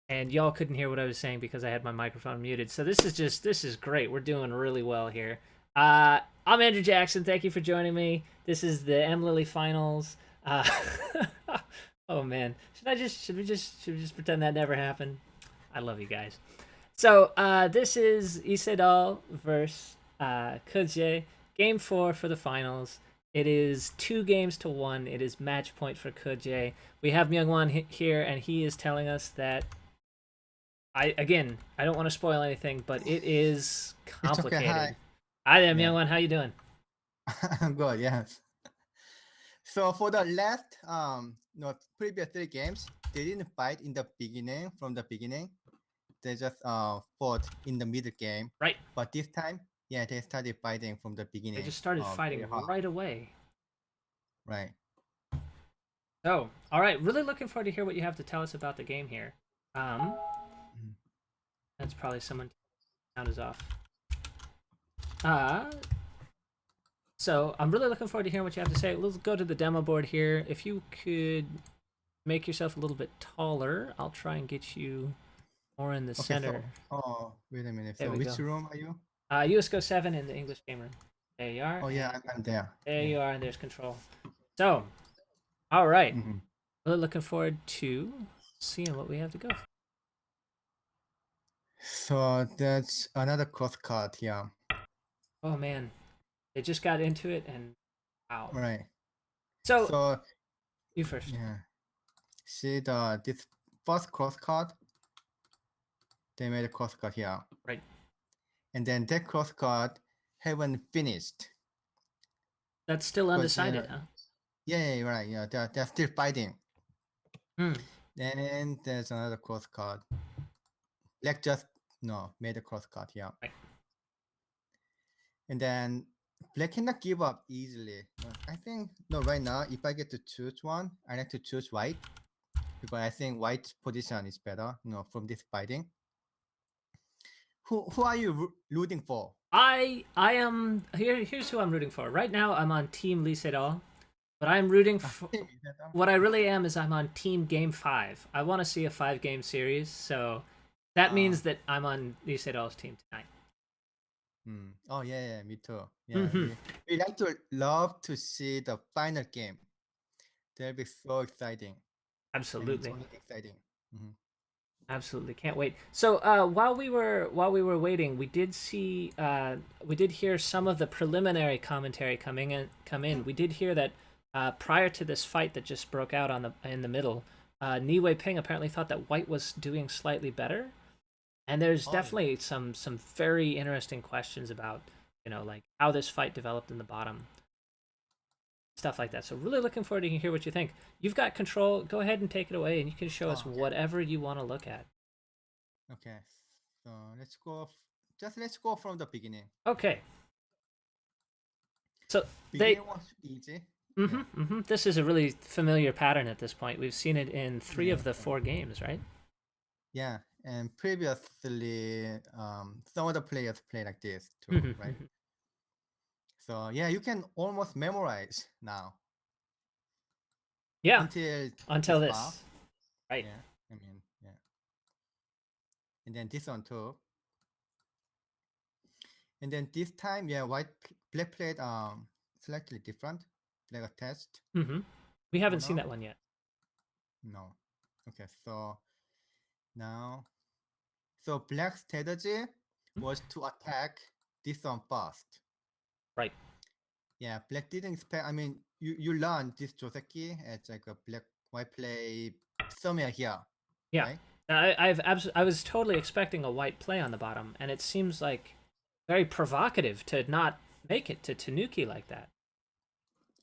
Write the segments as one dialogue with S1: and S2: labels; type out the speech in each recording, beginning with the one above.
S1: and y'all couldn't hear what I was saying because I had my microphone muted. So this is great. We're doing really well here. I'm Andrew Jackson. Thank you for joining me. This is the MLILY finals. Oh man, should we just pretend that never happened? I love you guys. So this is Sedol versus Ke Jie, game 4 for the finals. It is 2 games to 1. It is match point for Ke Jie. We have Myungwan here, and he is telling us that I don't want to spoil anything, but it is
S2: It's okay. Hi.
S1: complicated. Hi there,
S2: Yeah,
S1: Myungwan. How you doing?
S2: I'm good. Yes. So for the last no previous 3 games, they didn't fight in the beginning. From the beginning, they just fought in the middle game.
S1: Right.
S2: But this time, yeah, they started fighting from the
S1: They
S2: beginning.
S1: just started
S2: Very
S1: fighting
S2: hard.
S1: right away.
S2: Right.
S1: So, all right. Really looking forward to hear what you have to tell us about the game here. Um,
S2: Mhm.
S1: that's probably someone sound is off. Uh, so I'm really looking forward to hearing what you have to say. Let's go to the demo board here. If you could make yourself a little bit taller, I'll try and get you more in the
S2: Okay.
S1: center.
S2: Wait a minute.
S1: There
S2: So
S1: we
S2: which
S1: go.
S2: room are you?
S1: USCO 7 in the English game room. There you are,
S2: Oh yeah,
S1: and
S2: I'm there.
S1: there
S2: Yeah.
S1: you are, and there's control. So, all right.
S2: hmm
S1: Really looking forward to seeing what we have to go through.
S2: So that's another cross card. Yeah.
S1: Oh man, they just got into it, and wow.
S2: Right.
S1: So
S2: So
S1: you first,
S2: yeah. See the this first cross card. They made a cross card here.
S1: right?
S2: And then that cross card haven't finished
S1: That's still
S2: because
S1: undecided, huh?
S2: yeah, right, yeah, they're still fighting.
S1: Hmm.
S2: Then there's another cross card. Black just no made a cross card here,
S1: Right.
S2: and then black cannot give up easily. I think no right now if I get to choose one, I like to choose white because I think white's position is better. From this fighting. Who are you rooting for?
S1: I am here. Here's who I'm rooting for. Right now, I'm on Team Lee Sedol, but I'm rooting for.
S2: Team, is that,
S1: What I really am is I'm on Team Game 5. I want to see a 5 game series, so that
S2: uh,
S1: means that I'm on Lee Sedol's team tonight.
S2: Oh yeah, me too. Yeah,
S1: Mm-hmm.
S2: we like to love to see the final game. That'll be so exciting. I mean, it's
S1: Absolutely.
S2: only exciting. hmm
S1: Absolutely, can't wait. So while we were waiting, we did hear some of the preliminary commentary come in. We did hear that prior to this fight that just broke out on the in the middle, Ni Wei Ping apparently thought that White was doing slightly better, and there's
S2: Oh yeah.
S1: definitely some very interesting questions about like how this fight developed in the bottom, stuff like that. So really looking forward to hear what you think. You've got control. Go ahead and take it away, and you can show us
S2: Oh okay.
S1: whatever you want to look at.
S2: Okay. So let's go from the beginning.
S1: Okay. So they,
S2: Beginning was easy. Yeah.
S1: this is a really familiar pattern at this point. We've seen it in three
S2: Yeah.
S1: of the 4 games, right?
S2: Yeah. And previously, some of the players play like this too,
S1: Mhm,
S2: right?
S1: mhm.
S2: So yeah, you can almost memorize now
S1: Yeah,
S2: until
S1: until
S2: this far.
S1: this, right?
S2: Yeah. I mean, yeah. And then this one too. And then this time, yeah, black played slightly different. Black attached.
S1: hmm We haven't
S2: Oh
S1: seen
S2: no,
S1: that one yet.
S2: no. Okay, so now, so black strategy
S1: Mhm.
S2: was to attack this one first.
S1: Right?
S2: Yeah, black didn't expect. I mean, you learn this Joseki as like a black white play somewhere here,
S1: Yeah.
S2: right?
S1: I was totally expecting a white play on the bottom, and it seems like very provocative to not make it to Tanuki like that.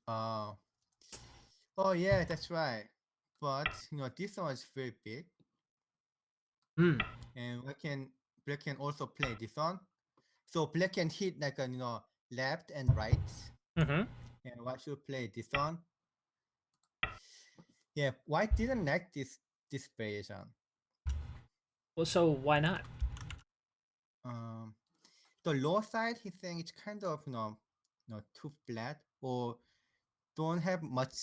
S2: Uh, oh yeah, that's right. But this one is very big,
S1: Hmm.
S2: and black can also play this one. So black can hit like a left and right,
S1: Mm-hmm.
S2: and white should play this one. Yeah, white didn't like this variation.
S1: Well, so why not?
S2: Um, the low side, he's saying it's kind of too flat or don't have much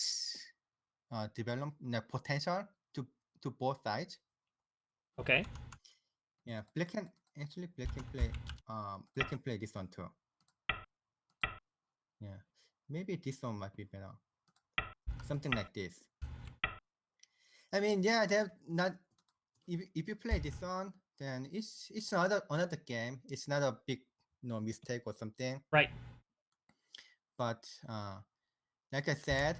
S2: development potential to both sides.
S1: Okay.
S2: Yeah, black can play this one too. Yeah, maybe this one might be better. Something like this. I mean, yeah, they're not. If you play this one, then it's another game. It's not a big mistake or something.
S1: Right.
S2: But like I said,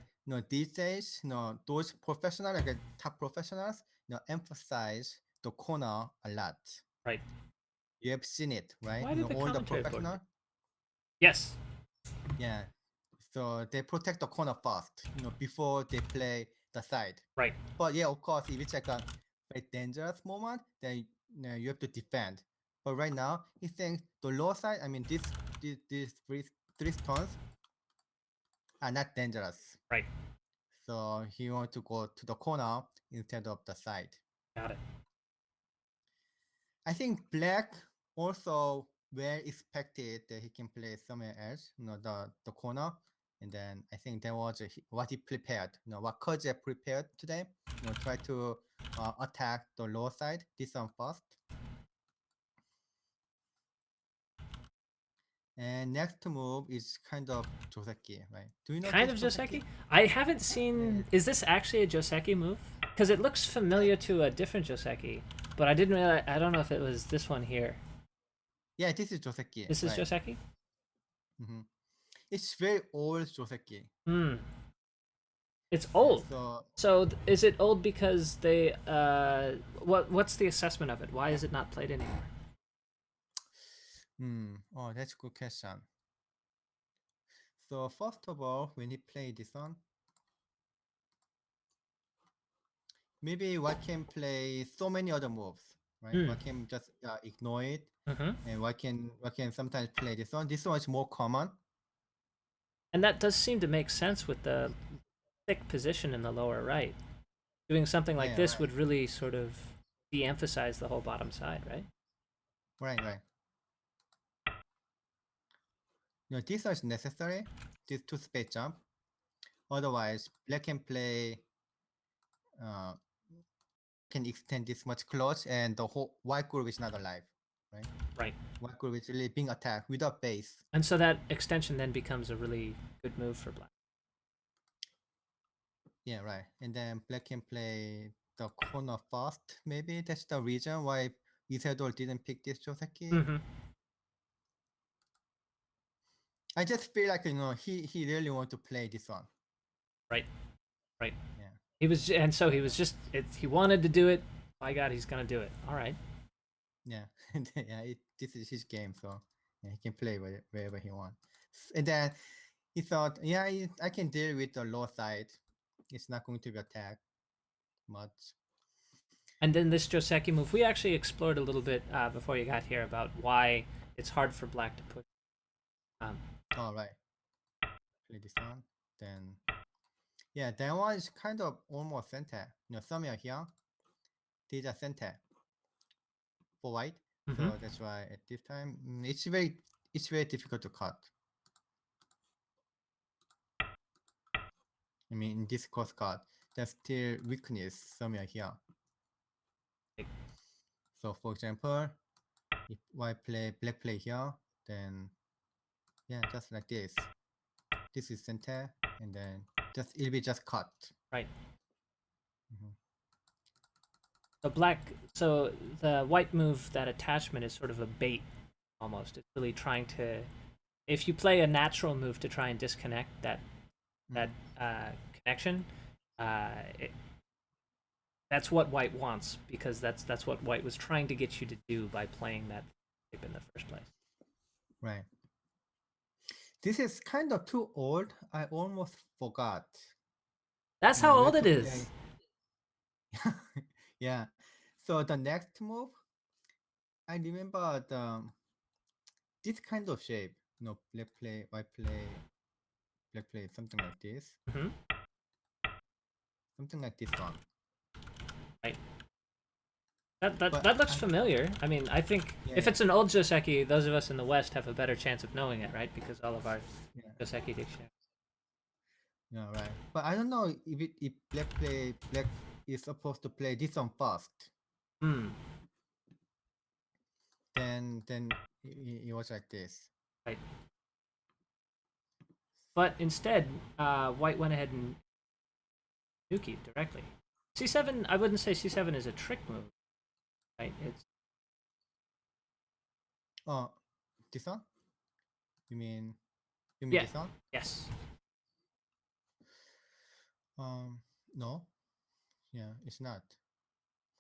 S2: these days, those professionals, like top professionals, emphasize the corner a lot.
S1: Right.
S2: You have seen it, right?
S1: Why did the
S2: All the
S1: commentary board?
S2: professional,
S1: Yes.
S2: yeah. So they protect the corner first, before they play the side.
S1: Right.
S2: But yeah, of course, if it's like a very dangerous moment, then you have to defend. But right now, he's saying the low side. I mean, these three stones are not dangerous.
S1: Right.
S2: So he wants to go to the corner instead of the side.
S1: Got it.
S2: I think black also well expected that he can play somewhere else, the corner. And then I think that was what he prepared, what Ke Jie prepared today. Try to attack the low side, this one first. And next move is kind of Joseki, right? Do you know
S1: Kind
S2: this
S1: of
S2: Joseki?
S1: Joseki? I haven't seen.
S2: Yeah.
S1: Is this actually a Joseki move? Because it looks familiar to a different Joseki, but I didn't realize. I don't know if it was this one here.
S2: Yeah, this is Joseki,
S1: This is
S2: right?
S1: Joseki?
S2: hmm It's very old Joseki.
S1: Hmm. It's
S2: Yeah,
S1: old.
S2: so
S1: So is it old because they what's the assessment of it? Why is it not played anymore?
S2: oh, that's a good question. So first of all, when he played this one, maybe why can play so many other moves, right?
S1: Hmm.
S2: Why can just ignore it,
S1: Mm-hmm.
S2: and why can sometimes play this one? This one is more common.
S1: And that does seem to make sense with the thick position in the lower right. Doing something like
S2: Yeah,
S1: this
S2: right,
S1: would really sort of de-emphasize the whole bottom side, right?
S2: right. This one is necessary. This two space jump. Otherwise, black can play. Uh, can extend this much close, and the whole white group is not alive, right?
S1: Right.
S2: White group is really being attacked without base.
S1: And so that extension then becomes a really good move for black.
S2: Yeah, right. And then black can play the corner first. Maybe that's the reason why Isidore didn't pick this Joseki.
S1: Mm-hmm.
S2: I just feel like he really want to play this one.
S1: Right. Right.
S2: Yeah,
S1: He was, and so he was just. He wanted to do it. My God, he's gonna do it. All right.
S2: yeah, yeah. This is his game, so yeah, he can play wherever he wants. And then he thought, yeah, I can deal with the low side. It's not going to be attacked much.
S1: And then this Joseki move, we actually explored a little bit before you got here about why it's hard for black to push. Um,
S2: All right, play this one. Then yeah, that one is kind of almost center. Somewhere here, these are center for white.
S1: mm-hmm.
S2: So that's why at this time it's very difficult to cut. I mean, in this course card, there's still weakness somewhere here. So for example, if white play black play here, then yeah, just like this. This is center, and then it'll be just cut.
S1: Right.
S2: Mhm.
S1: So black. So the white move, that attachment is sort of a bait almost. It's really trying to. If you play a natural move to try and disconnect that
S2: Mm.
S1: connection, uh, it, that's what white wants because that's what white was trying to get you to do by playing that shape in the first place.
S2: Right. This is kind of too old. I almost forgot.
S1: That's how
S2: Where
S1: old
S2: to
S1: it
S2: play.
S1: is.
S2: Yeah. So the next move, I remember this kind of shape. Black play, white play, black play, something like this.
S1: Mm-hmm.
S2: Something like this one.
S1: Right. That
S2: But
S1: looks familiar. I mean, I think if
S2: yeah,
S1: it's an old Joseki, those of us in the West have a better chance of knowing it, right? Because all of our
S2: yeah,
S1: Joseki dictionary.
S2: yeah, right. But I don't know if black is supposed to play this one first.
S1: Hmm.
S2: Then it was like this.
S1: Right. But instead, white went ahead and nuke directly. C7. I wouldn't say C7 is a trick move. Right. It's
S2: Oh, this one? You mean
S1: yeah.
S2: this one?
S1: Yes.
S2: No. Yeah, it's not.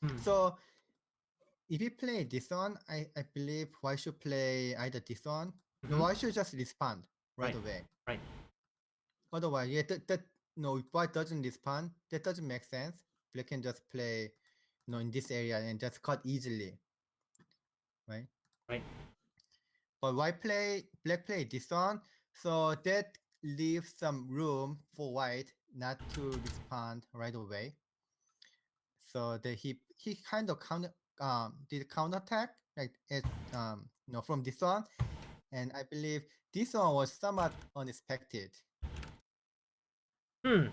S1: Hmm.
S2: So if you play this one, I believe why should play either this one? No,
S1: Mm-hmm.
S2: why should just respond right
S1: Right.
S2: away?
S1: Right.
S2: Otherwise, yeah, that no, if white doesn't respond, that doesn't make sense. Black can just play, in this area and just cut easily, right?
S1: Right.
S2: But black play this one, so that leaves some room for white not to respond right away. So that he kind of did counter attack like it from this one, and I believe this one was somewhat unexpected
S1: Hmm.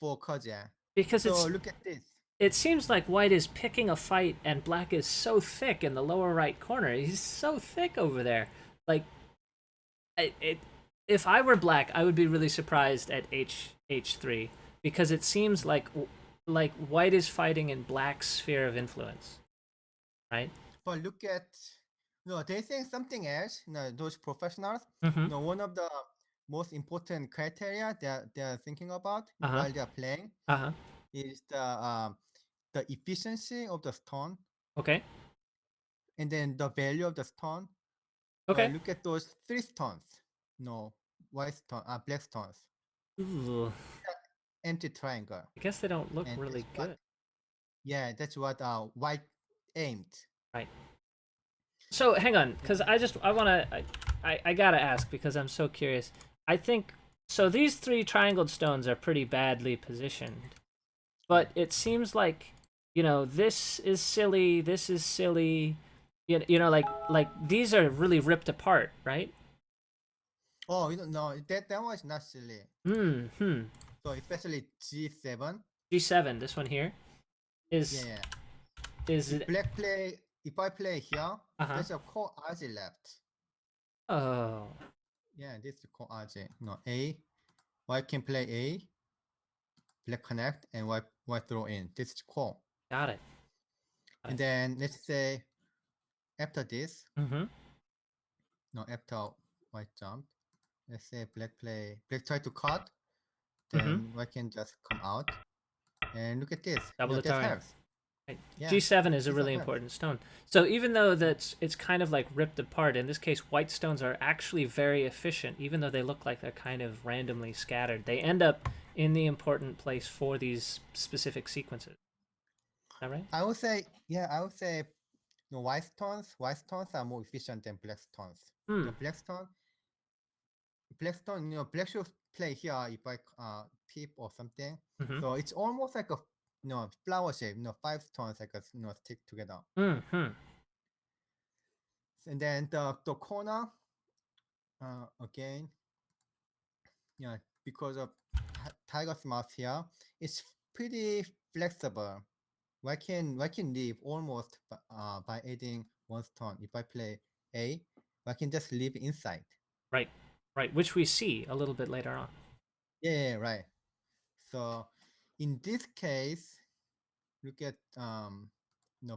S2: for Ke Jie.
S1: Because
S2: So look at this.
S1: it seems like white is picking a fight and black is so thick in the lower right corner. He's so thick over there. Like if I were black, I would be really surprised at H3 because it seems like white is fighting in black's sphere of influence, right?
S2: But look at no, they're saying something else. Those professionals.
S1: Mm-hmm.
S2: One of the most important criteria that they're thinking about
S1: Uh-huh.
S2: while they're playing
S1: Uh-huh.
S2: is the efficiency of the stone
S1: Okay.
S2: and then the value of the stone.
S1: Okay.
S2: Look at those three stones. No, white stone, black stones.
S1: Ooh.
S2: Empty triangle,
S1: I guess they don't look
S2: and
S1: really
S2: that's what.
S1: good.
S2: Yeah, that's what white aimed.
S1: Right. So hang on, because I gotta ask because I'm so curious. I think so. These three triangled stones are pretty badly positioned, but it seems like this is silly. This is silly. Like these are really ripped apart, right?
S2: Oh, no, that one is not silly.
S1: Hmm.
S2: So especially G7.
S1: G7. This one here
S2: Yeah,
S1: is
S2: yeah.
S1: is
S2: If
S1: it?
S2: black play, if I play here,
S1: Uh huh.
S2: there's a core RG left.
S1: Oh,
S2: Yeah, this is core RG. No, A. White can play A, black connect, and white throw in. This is core.
S1: got it. Got
S2: And
S1: it.
S2: then let's say after this,
S1: Mm-hmm.
S2: no, after white jump, let's say black try to cut,
S1: Mm-hmm.
S2: then white can just come out. And look at this.
S1: Double the
S2: That
S1: towing.
S2: helps.
S1: Right.
S2: Yeah,
S1: G7 is a
S2: this one
S1: really
S2: helps.
S1: important stone. So even though it's kind of like ripped apart, in this case, white stones are actually very efficient, even though they look like they're kind of randomly scattered. They end up in the important place for these specific sequences. Is that right?
S2: I would say, yeah, I would say, no, white stones are more efficient than black stones.
S1: Hmm.
S2: The black stone, black should play here if I peep or something.
S1: Mm-hmm.
S2: So it's almost like a flower shape, five stones like a stick together.
S1: Mm-hmm.
S2: And then the corner, again, yeah, because of Tiger's mouth here, it's pretty flexible. Why can leave almost by adding one stone. If I play A, I can just leave inside.
S1: Right. Right. Which we see a little bit later on.
S2: Yeah, right. So in this case, look at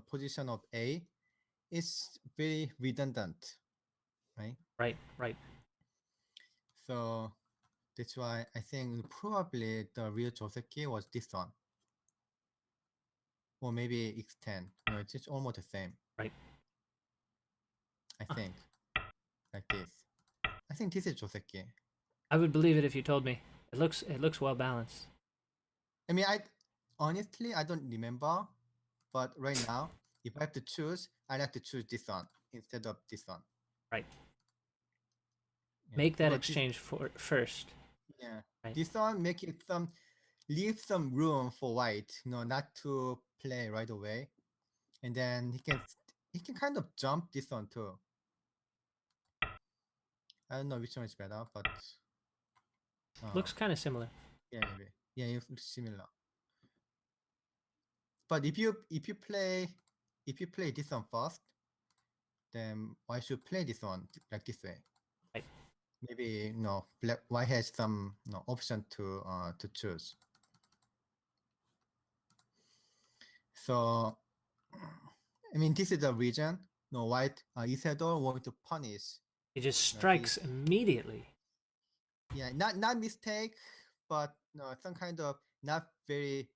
S2: position of A. It's very redundant, right?
S1: Right. Right.
S2: So that's why I think probably the real Joseki was this one, or maybe X10. It's just almost the same.
S1: Right.
S2: I
S1: Huh.
S2: think like this. I think this is Joseki.
S1: I would believe it if you told me. It looks well balanced.
S2: I mean, I don't remember, but right now, if I have to choose, I like to choose this one instead of this one.
S1: Right.
S2: Yeah,
S1: Make that
S2: because this,
S1: exchange for first.
S2: yeah,
S1: Right.
S2: this one make it leave some room for white, not to play right away, and then he can kind of jump this one too. I don't know which one is better, but
S1: Looks kind of similar.
S2: yeah, maybe. Yeah, it looks similar. but if you play this one first, then why should play this one like this way?
S1: Right.
S2: Maybe white has some option to choose. So I mean, this is the reason white Isidore want to punish.
S1: He just strikes immediately.
S2: Yeah, not mistake, but some kind of not very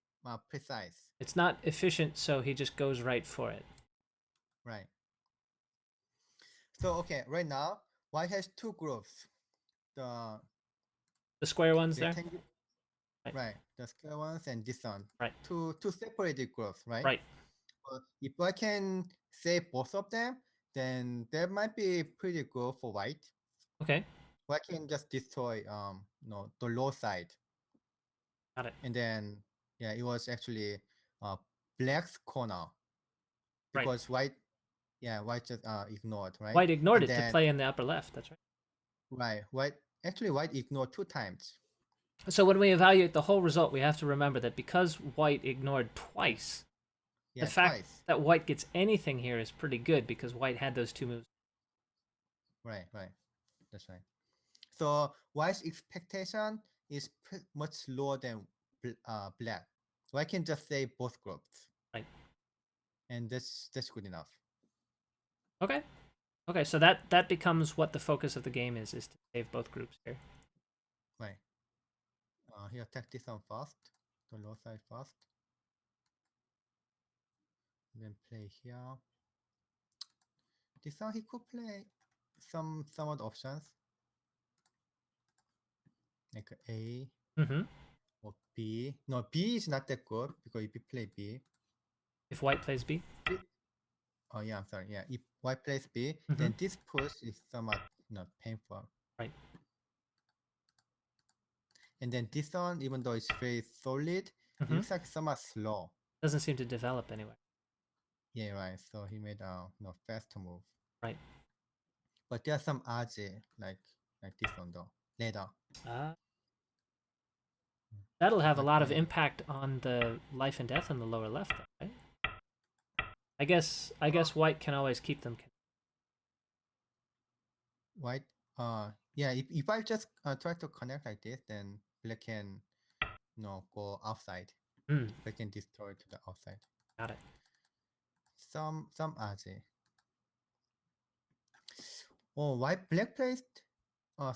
S2: precise.
S1: It's not efficient, so he just goes right for it.
S2: Right. So okay, right now white has two groups. The
S1: square ones there.
S2: Right. The square ones and this one.
S1: Right.
S2: Two separated groups, right?
S1: Right.
S2: But if I can save both of them, then that might be pretty good for white.
S1: Okay.
S2: I can just destroy the low side.
S1: Got it.
S2: And then yeah, it was actually black's corner because white just ignored, right?
S1: White ignored
S2: and
S1: it to play in the upper left. That's right.
S2: Right. White ignored 2 times.
S1: So when we evaluate the whole result, we have to remember that because white ignored twice, the fact that white gets anything here is pretty good because white had those 2 moves.
S2: Right. That's right. So white's expectation is much lower than black. So I can just say both groups.
S1: Right.
S2: And that's good enough.
S1: Okay. Okay, so that becomes what the focus of the game is to save both groups here.
S2: Right. He attacked this one first, the low side first. Then play here. This one he could play some other options. Like A or B. No, B is not that good because if you play B.
S1: If white plays B?
S2: Oh yeah, I'm sorry. Yeah, if white plays B, then this push is somewhat painful.
S1: Right.
S2: And then this one, even though it's very solid, it looks like somewhat slow.
S1: Doesn't seem to develop anyway.
S2: Yeah, right. So he made a faster move.
S1: Right.
S2: But there's some RJ like this one though later.
S1: That'll have a lot of impact on the life and death in the lower left, right? I guess white can always keep them.
S2: White, yeah. If I just try to connect like this, then black can, go outside. Black can destroy to the outside.
S1: Got it.
S2: Some RJ. Oh, white black placed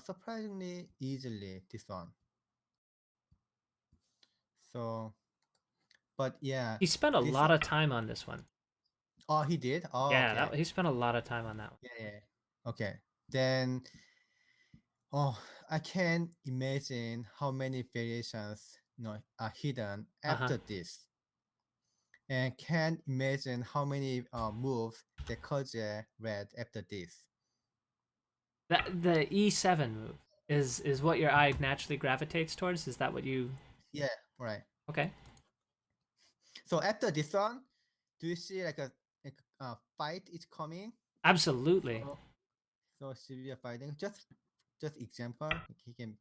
S2: surprisingly easily this one. So, but yeah,
S1: he spent a lot of time on this one.
S2: Oh, he did. Oh,
S1: yeah,
S2: okay.
S1: He spent a lot of time on that one.
S2: Yeah. Okay, then. Oh, I can imagine how many variations are hidden after this, and can't imagine how many moves that Ke Jie read after this.
S1: The E7 move is what your eye naturally gravitates towards. Is that what you?
S2: Yeah, right.
S1: Okay.
S2: So after this one, do you see like a fight is coming?
S1: Absolutely.
S2: So severe fighting. Just example, he can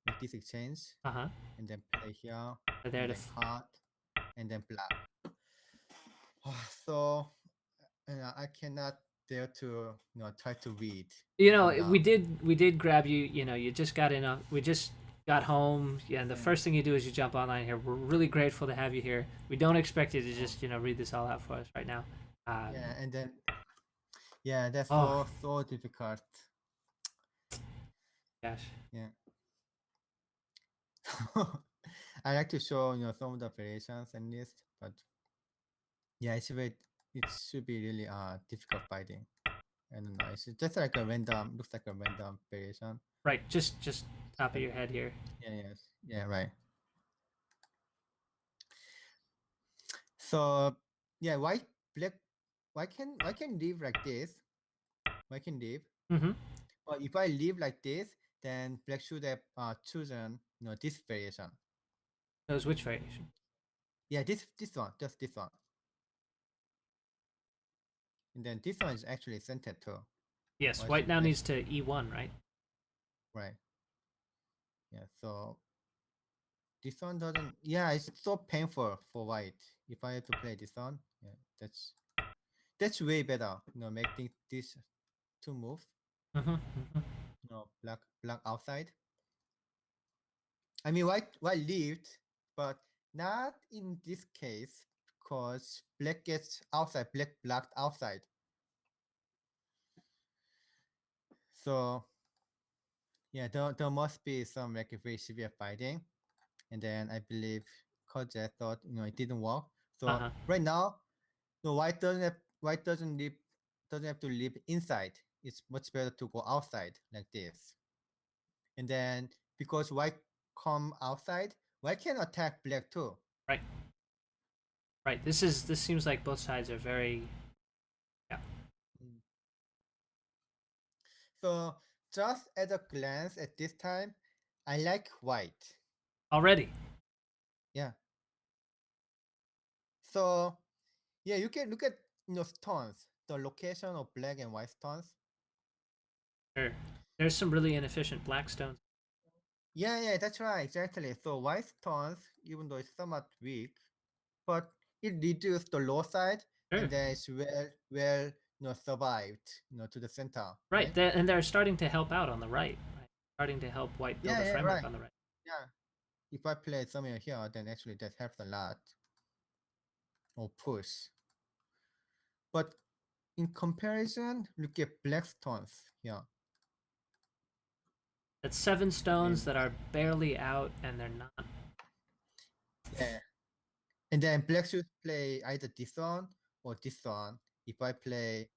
S2: make this exchange. And then play here.
S1: And then
S2: card, and then black. So I cannot dare to try to read.
S1: We did grab you. You just got in. We just got home. Yeah, and the first thing you do is you jump online here. We're really grateful to have you here. We don't expect you to just read this all out for us right now.
S2: Yeah, and then that's so difficult.
S1: Gosh.
S2: Yeah. I like to show some of the variations and list, but yeah, it should be really difficult fighting. I don't know. It's just like a random. Looks like a random variation.
S1: Right. Just top of your head here.
S2: Yeah. Yes. Yeah. Right. So yeah, white can leave like this. White can leave. But if I leave like this, then black should have chosen this variation.
S1: Knows which variation?
S2: Yeah, this one, just this one. And then this one is actually centered too.
S1: Yes, white now needs to E1, right?
S2: Right. Yeah, so this one doesn't. Yeah, it's so painful for white. If I have to play this one, yeah, that's way better. Making this two moves. Black outside. I mean, white lived, but not in this case because black gets outside. Black blocked outside. So yeah, there must be some like very severe fighting, and then I believe Ke Jie thought it didn't work. So
S1: Uh-huh.
S2: right now, no, white doesn't have to live inside. It's much better to go outside like this. And then because white come outside, white can attack black too.
S1: Right. Right. This seems like both sides are very, yeah.
S2: Mm. So just at a glance at this time, I like white.
S1: Already.
S2: Yeah. So yeah, you can look at stones, the location of black and white stones.
S1: Sure. There's some really inefficient black stones.
S2: Yeah, that's right, exactly. So white stones, even though it's somewhat weak, but it reduced the low side,
S1: Sure.
S2: and then it's well survived to the center,
S1: Right.
S2: right?
S1: And they're starting to help out on the right. Right. Starting to help white build a
S2: Yeah,
S1: framework
S2: right.
S1: on the right.
S2: Yeah. If I play somewhere here, then actually that helps a lot. Or push. But in comparison, look at black stones here.
S1: That's 7 stones
S2: And
S1: that are barely out, and they're not.
S2: yeah. And then black should play either this one or this one. If I play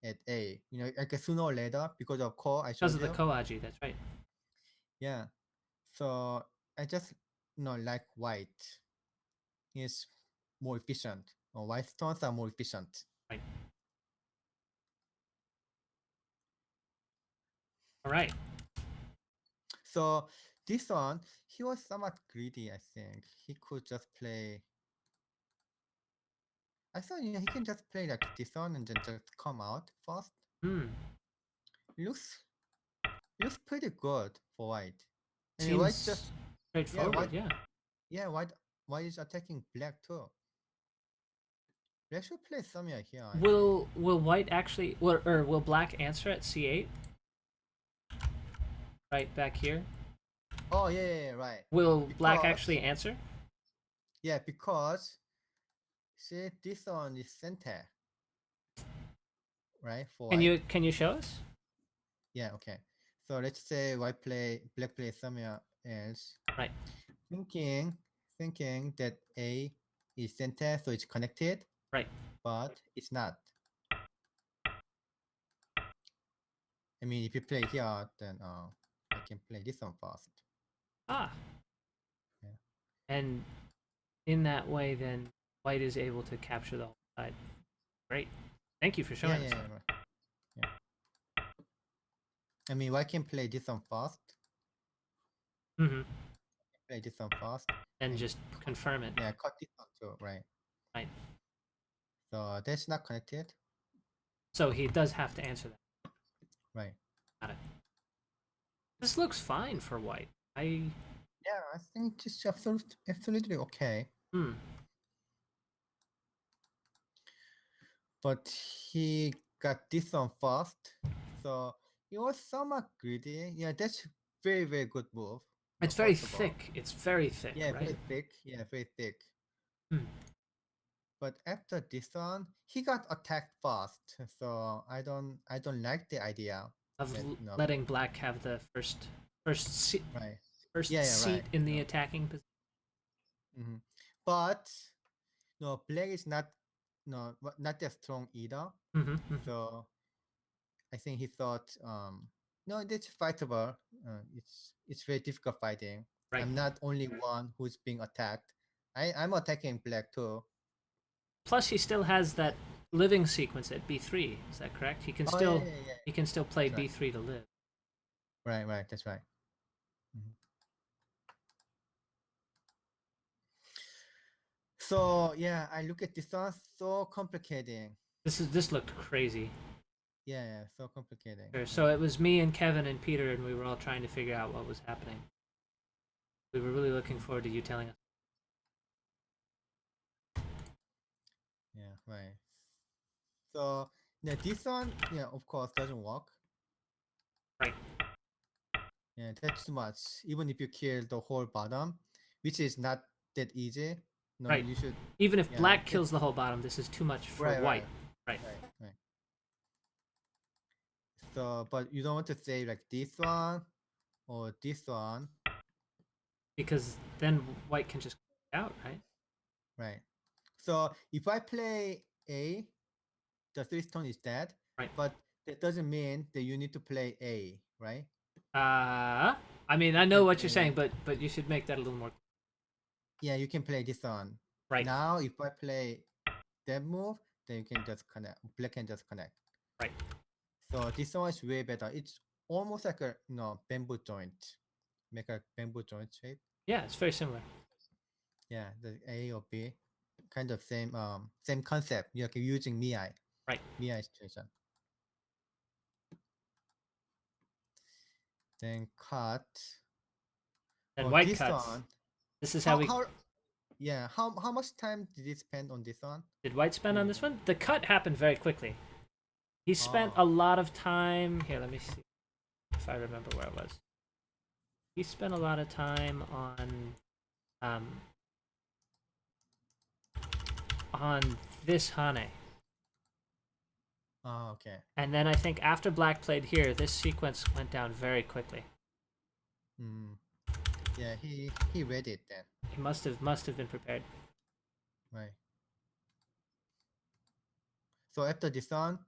S2: at A, like sooner or later, because of core I
S1: Because
S2: showed
S1: of the
S2: you.
S1: Koaji, that's right.
S2: Yeah. So I just like white is more efficient. Or white stones are more efficient.
S1: Right. All right.
S2: So this one, he was somewhat greedy, I think. He could just play. I thought he can just play like this one and then just come out first.
S1: Hmm.
S2: Looks looks pretty good for white. I mean white
S1: Seems
S2: just yeah,
S1: straightforward, yeah.
S2: white is attacking black too. Black should play somewhere here, I think.
S1: Will white actually or will black answer at c8? Right back here.
S2: Oh yeah, right.
S1: Will black
S2: Because
S1: actually answer?
S2: because see this one is center, right? For white.
S1: Can you show us?
S2: Yeah, okay. So let's say black play somewhere else.
S1: Right.
S2: Thinking that A is center, so it's connected,
S1: Right.
S2: but it's not. I mean, if you play here, then I can play this one first.
S1: Ah.
S2: Yeah.
S1: And in that way, then white is able to capture the whole side. Great. Thank you for
S2: Yeah,
S1: showing us.
S2: right. Yeah. I mean, I can play this one first.
S1: Mm-hmm.
S2: Play this one first.
S1: And just confirm it.
S2: Yeah, cut this one too, right?
S1: Right.
S2: So that's not connected.
S1: So he does have to answer that.
S2: Right.
S1: Got it. This looks fine for white.
S2: Yeah, I think it's absolutely okay.
S1: Hmm.
S2: But he got this one first, so he was somewhat greedy. Yeah, that's very good move.
S1: It's very
S2: First of all.
S1: thick. It's very thick,
S2: Yeah,
S1: right?
S2: very thick. Yeah, very thick.
S1: Hmm.
S2: But after this one, he got attacked fast. So I don't like the idea
S1: Of
S2: that
S1: letting black have the seat,
S2: right.
S1: first
S2: Yeah,
S1: seat
S2: right.
S1: in the attacking position.
S2: Mm-hmm. But no, black is not that strong either.
S1: Mm-hmm. Mm-hmm.
S2: So I think he thought, no, it's fightable. It's very difficult fighting.
S1: Right.
S2: I'm not only one who's being attacked. I'm attacking black too.
S1: Plus, he still has that living sequence at b3. Is that correct? He can
S2: Oh
S1: still
S2: yeah.
S1: he can still play
S2: That's
S1: b3 to live.
S2: right. That's right. Mhm. So yeah, I look at this one so complicating.
S1: This looked crazy.
S2: Yeah, so complicating.
S1: Sure. So it was me and Kevin and Peter, and we were all trying to figure out what was happening. We were really looking forward to you telling us.
S2: Yeah, right. So yeah, this one, yeah, of course, doesn't work.
S1: Right.
S2: Yeah, that's too much. Even if you kill the whole bottom, which is not that easy. No,
S1: Right.
S2: you should.
S1: Even if
S2: Yeah,
S1: black kills the whole bottom, this is too much for
S2: right,
S1: white.
S2: right,
S1: Right.
S2: right. So, but you don't want to say like this one or this one,
S1: Because then white can just out, right?
S2: right? So if I play A, the three stone is dead,
S1: Right.
S2: but that doesn't mean that you need to play A, right?
S1: I mean, I know
S2: You
S1: what you're saying,
S2: can,
S1: but you should make that a little more
S2: yeah, you can play this one.
S1: right.
S2: Now, if I play that move, then you can just connect. Black can just connect.
S1: Right.
S2: So this one is way better. It's almost like a bamboo joint. Make a bamboo joint shape.
S1: Yeah, it's very similar.
S2: Yeah, the A or B, kind of same concept. You're using MII.
S1: Right.
S2: MII situation. Then cut.
S1: And
S2: Oh,
S1: white
S2: this
S1: cuts.
S2: one.
S1: This is how
S2: How
S1: we
S2: how yeah, how much time did you spend on this one?
S1: did white spend
S2: Do
S1: on
S2: you
S1: this
S2: remember?
S1: one. The cut happened very quickly. He spent
S2: Oh,
S1: a lot of time. Here, let me see if I remember where it was. He spent a lot of time um on this Hane.
S2: oh, okay.
S1: And then I think after black played here, this sequence went down very quickly.
S2: Mm. Yeah, he read it then,
S1: He must have been prepared.
S2: right? So after this one,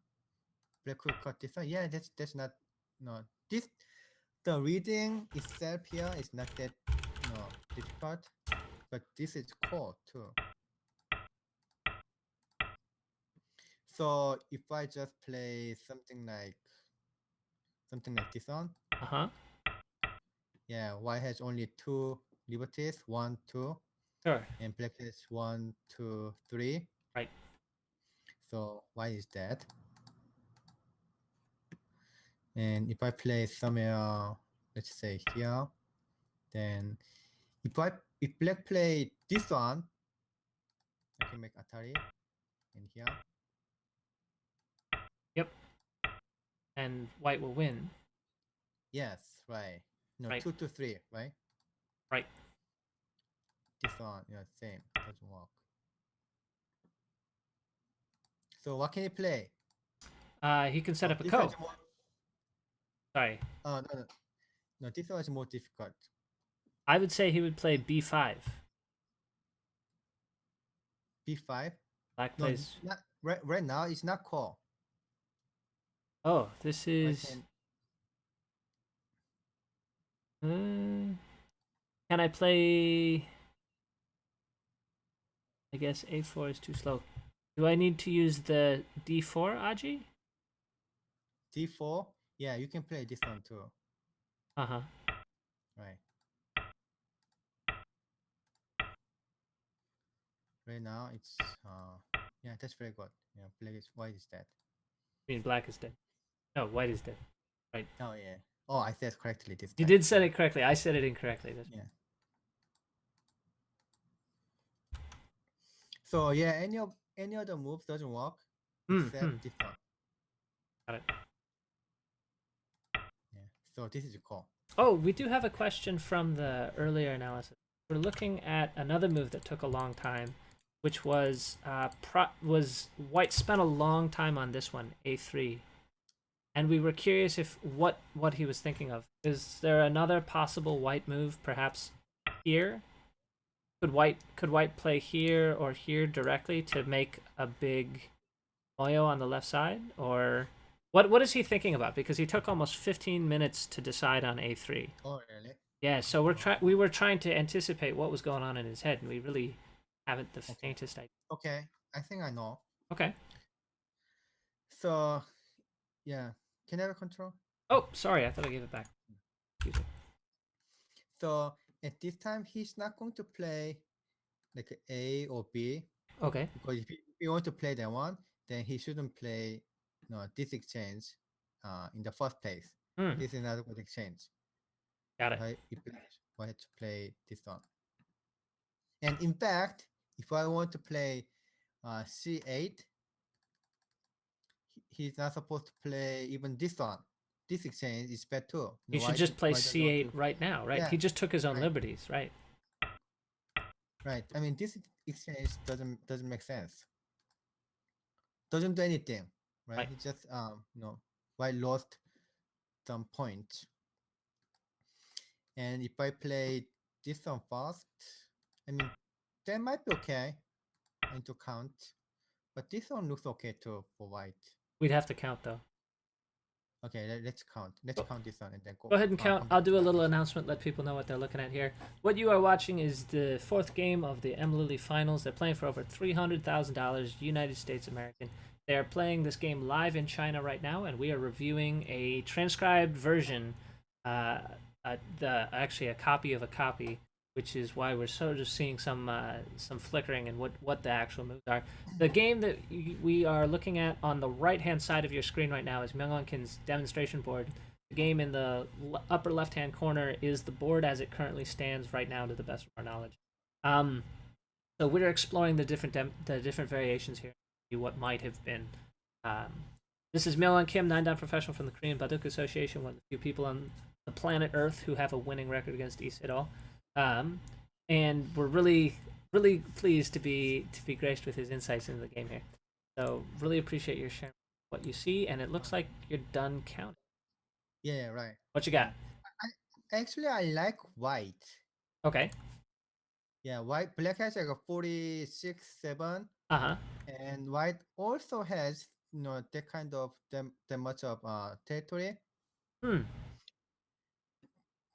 S2: Black could cut this one. Yeah, that's not no this the reading itself here is not that difficult, but this is core too. So if I just play something like this one,
S1: Uh-huh.
S2: yeah, white has only two liberties, 1, 2,
S1: Sure.
S2: and black has 1, 2, 3.
S1: Right.
S2: So why is that? And if I play somewhere, let's say here, then if black play this one, I can make Atari in here.
S1: Yep. And white will win.
S2: Yes, right. No,
S1: Right.
S2: 2 to 3, right?
S1: Right.
S2: This one, yeah, same. Doesn't work. So what can you play?
S1: He can set
S2: Oh,
S1: up a
S2: this one
S1: ko.
S2: is more.
S1: Sorry.
S2: No, this one is more difficult.
S1: I would say he would play b5.
S2: B5.
S1: Black
S2: No,
S1: plays.
S2: not right now. It's not core.
S1: Oh, this
S2: I
S1: is.
S2: can.
S1: Can I play? I guess a4 is too slow. Do I need to use the d4 Aji?
S2: D4. Yeah, you can play this one too.
S1: Uh huh.
S2: Right. Right now it's yeah, that's very good. Yeah, black is white is dead.
S1: I mean, black is dead. No, white is dead. Right.
S2: Oh yeah. Oh, I said correctly this
S1: You
S2: time.
S1: did set it correctly. I said it incorrectly.
S2: Yeah. So yeah, any other moves doesn't work except this one.
S1: Got it.
S2: Yeah. So this is core.
S1: Oh, we do have a question from the earlier analysis. We're looking at another move that took a long time, which was was white spent a long time on this one, a3, and we were curious if what he was thinking of. Is there another possible white move, perhaps here? Could white play here or here directly to make a big Moyo on the left side, or what is he thinking about? Because he took almost 15 minutes to decide on a3.
S2: Oh really?
S1: Yeah, so we were trying to anticipate what was going on in his head, and we really haven't the
S2: Okay.
S1: faintest idea.
S2: Okay. I think I know.
S1: Okay.
S2: So yeah, can I have a control?
S1: Oh, sorry, I thought I gave it back. Excuse me.
S2: So at this time he's not going to play like A or B
S1: Okay.
S2: because if you want to play that one, then he shouldn't play this exchange in the first place.
S1: Hmm.
S2: This is not a good exchange.
S1: Got it.
S2: Right? white has to play this one. And in fact, if I want to play c8, he's not supposed to play even this one. This exchange is bad too.
S1: You should just play
S2: Why don't you want
S1: c8
S2: to?
S1: right now, right?
S2: Yeah,
S1: He just took his own
S2: right,
S1: liberties, right?
S2: right. I mean, this exchange doesn't make sense. Doesn't do anything, right?
S1: Right.
S2: He just white lost some points. And if I play this one first, I mean, that might be okay into count, but this one looks okay too for white.
S1: We'd have to count though.
S2: Okay, let's count. Let's count this one and then
S1: Go ahead and count.
S2: come
S1: I'll
S2: back
S1: do
S2: to
S1: a
S2: the
S1: little
S2: question.
S1: announcement, let people know what they're looking at here. What you are watching is the fourth game of the MLILY Finals. They're playing for over $300,000 United States American. They are playing this game live in China right now, and we are reviewing a transcribed version, actually a copy of a copy, which is why we're sort of seeing some flickering and what the actual moves are. The game that we are looking at on the right-hand side of your screen right now is Myungwan's demonstration board. The game in the upper left-hand corner is the board as it currently stands right now, to the best of our knowledge. So we're exploring the different variations here, what might have been. Um, this is Myungwan Kim, 9-dan professional from the Korean Baduk Association, one of the few people on the planet Earth who have a winning record against Sedol. And we're really pleased to be graced with his insights into the game here. So really appreciate your sharing what you see, and it looks like you're done counting.
S2: Yeah, right.
S1: What you got?
S2: I like white.
S1: Okay.
S2: Yeah, black has like a 46, 7.
S1: Uh-huh.
S2: And white also has that kind of that much of territory.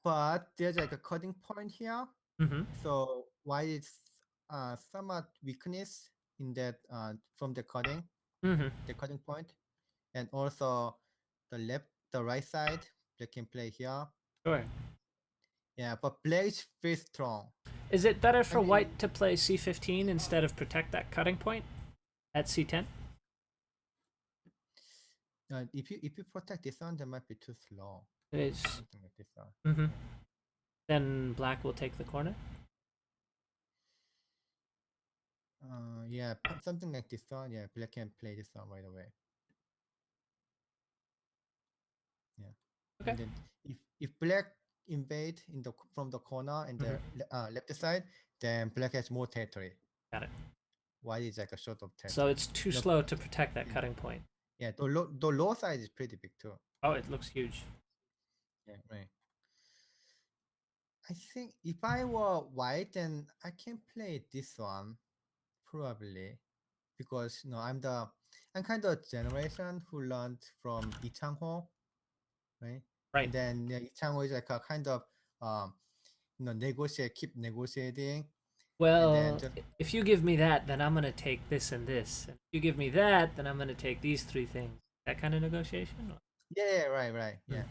S2: But there's like a cutting point here.
S1: Mm-hmm.
S2: So white is somewhat weakness in that from the cutting point. And also the right side, they can play here.
S1: Sure.
S2: Yeah, but black is very strong.
S1: Is it better
S2: I
S1: for
S2: mean,
S1: white to play c15 instead of protect that cutting point at c10?
S2: if you protect this one, that might be too slow.
S1: It is.
S2: Something like this one.
S1: Mm-hmm. Then black will take the corner.
S2: Yeah, something like this one. Yeah, black can play this one right away. Yeah.
S1: Okay.
S2: And then if black invade from the corner and the left side, then black has more territory.
S1: Got it.
S2: White is like a short of territory.
S1: So it's too slow to protect that cutting point.
S2: Yeah, the low side is pretty big too.
S1: Oh, it looks huge.
S2: Yeah, right. I think if I were white, then I can play this one probably because I'm kind of generation who learned from Lee Chang-ho, right?
S1: Right.
S2: And then Lee Chang-ho is like a kind of keep negotiating.
S1: Well, if you give me that, then I'm gonna take this and this. And if you give me that, then I'm gonna take these three things. That kind of negotiation.
S2: Yeah, right. Yeah.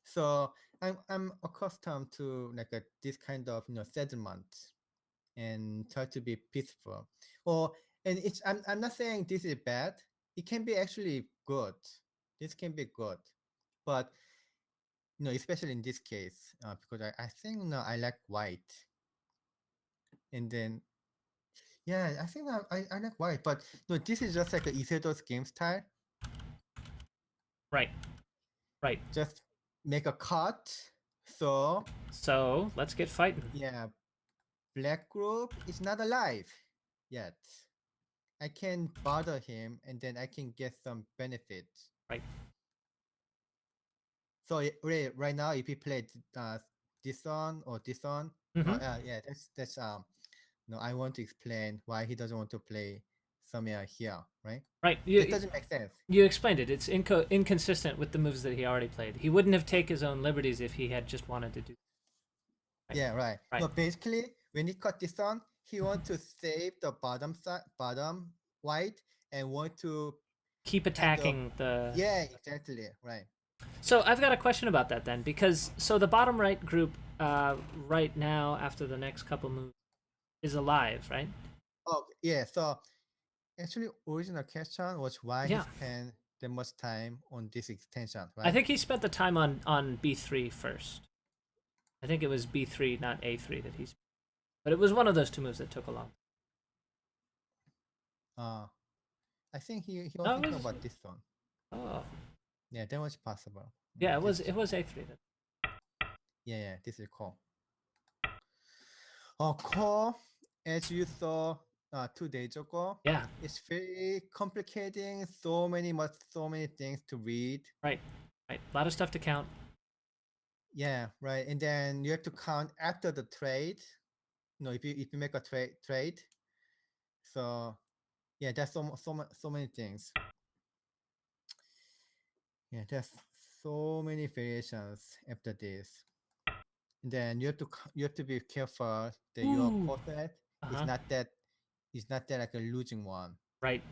S2: So I'm accustomed to like this kind of settlement and try to be peaceful. And I'm not saying this is bad. It can be actually good. This can be good, but especially in this case, because I think I like white, and then yeah, I think I like white, but no, this is just like a Isidor's game style.
S1: Right.
S2: Just make a cut. So
S1: let's get fighting.
S2: yeah, black group is not alive yet. I can bother him and then I can get some benefits.
S1: Right.
S2: So right now, if he played this one or this one, yeah, that's no, I want to explain why he doesn't want to play somewhere here, right?
S1: Right.
S2: It doesn't make sense.
S1: You explained it. It's inconsistent with the moves that he already played. He wouldn't have taken his own liberties if he had just wanted to do.
S2: Right. Yeah, right. No, basically, when he cut this on, he wants to save the bottom white and want to
S1: keep attacking the.
S2: Yeah, exactly. Right.
S1: So I've got a question about that then, because the bottom right group right now after the next couple moves is alive, right?
S2: Oh yeah. So actually, original question was why he spent that much time on this extension, right?
S1: I think he spent the time on B3 first. I think it was B3, not A3 that he's. But it was one of those two moves that took a long.
S2: I think he was
S1: No, it
S2: thinking
S1: was.
S2: about this one.
S1: Oh,
S2: Yeah, that was possible.
S1: yeah, it
S2: This
S1: was.
S2: is
S1: It was
S2: cool.
S1: A3.
S2: Yeah, this is cool. Core, as you saw 2 days ago,
S1: Yeah.
S2: it's very complicating. So many things to read.
S1: Right. Right. A lot of stuff to count.
S2: Yeah, right. And then you have to count after the trade. If you make a trade. So yeah, there's so many things. Yeah, there's so many variations after this. And then you have to be careful that your
S1: Ooh.
S2: core threat
S1: Uh
S2: is
S1: huh.
S2: not that like a losing one,
S1: Right.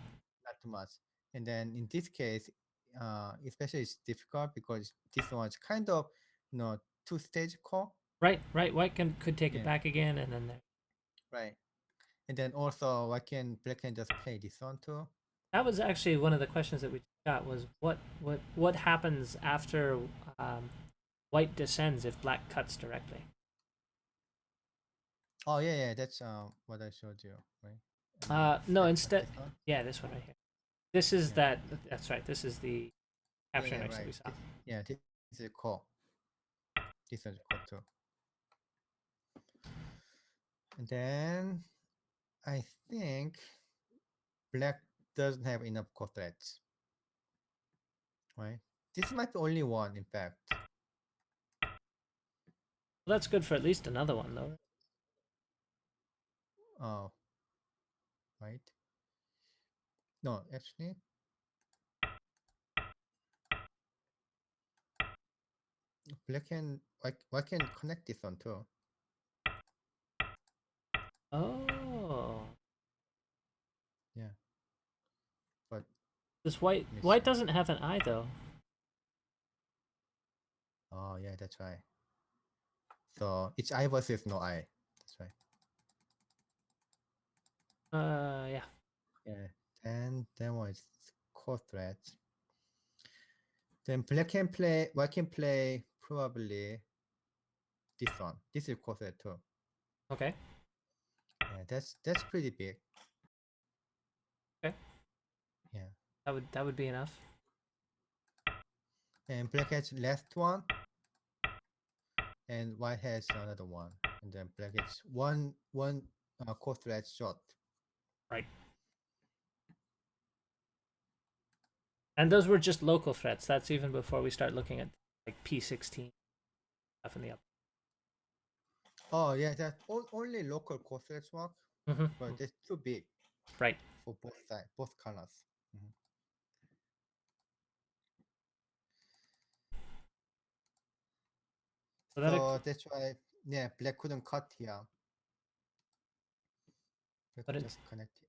S2: not too much. And then in this case, especially it's difficult because this one's kind of two-stage core.
S1: Right. Right. White could take it
S2: Yeah,
S1: back again, and then there.
S2: right. And then also black can just play this one too.
S1: That was actually one of the questions that we got was what happens after um, white descends if black cuts directly.
S2: Oh yeah, that's what I showed you, right?
S1: No,
S2: Black cut
S1: instead,
S2: this one.
S1: yeah, this one right here. This is
S2: Yeah,
S1: that. That's right. This is the capture
S2: yeah,
S1: next that
S2: right.
S1: we saw.
S2: This is a core. This is a core too. And then I think black doesn't have enough core threads, right? This might be only one, in fact.
S1: Well, that's good for at least another one, though.
S2: Oh, right. No, actually, black can why can connect this one too?
S1: Oh,
S2: Yeah, but
S1: this white
S2: let me
S1: white
S2: see.
S1: doesn't have an eye though.
S2: Oh yeah, that's right. So it's I versus no I. That's right.
S1: Yeah.
S2: Yeah. Then was core threads. Then black can play. White can play probably this one. This is core thread too.
S1: Okay.
S2: Yeah, that's pretty big.
S1: Okay.
S2: Yeah.
S1: That would be enough.
S2: And black has last one, and white has another one, and then black is one core thread short.
S1: Right. And those were just local threats. That's even before we start looking at like P16 stuff in the up.
S2: Oh yeah, that only local core threads work,
S1: Mm-hmm.
S2: but it's too big
S1: Right.
S2: for both sides, both colors. Mhm.
S1: So
S2: So that's why, yeah, black couldn't cut here. Black
S1: but
S2: could
S1: it,
S2: just connect it.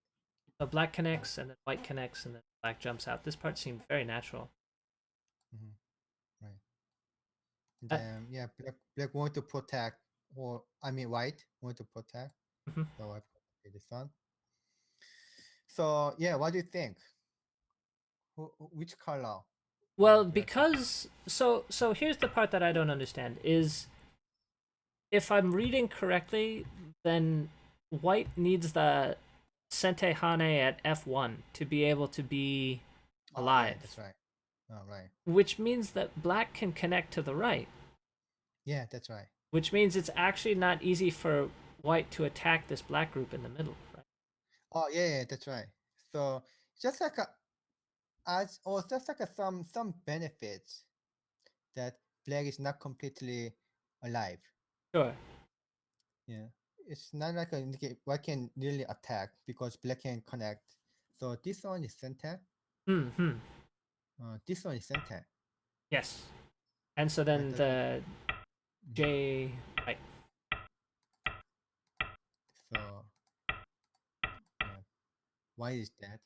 S1: so black connects and then white connects and then black jumps out. This part seemed very natural.
S2: Mhm. Right. And
S1: Uh,
S2: then yeah, black wanted to protect, or I mean white wanted to protect.
S1: mhm.
S2: So I put this one. So yeah, what do you think? Which color?
S1: Well,
S2: Black.
S1: because so here's the part that I don't understand is if I'm reading correctly, then white needs the Sente Hane at F1 to be able to be
S2: Oh yeah,
S1: alive,
S2: that's right. Oh right.
S1: which means that black can connect to the right,
S2: Yeah, that's right.
S1: which means it's actually not easy for white to attack this black group in the middle, right?
S2: Oh yeah, that's right. So just like just like some benefits that black is not completely alive.
S1: Sure.
S2: Yeah, it's not like white can really attack because black can connect. So this one is center.
S1: Hmm.
S2: This one is center.
S1: Yes. And so
S2: Right.
S1: then the J right.
S2: So yeah, why is that?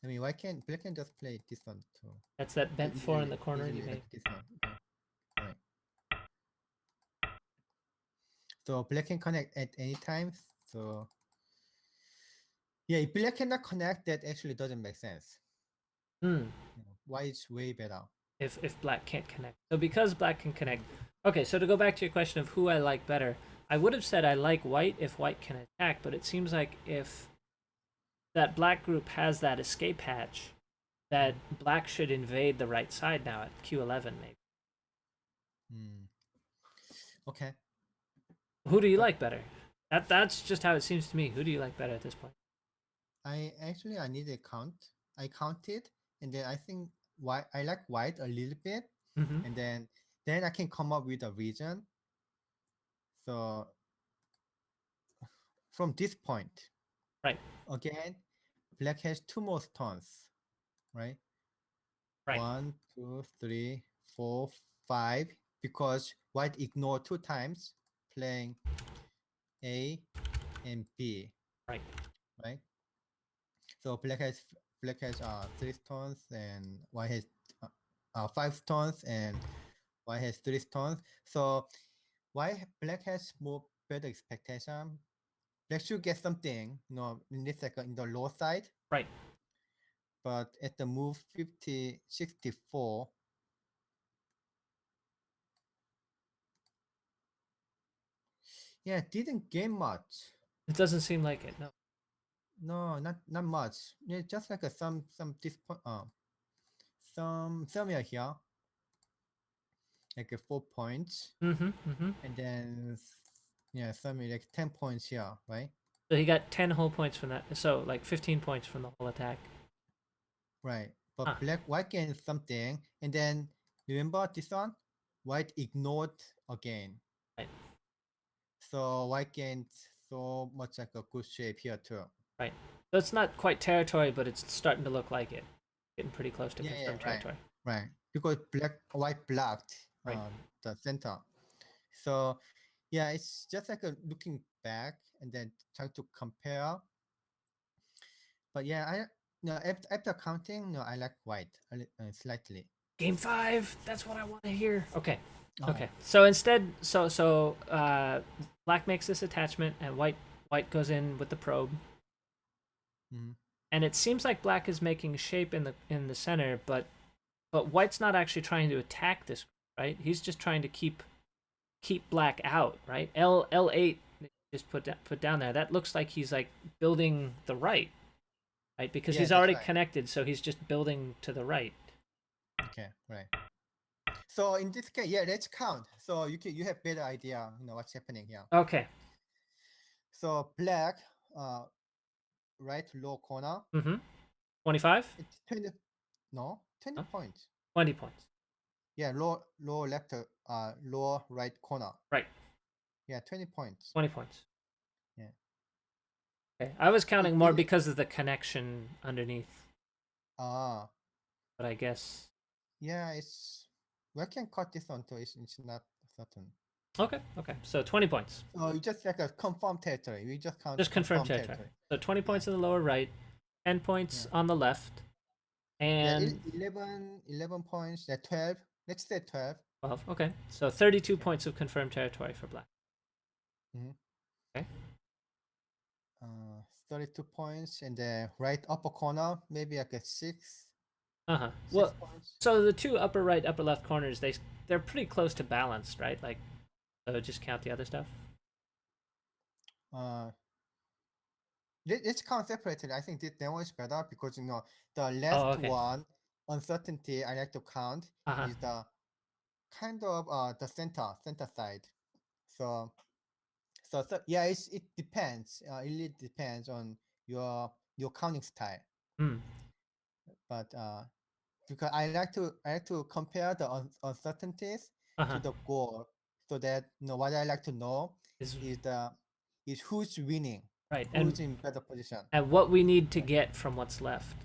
S2: I mean, why can't black can just play this one too?
S1: That's that bent four in the corner you
S2: Easily
S1: made.
S2: like this one. Yeah. Right. So black can connect at any time. So yeah, if black cannot connect, that actually doesn't make sense.
S1: Hmm.
S2: Why is way better?
S1: if black can't connect. So because black can connect. Okay, so to go back to your question of who I like better, I would have said I like white if white can attack, but it seems like if that black group has that escape hatch, that black should invade the right side now at Q11 maybe.
S2: Mm. Okay.
S1: Who do you
S2: But
S1: like better? That's just how it seems to me. Who do you like better at this point?
S2: I need a count. I counted, and then I think white. I like white a little bit,
S1: Mm-hmm.
S2: and then I can come up with a reason. So from this point,
S1: Right,
S2: again, black has two more stones, right?
S1: right,
S2: One, two, three, four, five. Because white ignored two times, playing A and B,
S1: right.
S2: right? So black has three stones and white has five stones and white has three stones. So black has more better expectation. Black should get something, in this second in the low side,
S1: Right.
S2: but at the move 50 64, yeah, didn't gain much.
S1: It doesn't seem like it. No.
S2: No, not much. Yeah, just like some this somewhere here, like 4 points,
S1: Mm-hmm. Mm-hmm.
S2: and then yeah, somewhere like 10 points here, right?
S1: So he got 10 whole points from that. So like 15 points from the whole attack.
S2: Right.
S1: Huh.
S2: But white gained something, and then remember this one, white ignored again.
S1: Right.
S2: So white gained so much like a good shape here too.
S1: Right. So it's not quite territory, but it's starting to look like it. Getting pretty close to
S2: Yeah,
S1: confirmed
S2: right,
S1: territory.
S2: right. Because white blocked
S1: Right.
S2: the center. So yeah, it's just like a looking back and then trying to compare. But yeah, after counting, no, I like white slightly.
S1: Game 5. That's what I want to hear. Okay.
S2: Oh,
S1: Okay. So instead, black makes this attachment, and white goes in with the probe,
S2: mhm.
S1: and it seems like black is making shape in the center, but white's not actually trying to attack this, right? He's just trying to keep black out, right? L8 just put down there. That looks like he's like building the right? Because
S2: Yeah,
S1: he's
S2: that's
S1: already
S2: right.
S1: connected, so he's just building to the right.
S2: Okay, right. So in this case, yeah, let's count. So you have better idea, what's happening here.
S1: Okay.
S2: So black, uh, right low corner,
S1: Mm-hmm. 25?
S2: it's 20, no, 20
S1: Huh?
S2: points.
S1: 20 points.
S2: Yeah, low left, lower right corner.
S1: Right.
S2: Yeah, 20 points.
S1: 20 points.
S2: Yeah.
S1: Okay. I was counting more
S2: It,
S1: because of the connection underneath,
S2: ah,
S1: but I guess.
S2: yeah, we can cut this one too. It's not certain.
S1: Okay. Okay. So 20 points.
S2: So you just like a confirmed territory. We just count
S1: Just confirmed
S2: confirmed
S1: territory.
S2: territory.
S1: So 20
S2: Yeah.
S1: points in the lower right, 10
S2: Yeah.
S1: points on the left,
S2: Yeah,
S1: and
S2: 11 points. Yeah, 12. Let's say 12.
S1: 12. Okay. So 32
S2: Yeah.
S1: points of confirmed territory for black.
S2: Mm-hmm.
S1: Okay.
S2: 32 points. And the right upper corner, maybe like a six,
S1: Uh-huh.
S2: six
S1: Well,
S2: points.
S1: so the two upper right, upper left corners, they're pretty close to balanced, right? Like, so just count the other stuff.
S2: Uh, let's count separately. I think that one is better because the
S1: Oh,
S2: left
S1: okay.
S2: one, uncertainty, I like to count
S1: Uh-huh.
S2: is the kind of the center side. So yeah, it depends. It really depends on your counting style.
S1: Hmm.
S2: But because I like to compare the uncertainties to
S1: Uh-huh.
S2: the goal, so that what I like to know
S1: Is
S2: is who's winning,
S1: right.
S2: who's in better position.
S1: And what we need to
S2: Right.
S1: get from what's left.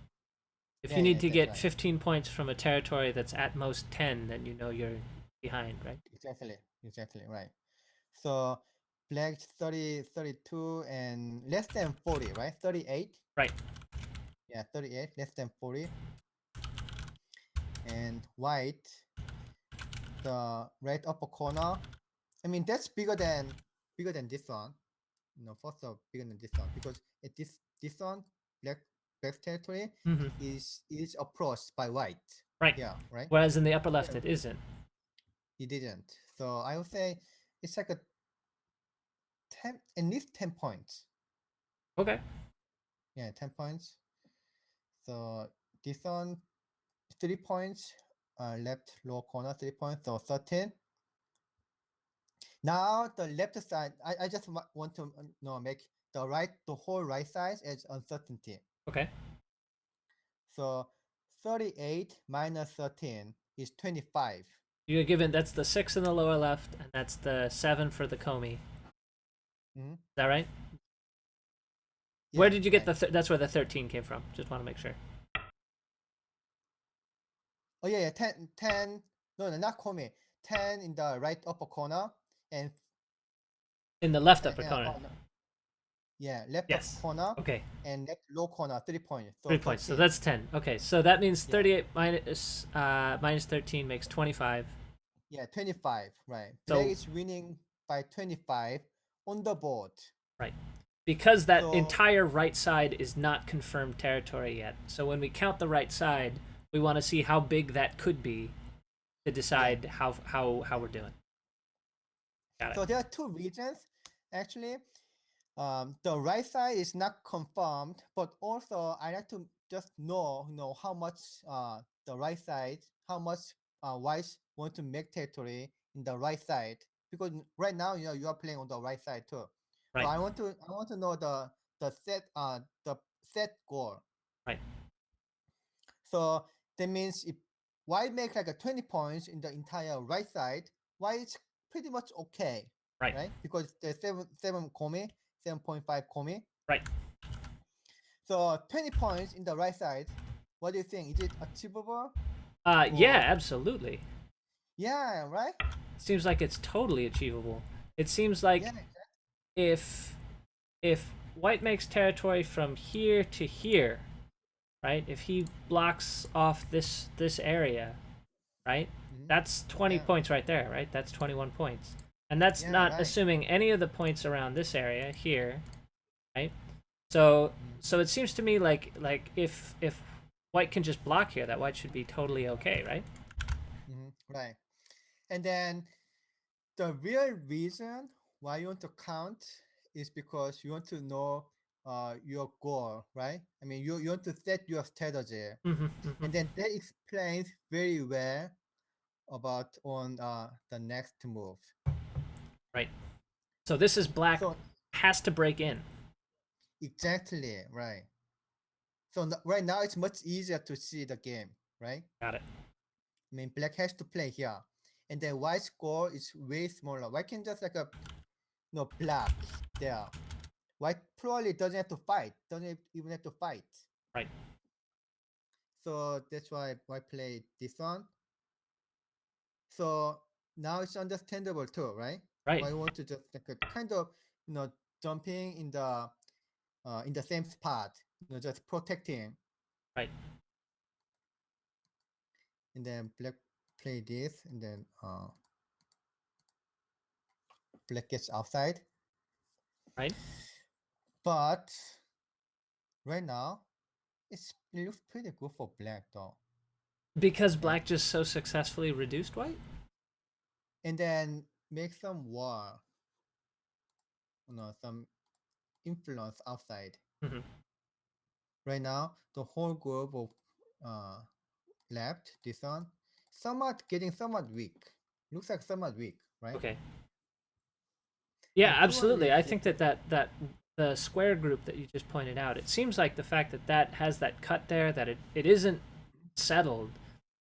S1: If you
S2: Yeah,
S1: need
S2: yeah,
S1: to
S2: that's
S1: get
S2: right.
S1: 15 points from a territory that's at most 10, then you know you're behind, right?
S2: Exactly right. So black 30, 32, and less than 40, right? 38.
S1: Right.
S2: Yeah, 38, less than 40. And white, the right upper corner. I mean, that's bigger than this one. First of bigger than this one because this one, black territory
S1: Mm-hmm.
S2: is approached by white.
S1: Right.
S2: Yeah, right.
S1: Whereas in the upper
S2: Yeah,
S1: left, it isn't.
S2: he didn't. So I would say it's like a 10, at least 10 points.
S1: Okay.
S2: Yeah, 10 points. So this one 3 points. Left lower corner 3 points. So 13. Now the left side. I just want to make the whole right side as uncertainty.
S1: Okay.
S2: So 38 minus 13 is 25.
S1: You're given that's the 6 in the lower left, and that's the 7 for the Comey.
S2: Mm-hmm.
S1: Is that right? Where
S2: Yeah,
S1: did you get
S2: right.
S1: that's where the 13 came from. Just want to make sure.
S2: Oh yeah, 10, 10. No, not Komi. 10 in the right upper corner and
S1: In the left upper corner.
S2: oh, no. Yeah, left upper
S1: Yes.
S2: corner
S1: Okay.
S2: and left low corner 3 points. So
S1: 3 points. So
S2: 13.
S1: that's 10. Okay. So that means
S2: Yeah,
S1: 38 minus 13 makes 25.
S2: yeah, 25. Right. Black
S1: So
S2: is winning by 25 on the board.
S1: right. Because that
S2: So
S1: entire right side is not confirmed territory yet. So when we count the right side, we want to see how big that could be to decide how we're doing. Got it.
S2: so there are two reasons actually. The right side is not confirmed, but also I like to just know how much the right side, how much whites want to make territory in the right side, because right now you are playing on the right side too. So
S1: Right.
S2: I want to know the set goal.
S1: Right.
S2: So that means if white make like a 20 points in the entire right side, white is pretty much okay,
S1: Right.
S2: right? Because the 7.5 komi.
S1: Right.
S2: So 20 points in the right side. What do you think? Is it achievable?
S1: Yeah,
S2: Or
S1: absolutely.
S2: yeah, right?
S1: Seems like it's totally achievable. It seems like
S2: Yeah,
S1: if if white makes territory from here to here, right? If he blocks off this area, right?
S2: mhm,
S1: That's 20
S2: yeah,
S1: points right there, right? That's 21 points. And that's
S2: yeah,
S1: not
S2: right.
S1: assuming any of the points around this area here, right? So
S2: Mhm,
S1: so it seems to me like if white can just block here, that white should be totally okay, right?
S2: right. And then the real reason why you want to count is because you want to know your goal, right? I mean, you want to set your strategy,
S1: Mm-hmm, mm-hmm.
S2: and then that explains very well about on the next move.
S1: Right. So this is black
S2: So
S1: has to break in.
S2: exactly right. So right now it's much easier to see the game, right?
S1: Got it.
S2: I mean, black has to play here, and then white score is way smaller. White can just like a block there. White probably doesn't have to fight. Doesn't even have to fight.
S1: Right.
S2: So that's why I play this one. So now it's understandable too, right?
S1: Right.
S2: Why you want to just like a kind of jumping in the same spot, just protecting,
S1: Right.
S2: and then black play this, and then black gets outside.
S1: Right.
S2: But right now it looks pretty good for black though,
S1: Because
S2: right?
S1: black just so successfully reduced white?
S2: And then make some war, some influence outside.
S1: Mm-hmm.
S2: Right now, the whole group of left, this one, somewhat getting somewhat weak. Looks like somewhat weak, right?
S1: Okay. Yeah,
S2: And
S1: absolutely.
S2: probably
S1: I think that the square group that you just pointed out, it seems like the fact that that has that cut there, that it isn't settled,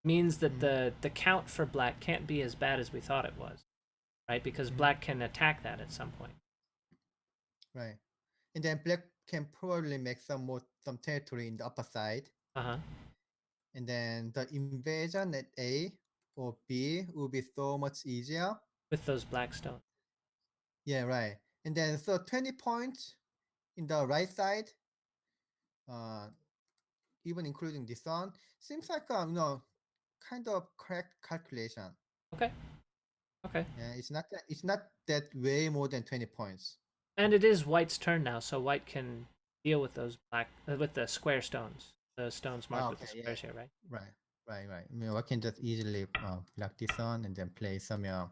S1: means that
S2: mm-hmm,
S1: the count for black can't be as bad as we thought it was, right? Because
S2: mm-hmm,
S1: black can attack that at some point.
S2: right. And then black can probably make some territory in the upper side.
S1: Uh huh.
S2: And then the invasion at A or B will be so much easier.
S1: With those black stones.
S2: Yeah, right. And then so 20 points in the right side, uh, even including this one, seems like kind of correct calculation.
S1: Okay. Okay.
S2: Yeah, it's not that way more than 20 points.
S1: And it is white's turn now, so white can deal with those with the square stones, the stones marked with
S2: Okay,
S1: the
S2: yeah,
S1: squares here, right?
S2: right, Right, right. I mean, I can just easily block this on and then play somewhere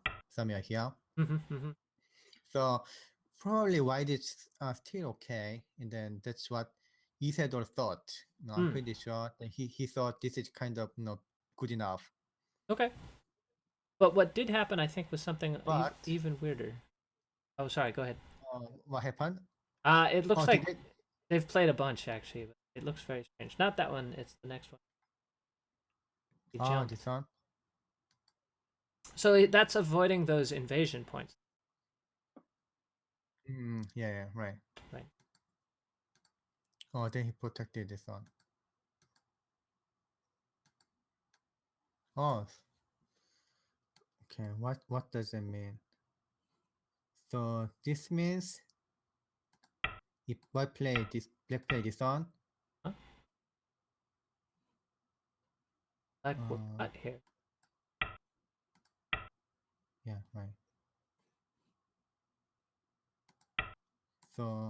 S2: here.
S1: Mm-hmm.
S2: So probably white is still okay, and then that's what Isidore thought. No, I'm
S1: Mm.
S2: pretty sure that he thought this is kind of good enough.
S1: Okay. But what did happen, I think, was something
S2: But
S1: even weirder. Oh, sorry. Go ahead.
S2: what happened?
S1: It looks
S2: Oh, did
S1: like
S2: they?
S1: they've played a bunch actually, but it looks very strange. Not that one. It's the next one. He
S2: Oh,
S1: jumped.
S2: this one.
S1: So that's avoiding those invasion points,
S2: Yeah, yeah, right.
S1: right?
S2: Oh, then he protected this one. Oh, okay. What does it mean? So this means if I play this, let's play this on.
S1: Huh? Like
S2: Uh,
S1: what here?
S2: yeah, right. So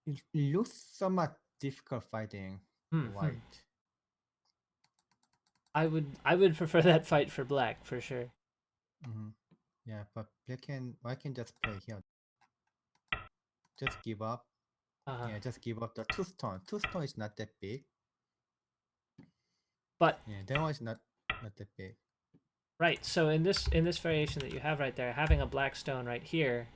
S2: it looks somewhat difficult fighting for
S1: Hmm.
S2: white.
S1: I would prefer that fight for black for sure.
S2: hmm Yeah, but I can just play here. Just give up.
S1: Uh,
S2: Yeah, just give up the two stone. Two stone is not that big.
S1: but
S2: Yeah, that one is not that big.
S1: right. So in this variation that you have right there, having a black stone right here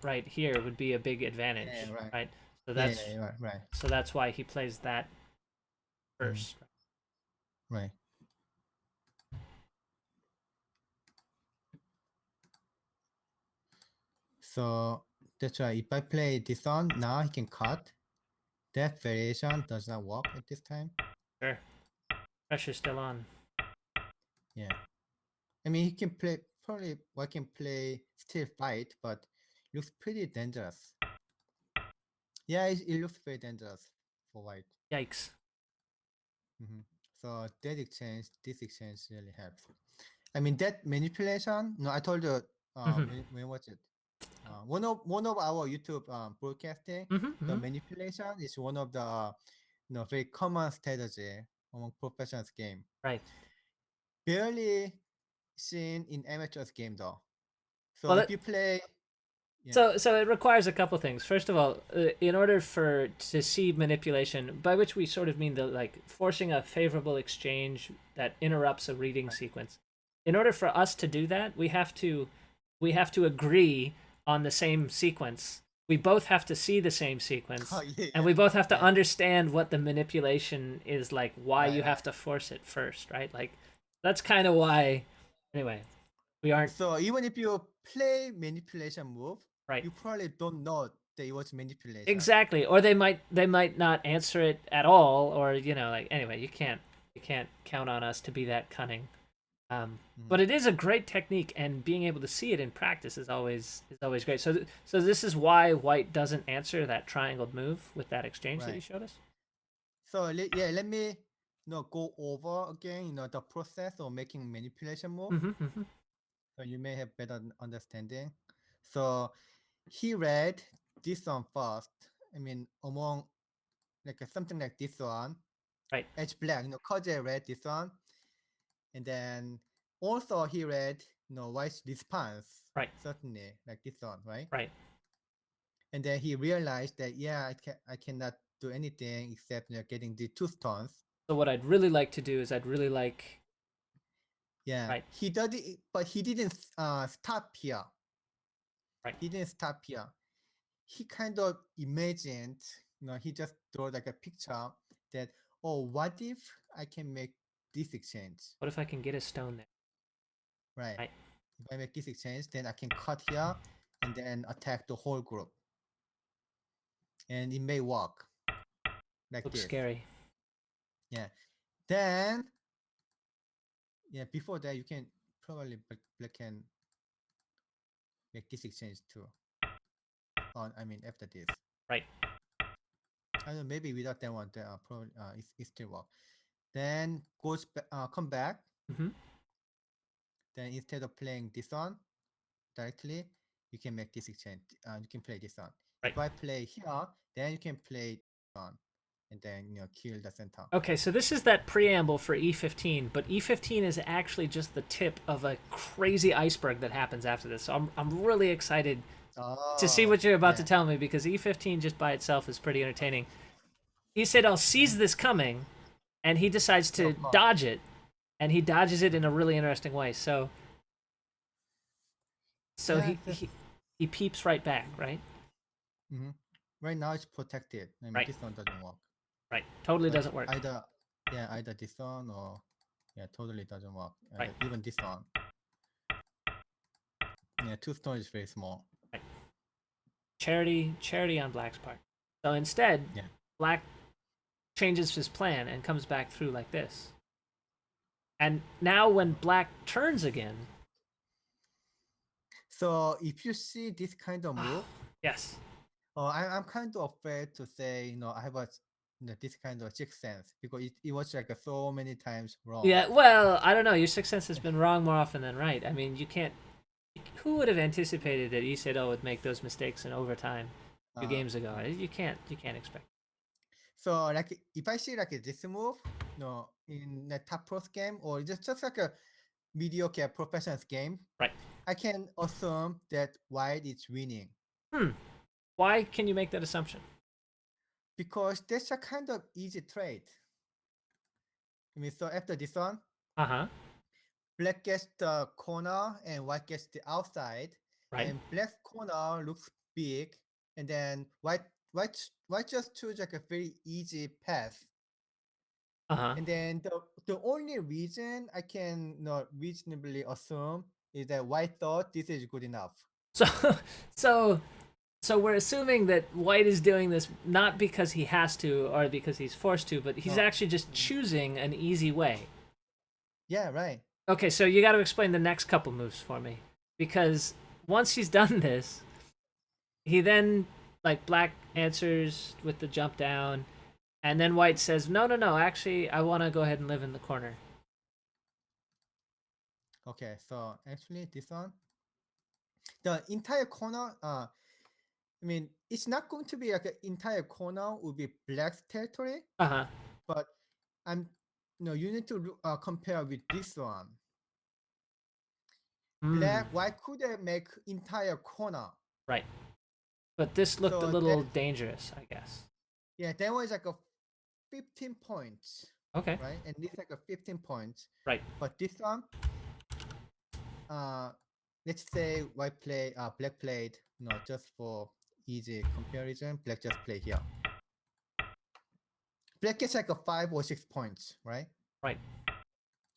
S1: would be a big advantage,
S2: Yeah, right.
S1: right? So
S2: Yeah,
S1: that's
S2: yeah, right, right.
S1: so that's why he plays that
S2: Mhm,
S1: first.
S2: right. So that's why if I play this on now, he can cut. That variation does not work at this time.
S1: Sure. Pressure's still on.
S2: Yeah. I mean, he can play, probably I can play still fight, but looks pretty dangerous. Yeah, it looks very dangerous for white.
S1: Yikes.
S2: hmm So this exchange really helps. I mean, that manipulation. No, I told you.
S1: Mm-hmm.
S2: When was it? One of our YouTube broadcasting.
S1: Mm-hmm.
S2: The
S1: Mm-hmm.
S2: manipulation is one of the very common strategy among professionals game.
S1: Right.
S2: Barely seen in amateurs game though. So
S1: Well,
S2: if you play, yeah,
S1: so it requires a couple things. First of all, in order for to see manipulation, by which we sort of mean the like forcing a favorable exchange that interrupts a reading
S2: right.
S1: sequence. In order for us to do that, we have to agree on the same sequence. We both have to see the same
S2: Oh
S1: sequence,
S2: yeah,
S1: and
S2: yeah,
S1: we both have to
S2: yeah.
S1: understand what the manipulation is like, why
S2: Right,
S1: you
S2: right.
S1: have to force it first, right? Like that's kind of why anyway, we aren't
S2: So even if you play manipulation move,
S1: right.
S2: you probably don't know that it was manipulation.
S1: Exactly. Or they might not answer it at all, or like anyway, you can't count on us to be that cunning.
S2: Mhm.
S1: But it is a great technique, and being able to see it in practice is always great. So this is why white doesn't answer that triangled move with that exchange that you
S2: Right.
S1: showed us.
S2: So yeah, let me go over again, the process of making manipulation move,
S1: Mm-hmm, mm-hmm.
S2: so you may have better understanding. So he read this one first. I mean, among like something like this one,
S1: Right,
S2: Edge Black, Ke Jie read this one, and then also he read, White's response,
S1: right,
S2: certainly like this one, right?
S1: right.
S2: And then he realized that yeah, I cannot do anything except getting the two stones.
S1: So what I'd really like to do is I'd really like
S2: Yeah,
S1: right,
S2: he did it, but he didn't stop here.
S1: right.
S2: He didn't stop here. He kind of imagined, he just drew like a picture that, oh, what if I can make this exchange,
S1: What if I can get a stone there?
S2: right?
S1: Right.
S2: If I make this exchange, then I can cut here and then attack the whole group, and it may work like
S1: Looks
S2: this.
S1: scary.
S2: Yeah. Then, yeah, before that, you can probably black can make this exchange too. I mean, after this.
S1: Right.
S2: I don't know, maybe without that one, probably it still work. Then come back.
S1: Mm-hmm.
S2: Then instead of playing this one directly, you can make this exchange. You can play this one.
S1: Right.
S2: white play here, then you can play on, and then kill the center.
S1: Okay, so this is that preamble for E15, but E15 is actually just the tip of a crazy iceberg that happens after this. So I'm really excited to see
S2: Oh,
S1: what you're about to
S2: yeah.
S1: tell me because E15 just by itself is pretty entertaining. Sedol sees this coming, and he decides
S2: Yeah,
S1: to
S2: of course.
S1: dodge it, and he dodges it in a really interesting way. So
S2: Yeah,
S1: he peeps right back, right?
S2: hmm right now it's protected. I mean,
S1: Right,
S2: this one doesn't work.
S1: right. Totally
S2: But
S1: doesn't work.
S2: either this one or totally doesn't work.
S1: Right,
S2: Even this one. Yeah, two stone is very small.
S1: right. Charity on Black's part. So instead,
S2: Yeah.
S1: Black changes his plan and comes back through like this. And now when Black turns again,
S2: So if you see this kind of move,
S1: yes.
S2: I'm kind of afraid to say, I have this kind of sixth sense because it was like so many times wrong.
S1: Yeah, well, I don't know. Your sixth sense has been wrong more often than right. I mean, you can't. Who would have anticipated that Isedo would make those mistakes in overtime 2 games ago? You can't. You can't expect.
S2: So like if I see like this move, in a top pros game or just like a mediocre professionals game,
S1: Right.
S2: I can assume that white is winning
S1: Why can you make that assumption?
S2: because that's a kind of easy trade. I mean, so after this one,
S1: Uh huh.
S2: black gets the corner and white gets the outside,
S1: Right.
S2: and black corner looks big, and then white just choose like a very easy path.
S1: Uh huh.
S2: And then the only reason I can not reasonably assume is that white thought this is good enough.
S1: So, so, so we're assuming that White is doing this not because he has to or because he's forced to, but he's
S2: No.
S1: actually just choosing an easy way.
S2: Yeah, right.
S1: Okay, so you got to explain the next couple moves for me because once he's done this, he then like Black answers with the jump down, and then White says, "No, no, no. Actually, I want to go ahead and live in the corner."
S2: Okay, so actually this one, the entire corner, I mean, it's not going to be like an entire corner will be black territory,
S1: Uh huh.
S2: but I'm, you need to compare with this one.
S1: Mm,
S2: Black, why could I make entire corner?
S1: right. But this looked a
S2: So
S1: little
S2: that,
S1: dangerous, I guess.
S2: yeah, that was like a 15 points,
S1: Okay.
S2: right? And this like a 15 points.
S1: Right.
S2: But this one, uh, let's say black played, just for easy comparison, black just play here. Black gets like a 5 or 6 points, right?
S1: Right.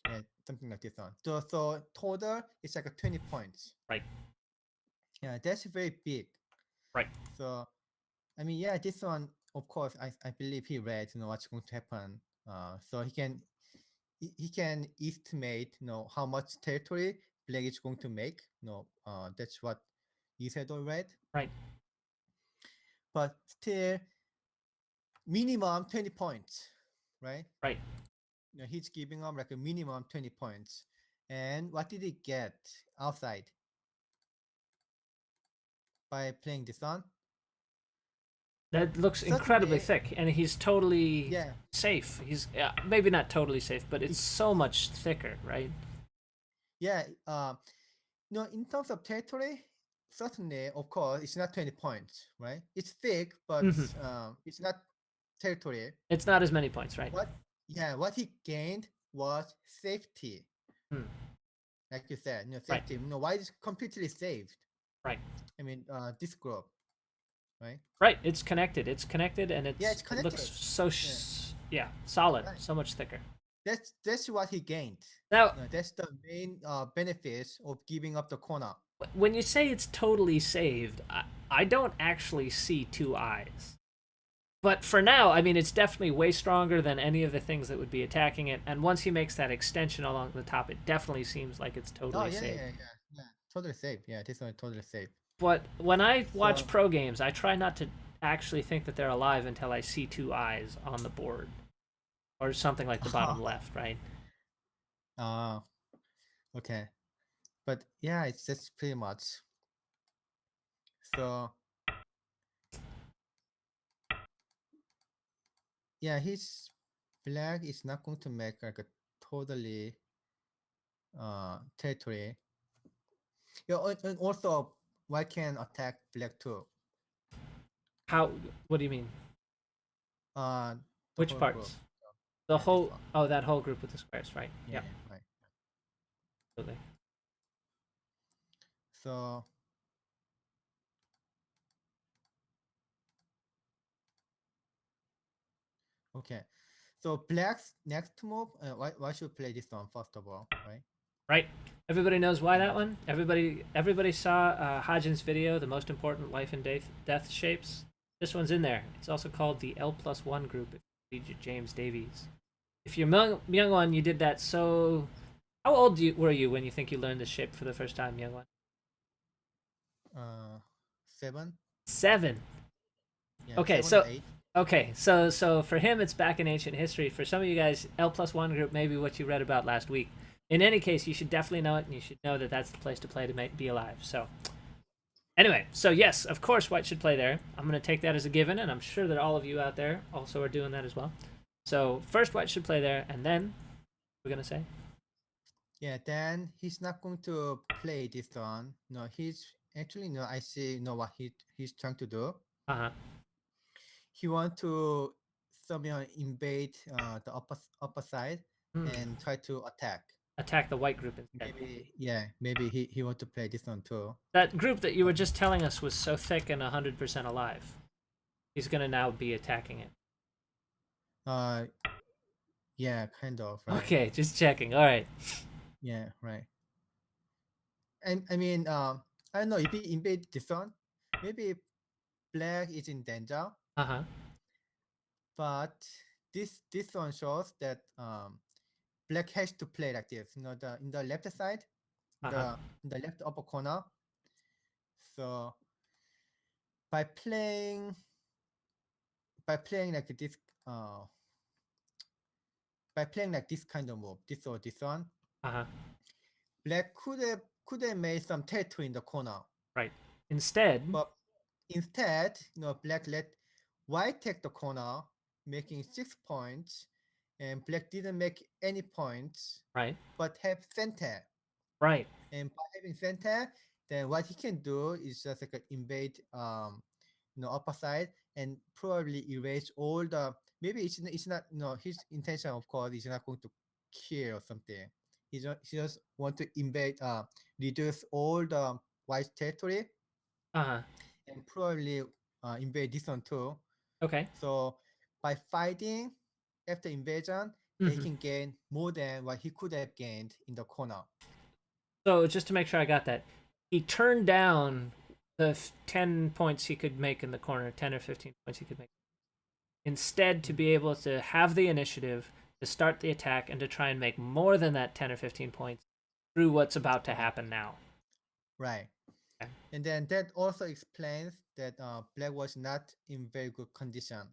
S2: Yeah, something like this one. So total it's like a 20 points.
S1: Right.
S2: Yeah, that's very big.
S1: Right.
S2: So I mean, yeah, this one, of course, I believe he read, what's going to happen. So he can estimate, how much territory black is going to make. That's what he said already.
S1: Right.
S2: But still, minimum 20 points, right?
S1: Right.
S2: He's giving up like a minimum 20 points. And what did he get outside by playing this one?
S1: That looks incredibly
S2: Certainly,
S1: thick, and he's totally
S2: yeah,
S1: safe. He's maybe not totally safe, but it's so much thicker, right?
S2: yeah. In terms of territory, certainly, of course, it's not 20 points, right? It's thick, but
S1: Mm-hmm.
S2: it's not territory.
S1: It's not as many points, right?
S2: What he gained was safety.
S1: Hmm.
S2: Like you said,
S1: Right.
S2: safety. Why is completely saved?
S1: Right.
S2: I mean, this group, right?
S1: Right. It's connected. It's connected, and
S2: Yeah, it's
S1: it looks
S2: connected.
S1: so solid,
S2: Right.
S1: so much thicker.
S2: That's what he gained.
S1: Now,
S2: That's the main benefits of giving up the corner.
S1: when you say it's totally saved, I don't actually see two eyes. But for now, I mean, it's definitely way stronger than any of the things that would be attacking it. And once he makes that extension along the top, it definitely seems like it's
S2: Oh
S1: totally
S2: yeah,
S1: safe.
S2: yeah. Totally safe. Yeah, this one totally safe.
S1: But when I watch
S2: So,
S1: pro games, I try not to actually think that they're alive until I see two eyes on the board. Or something like the bottom left, right?
S2: uh, okay. But yeah, it's just pretty much. So yeah, his black is not going to make like a totally territory. Yeah, and also white can attack black too.
S1: How? What do you mean?
S2: Uh, the
S1: Which
S2: whole group.
S1: parts?
S2: So,
S1: The
S2: yeah, this
S1: whole.
S2: one.
S1: Oh, that whole group with the squares, right?
S2: Yeah,
S1: Yep.
S2: right.
S1: Absolutely.
S2: So okay, so black's next move. Why should play this one first of all, right?
S1: Right. Everybody knows why that
S2: Mm.
S1: one. Everybody saw Hodgins' video, the most important life and death shapes. This one's in there. It's also called the L+1 group. If you read your James Davies. If you're Myungwan, you did that so. How old were you when you think you learned this shape for the first time, Myungwan?
S2: Uh, 7.
S1: 7.
S2: Yeah,
S1: Okay,
S2: 7 or
S1: so
S2: 8.
S1: for him it's back in ancient history. For some of you guys, L+1 group may be what you read about last week. In any case, you should definitely know it, and you should know that that's the place to play to be alive. So anyway, so yes, of course, white should play there. I'm going to take that as a given, and I'm sure that all of you out there also are doing that as well. So first, white should play there, and then we're going to say,
S2: Yeah, then he's not going to play this one. No, he's actually no. I see. No, what he's trying to do.
S1: uh huh,
S2: He want to somehow invade the upper side and try to attack.
S1: attack the white group instead.
S2: Maybe yeah, maybe he want to play this one too.
S1: That group that you were
S2: But
S1: just telling us was so thick and 100% alive. He's going to now be attacking it.
S2: uh, yeah, kind of right.
S1: Okay, just checking. All right.
S2: Yeah, right. And I mean, I don't know if he invade this one, maybe black is in danger.
S1: Uh huh.
S2: But this one shows that black has to play like this. You know, the in the left side,
S1: Uh huh.
S2: in the left upper corner. So by playing like this, uh, by playing like this kind of move, this or this one,
S1: Uh huh.
S2: black could have made some territory in the corner.
S1: Right. Instead,
S2: But instead, black let white take the corner, making 6 points, and black didn't make any points,
S1: right.
S2: but have center.
S1: Right.
S2: And by having center, then what he can do is just like invade upper side and probably erase all the maybe it's not no his intention of course is not going to kill or something. He just want to invade reduce all the white territory
S1: Uh huh.
S2: and probably invade this one too.
S1: Okay.
S2: So by fighting after invasion, then he
S1: Mm-hmm.
S2: can gain more than what he could have gained in the corner.
S1: So just to make sure I got that, he turned down the 10 points he could make in the corner, 10 or 15 points he could make. Instead, to be able to have the initiative, to start the attack, and to try and make more than that 10 or 15 points through what's about to
S2: Right.
S1: happen now.
S2: Right.
S1: Okay.
S2: And then that also explains that Black was not in very good condition.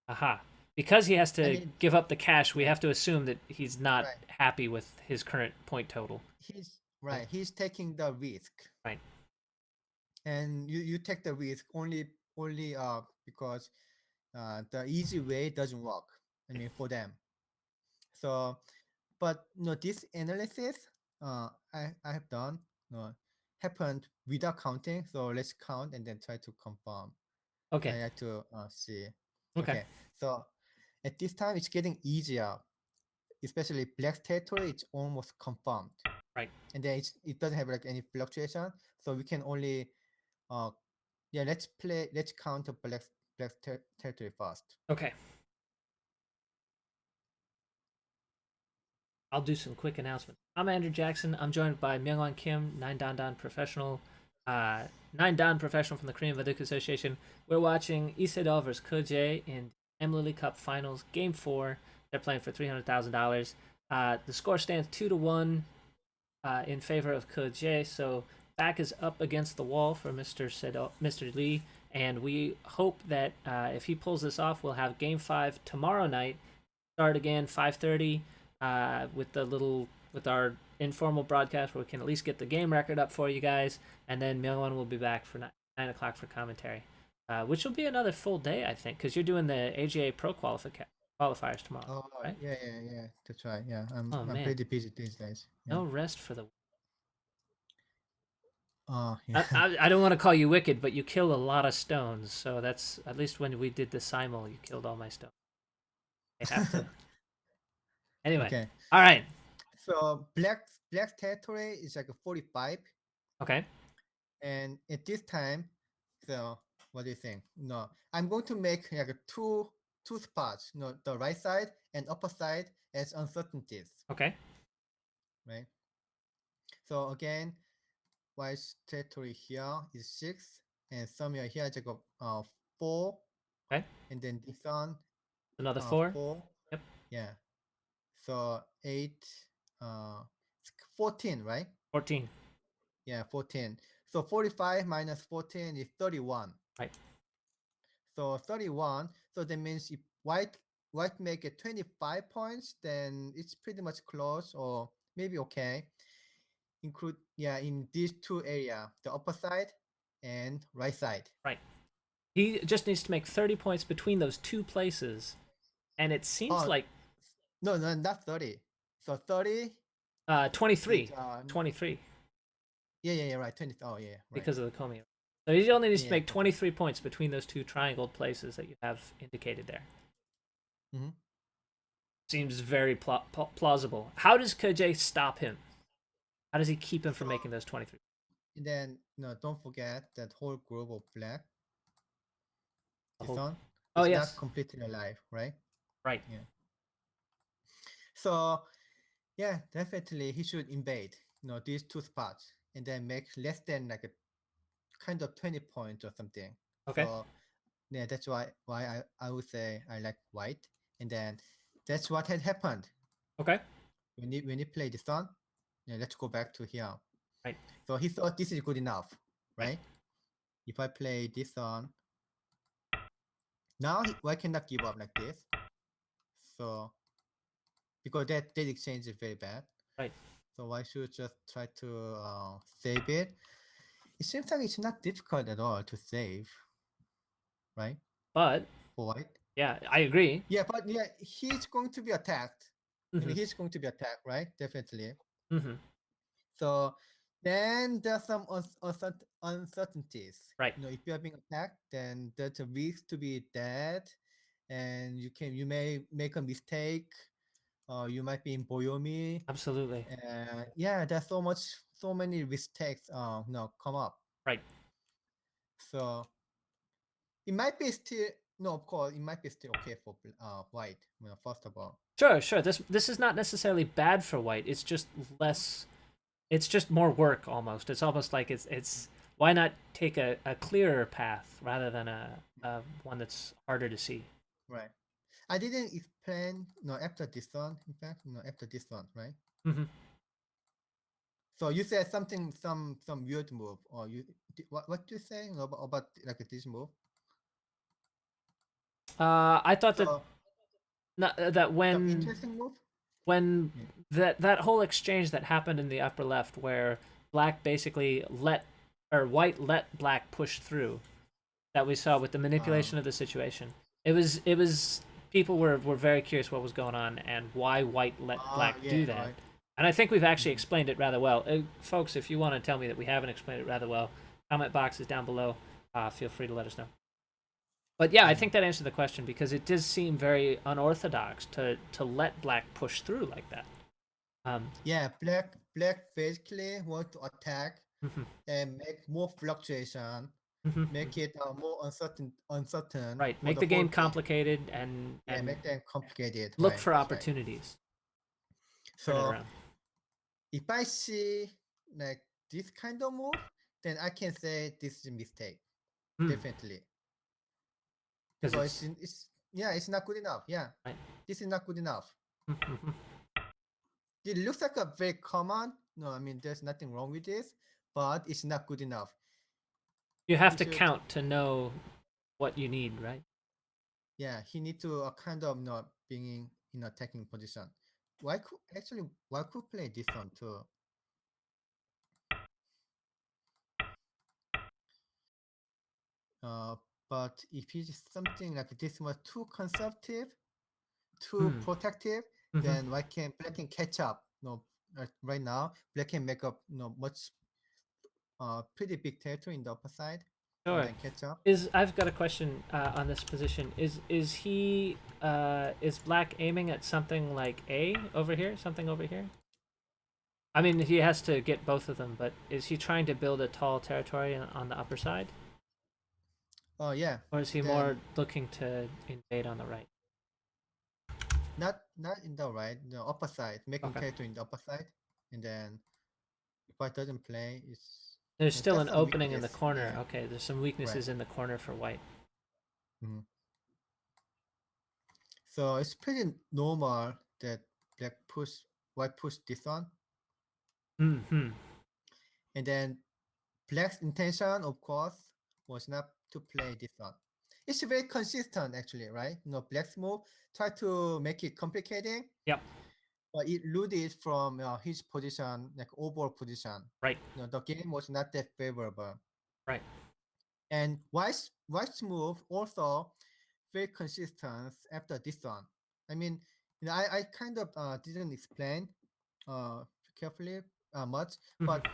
S1: Aha. Because he has
S2: I
S1: to
S2: mean,
S1: give up the cash, we
S2: yeah,
S1: have to assume that he's not
S2: right.
S1: happy with his current point total.
S2: He's
S1: Right.
S2: right. He's taking the risk,
S1: Right.
S2: and you take the risk only because the easy way doesn't work. I mean, for them. So, but this analysis I have done happened without counting. So let's count and then try to confirm. I
S1: Okay.
S2: had to see.
S1: Okay.
S2: Okay, so at this time it's getting easier, especially black territory. It's almost confirmed,
S1: Right.
S2: and then it doesn't have like any fluctuation. So we can only uh yeah let's count the black territory first.
S1: Okay. I'll do some quick announcements. I'm Andrew Jackson. I'm joined by Myungwan Kim, uh, 9 Dan professional from the Korean Vaduku Association. We're watching Sedol versus Ke Jie in MLILY Cup Finals, Game 4. They're playing for $300,000. The score stands 2-1 in favor of Ke Jie, so back is up against the wall for Mr. Lee, and we hope that if he pulls this off, we'll have Game 5 tomorrow night. Start again 5:30 with our informal broadcast where we can at least get the game record up for you guys, and then Myungwan will be back for 9 o'clock for commentary, which will be another full day, I think, because you're doing the AGA Pro qualifier qualifiers tomorrow,
S2: Oh,
S1: right?
S2: yeah. That's right. Yeah,
S1: Oh
S2: I'm
S1: man,
S2: pretty busy these days. Yeah.
S1: no rest for the.
S2: Oh, yeah.
S1: I don't want to call you wicked, but you kill a lot of stones. So that's at least when we did the simul, you killed all my stones. I have to. Anyway,
S2: Okay.
S1: all right.
S2: So black territory is like a 45,
S1: Okay.
S2: and at this time, so what do you think? No, I'm going to make like a two spots. The right side and upper side as uncertainties,
S1: Okay.
S2: right? So again, white territory here is 6, and somewhere here is like a 4,
S1: Okay.
S2: and then this one
S1: Another 4.
S2: 4.
S1: Yep.
S2: Yeah. So 8, 14, right?
S1: 14.
S2: Yeah, 14. So 45 minus 14 is 31.
S1: Right.
S2: So 31. So that means if white make it 25 points, then it's pretty much close or maybe okay. Include in these two area, the upper side and right side.
S1: Right. He just needs to make 30 points between those two places, and it seems
S2: Oh
S1: like
S2: no, not 30. So 30 is
S1: 23. 23
S2: yeah, right. 20. Oh yeah, right.
S1: because of the Comio. So he only needs to
S2: Yeah.
S1: make 23 points between those two triangled places that you have indicated there.
S2: Mm-hmm.
S1: Seems very plausible. How does Ke Jie stop him? How does he keep him from
S2: So
S1: making those 23?
S2: and then don't forget that whole group of black.
S1: The
S2: This
S1: whole.
S2: one
S1: Oh
S2: is not
S1: yes.
S2: completely alive, right?
S1: Right.
S2: Yeah. So yeah, definitely he should invade, these two spots and then make less than like a kind of 20 points or something.
S1: Okay.
S2: So yeah, that's why I would say I like white. And then that's what had happened
S1: Okay.
S2: when he played this one. Yeah, let's go back to here.
S1: Right.
S2: So he thought this is good enough,
S1: Right.
S2: right? If I play this one, now why cannot give up like this? So because that exchange is very bad.
S1: Right.
S2: So why should just try to save it? It seems like it's not difficult at all to save, right?
S1: But
S2: For white.
S1: yeah, I agree.
S2: Yeah, but yeah, he's going to be attacked. I
S1: Mm-hmm.
S2: mean, he's going to be attacked, right? Definitely.
S1: Mm-hmm.
S2: So then there's some uncertainties.
S1: Right.
S2: If you are being attacked, then there's a risk to be dead, and you may make a mistake. You might be in Boyomi.
S1: Absolutely.
S2: Yeah, there's so many mistakes. Come up.
S1: Right.
S2: So it might be still no, of course, it might be still okay for white. First of all.
S1: Sure. Sure. This is not necessarily bad for white. It's just less. It's just more work almost. It's almost like it's why not take a clearer path rather than a one that's harder to see.
S2: Right. I didn't explain after this one. In fact, after this one, right?
S1: Mm-hmm.
S2: So you said something, some weird move, or what do you say about like this move?
S1: I thought that
S2: So
S1: not, that
S2: some interesting move.
S1: when
S2: Yeah.
S1: that whole exchange that happened in the upper left where black basically let or white let black push through that we saw with the manipulation of the situation. It was people were very curious what was going on and why white let black
S2: Yeah,
S1: do that.
S2: right.
S1: And I think we've actually
S2: Mhm.
S1: explained it rather well. Folks, if you want to tell me that we haven't explained it rather well, comment box is down below. Feel free to let us know. But yeah, I
S2: Mhm.
S1: think that answered the question because it does seem very unorthodox to let black push through like that.
S2: Yeah, black basically want to attack
S1: Mhm,
S2: and make more fluctuation,
S1: mhm,
S2: make
S1: mhm.
S2: it more uncertain
S1: Right,
S2: for
S1: make
S2: the
S1: the
S2: whole
S1: game
S2: game.
S1: complicated
S2: Yeah,
S1: and
S2: make them complicated.
S1: look
S2: Right,
S1: for
S2: that's right.
S1: opportunities. Turn it
S2: So
S1: around.
S2: if I see like this kind of move, then I can say this is a mistake, definitely,
S1: Because
S2: because
S1: it's
S2: it's not good enough. Yeah,
S1: right.
S2: this is not good enough.
S1: Mhm.
S2: It looks like a very common. No, I mean there's nothing wrong with this, but it's not good enough.
S1: You have
S2: He
S1: to
S2: should,
S1: count to know what you need, right?
S2: yeah, he need to kind of not being in attacking position. Why could play this one too? Uh, but if it's something like this was too conservative, too protective,
S1: Mm-hmm.
S2: then black can catch up. Right now black can make up much pretty big territory in the upper side, and
S1: Sure.
S2: then catch up.
S1: I've got a question on this position. Is black aiming at something like A over here? Something over here? I mean, he has to get both of them, but is he trying to build a tall territory on the upper side,
S2: Oh yeah,
S1: or is he more
S2: then
S1: looking to invade on the right?
S2: not in the right, the upper side, making
S1: Okay.
S2: territory in the upper side, and then if white doesn't play,
S1: There's still
S2: that's
S1: an
S2: some
S1: opening in the
S2: weakness.
S1: corner.
S2: Yeah,
S1: Okay, there's some
S2: right.
S1: weaknesses in the corner for white.
S2: Mhm. So it's pretty normal that black push white push this one,
S1: Mm-hmm.
S2: and then black's intention, of course, was not to play this one. It's very consistent, actually, right? Black's move try to make it complicated,
S1: Yep.
S2: but it looted from his position, like overall position.
S1: Right.
S2: The game was not that favorable,
S1: Right.
S2: and White's move also very consistent after this one. I mean, I kind of didn't explain uh carefully much,
S1: Mm-hmm.
S2: but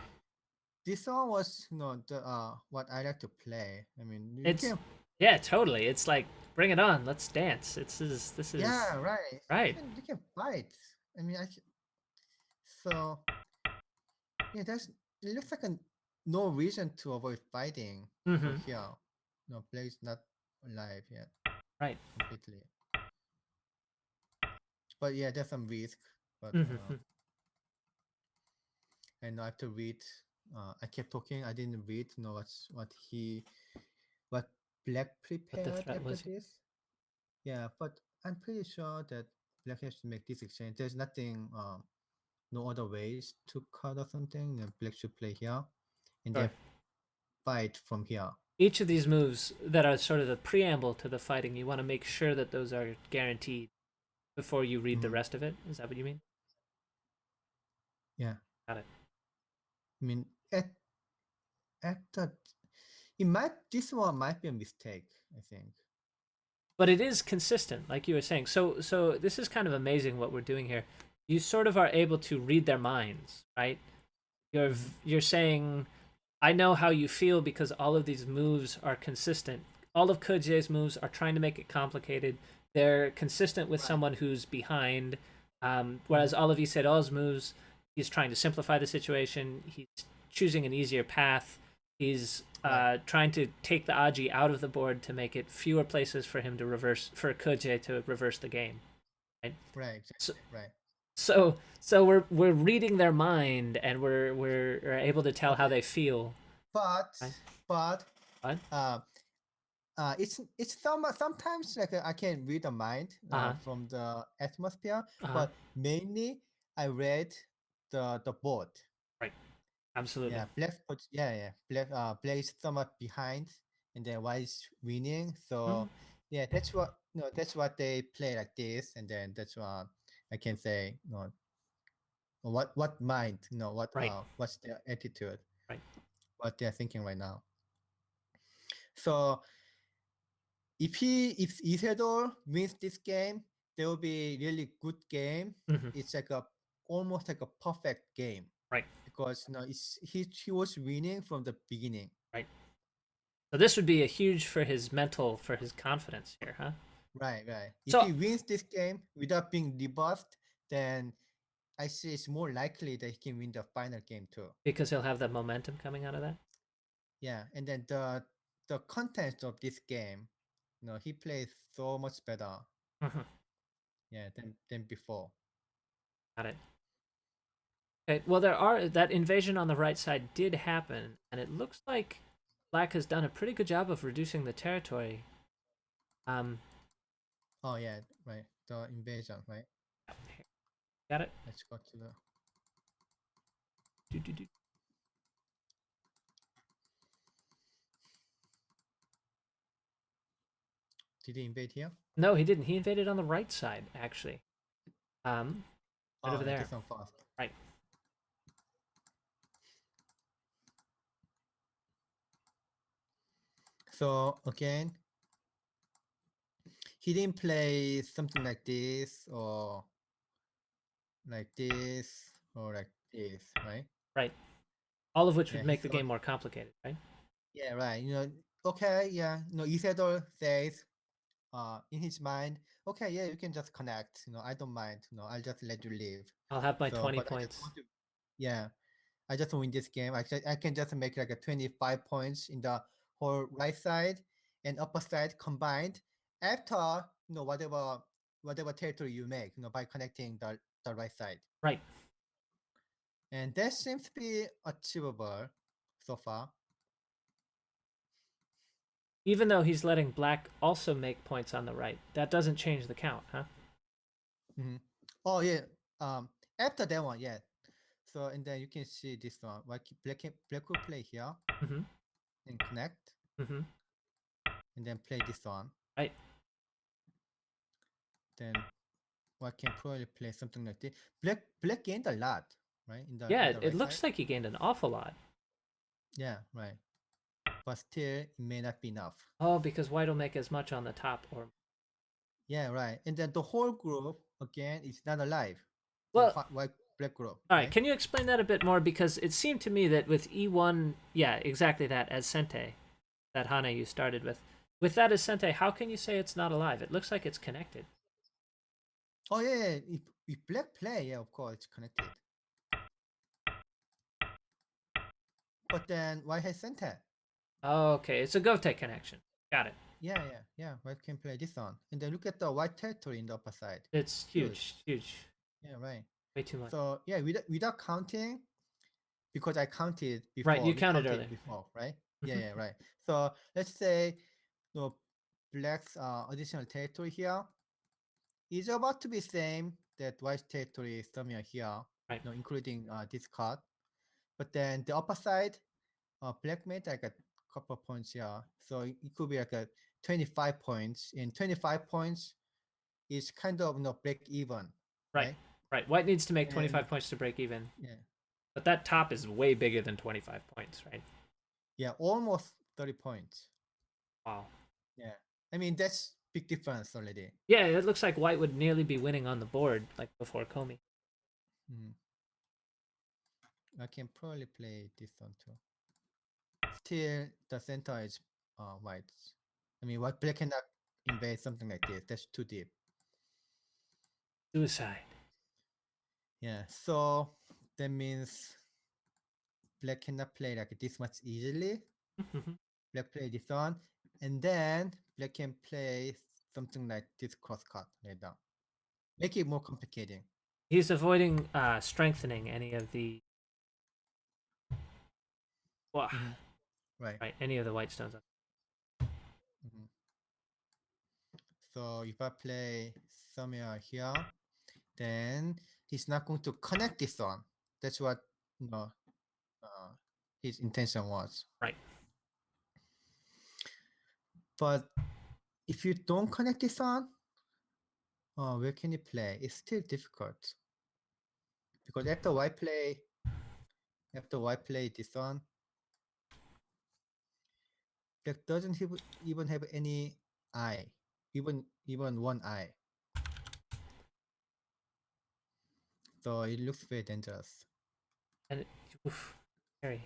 S2: this one was the what I like to play. I mean, you
S1: It's
S2: can
S1: yeah, totally. It's like bring it on. Let's dance. This is
S2: yeah, right.
S1: right.
S2: You can fight. I mean, so yeah, it looks like no reason to avoid fighting for
S1: Mm-hmm.
S2: here. No, play is not alive yet
S1: Right.
S2: completely. But yeah, there's some risk. But
S1: Mm-hmm.
S2: I know I have to read. I kept talking. I didn't read. What Black
S1: What the
S2: prepared
S1: threat
S2: after
S1: was?
S2: this. Yeah, but I'm pretty sure that Black has to make this exchange. There's nothing, no other ways to cut or something. Black should play here, and then
S1: Sure.
S2: fight from here.
S1: Each of these moves that are sort of the preamble to the fighting, you want to make sure that those are guaranteed before you read the
S2: Mhm.
S1: rest of it. Is that what you mean?
S2: Yeah,
S1: Got it.
S2: I mean, at the it might this one might be a mistake. I think.
S1: But it is consistent, like you were saying. So this is kind of amazing what we're doing here. You sort of are able to read their minds, right? You're
S2: Mhm.
S1: you're saying, I know how you feel because all of these moves are consistent. All of Ke Jie's moves are trying to make it complicated. They're consistent with
S2: Right.
S1: someone who's behind. Whereas
S2: Mhm.
S1: all of Sedol's moves, he's trying to simplify the situation. He's choosing an easier path. He's
S2: Right.
S1: trying to take the Aji out of the board to make it fewer places for him to reverse, for Ke Jie to reverse the game. Right.
S2: Right.
S1: So
S2: Exactly. Right.
S1: so we're reading their mind and we're able to tell how
S2: Okay.
S1: they feel.
S2: But
S1: Right?
S2: but
S1: What?
S2: uh sometimes like I can read the mind
S1: Uh-huh.
S2: from the atmosphere,
S1: Uh-huh.
S2: but mainly I read the board.
S1: Right. Absolutely.
S2: Yeah, black is somewhat behind, and then white is winning.
S1: Mm,
S2: So yeah, that's what they play like this, and then that's what I can say. What mind,
S1: right.
S2: what's their attitude,
S1: Right.
S2: what they're thinking right now. So if Isidore wins this game, there will be really good game.
S1: Hmm.
S2: It's like a almost like a perfect game
S1: Right.
S2: because he was winning from the beginning.
S1: Right. So this would be a huge for his mental, for his confidence here, huh?
S2: Right, right. If
S1: So
S2: he wins this game without being debuffed, then I see it's more likely that he can win the final game too.
S1: because he'll have that momentum coming out of that.
S2: Yeah, and then the content of this game, he plays so much better.
S1: Hmm.
S2: Yeah, than before.
S1: Got it. Okay. Well, that invasion on the right side did happen, and it looks like Black has done a pretty good job of reducing the territory. Um,
S2: Oh yeah, right. The invasion, right?
S1: got it.
S2: Let's go to the.
S1: Do, do, do.
S2: Did he invade here?
S1: No, he didn't. He invaded on the right side, actually. Right
S2: Oh,
S1: over there.
S2: this one fast.
S1: Right.
S2: So again, he didn't play something like this or like this or like this, right?
S1: Right. All of which
S2: Yeah,
S1: would
S2: he
S1: make the
S2: thought,
S1: game more complicated, right?
S2: yeah, right. Okay, yeah. Isidore says, in his mind, okay, yeah, you can just connect. I don't mind. I'll just let you live.
S1: I'll have my
S2: So,
S1: 20
S2: but I just
S1: points.
S2: want to, yeah, I just win this game. I can just make like a 25 points in the whole right side and upper side combined after whatever territory you make, by connecting the right side.
S1: Right.
S2: And that seems to be achievable so far.
S1: Even though he's letting black also make points on the right. That doesn't change the count, huh?
S2: Hmm. Oh yeah. Um, After that one, yeah. So and then you can see this one. Black will play here
S1: Mm-hmm.
S2: and connect,
S1: Mm-hmm.
S2: and then play this one.
S1: Right.
S2: Then white can probably play something like this. Black gained a lot, right?
S1: Yeah,
S2: In
S1: it,
S2: the
S1: it
S2: right side.
S1: looks like he gained an awful lot.
S2: Yeah, right. But still, it may not be enough.
S1: Oh, because white will make as much on the top or
S2: Yeah, right. And then the whole group again is not alive. The
S1: well,
S2: white black group,
S1: all right,
S2: right?
S1: can you explain that a bit more? Because it seemed to me that with E1, yeah, exactly that, as Sente, that Hane you started with. With that as Sente, how can you say it's not alive? It looks like it's connected.
S2: Oh yeah. If black play, yeah, of course it's connected. But then white has center.
S1: Oh, okay, it's a Gote connection. Got it.
S2: Yeah. White can play this one. And then look at the white territory in the upper side.
S1: It's
S2: Huge.
S1: huge, huge.
S2: Yeah, right.
S1: Way too much.
S2: So yeah, without counting, because I counted
S1: Right,
S2: before.
S1: you
S2: We
S1: counted
S2: counted
S1: earlier.
S2: before, right?
S1: Mhm.
S2: Yeah, right. So let's say black's additional territory here is about to be same that white territory somewhere here,
S1: Right,
S2: including this card. But then the upper side, black made like a couple of points here. So it could be like a 25 points. And 25 points is kind of break even,
S1: right,
S2: right?
S1: right. White needs to make
S2: And
S1: 25 points to break even.
S2: yeah,
S1: But that top is way bigger than 25 points, right?
S2: yeah, almost 30 points.
S1: Wow.
S2: Yeah. I mean, that's big difference already.
S1: Yeah, it looks like white would nearly be winning on the board, like before Comey.
S2: Mhm. I can probably play this one too. Still, the center is white. I mean, white black cannot invade something like this. That's too deep.
S1: Suicide.
S2: Yeah. So that means black cannot play like this much easily. Black play this one, and then black can play something like this cross cut later. Make it more complicating.
S1: He's avoiding strengthening any of the well,
S2: Hmm. Right.
S1: right, any of the white stones.
S2: Hmm. So if I play somewhere here, then he's not going to connect this one. That's what you know, uh, his intention was.
S1: Right.
S2: But if you don't connect this one, where can you play? It's still difficult because after white play this one, black doesn't even have any eye, even one eye. So it looks very dangerous.
S1: And oof, scary.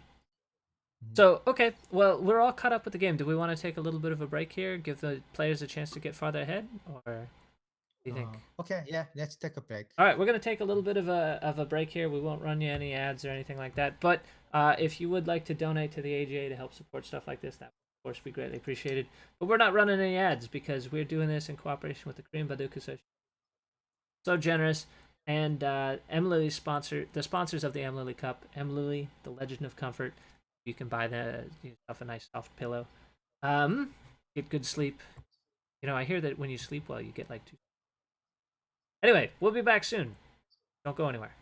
S2: Mhm.
S1: So, okay, well, we're all caught up with the game. Do we want to take a little bit of a break here, give the players a chance to get farther ahead, or what do you think?
S2: Okay, yeah, let's take a break.
S1: All right, we're gonna take a little bit of a break here. We won't run you any ads or anything like that. But if you would like to donate to the AGA to help support stuff like this, that would of course be greatly appreciated. But we're not running any ads because we're doing this in cooperation with the Korean Baduk Association. So generous, and MLILY the sponsors of the MLILY Cup, MLILY, the Legend of Comfort. You can buy yourself a nice soft pillow. Get good sleep. I hear that when you sleep well, you get like two. Anyway, we'll be back soon. Don't go anywhere.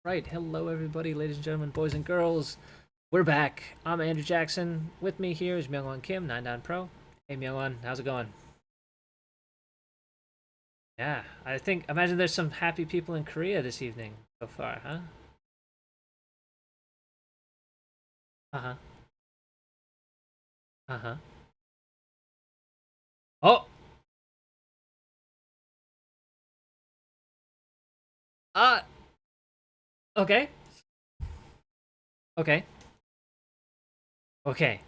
S1: Right. Hello, everybody, ladies and gentlemen, boys and girls. We're back. I'm Andrew Jackson. With me here is Myungwan Kim, 9 Pro. Hey, Myungwan, how's it going? Yeah, imagine there's some happy people in Korea this evening so far, huh? Uh huh. Uh huh. Oh! Uh, okay. Okay. Okay.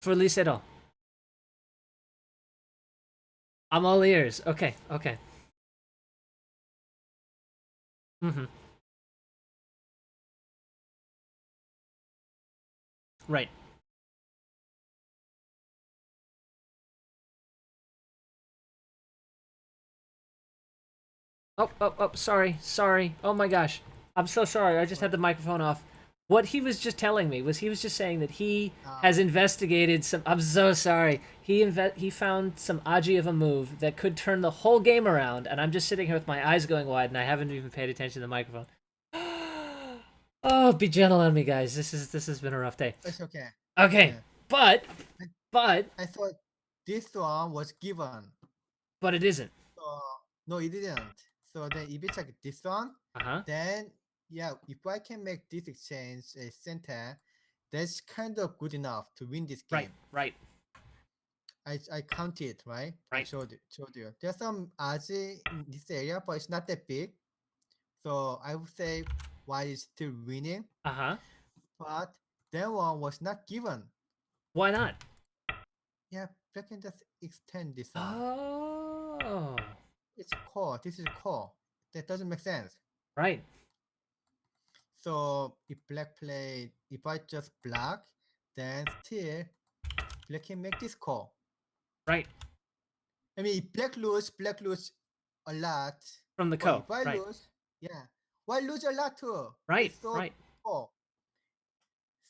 S1: For Sedol. I'm all ears. Okay. Okay. Mm hmm. Right. Oh, sorry, sorry. Oh my gosh. I'm so sorry. I just had the microphone off. What he was just telling me was he was just saying that he has investigated some. I'm so sorry. He found some aji of a move that could turn the whole game around, and I'm just sitting here with my eyes going wide, and I haven't even paid attention to the microphone. Oh, be gentle on me, guys. This has been a rough day.
S2: It's okay.
S1: Okay,
S2: Yeah.
S1: but
S2: I,
S1: but
S2: I thought this one was given.
S1: but it isn't.
S2: So no, it didn't. So then if it's like this one,
S1: Uh huh.
S2: then yeah, if I can make this exchange a center, that's kind of good enough to win this
S1: Right.
S2: game.
S1: Right.
S2: I counted, right? I
S1: Right.
S2: showed you. There's some RG in this area, but it's not that big. So I would say while it's still winning,
S1: Uh huh.
S2: but that one was not given.
S1: Why not?
S2: Yeah, I can just extend this one.
S1: Oh.
S2: It's core. This is core. That doesn't make sense.
S1: Right.
S2: So if black play, if I just block, then still black can make this call.
S1: Right.
S2: I mean, if black lose a lot.
S1: From the
S2: But
S1: co.
S2: if I
S1: Right.
S2: lose, yeah, why lose a lot too?
S1: Right.
S2: It's so
S1: Right.
S2: core.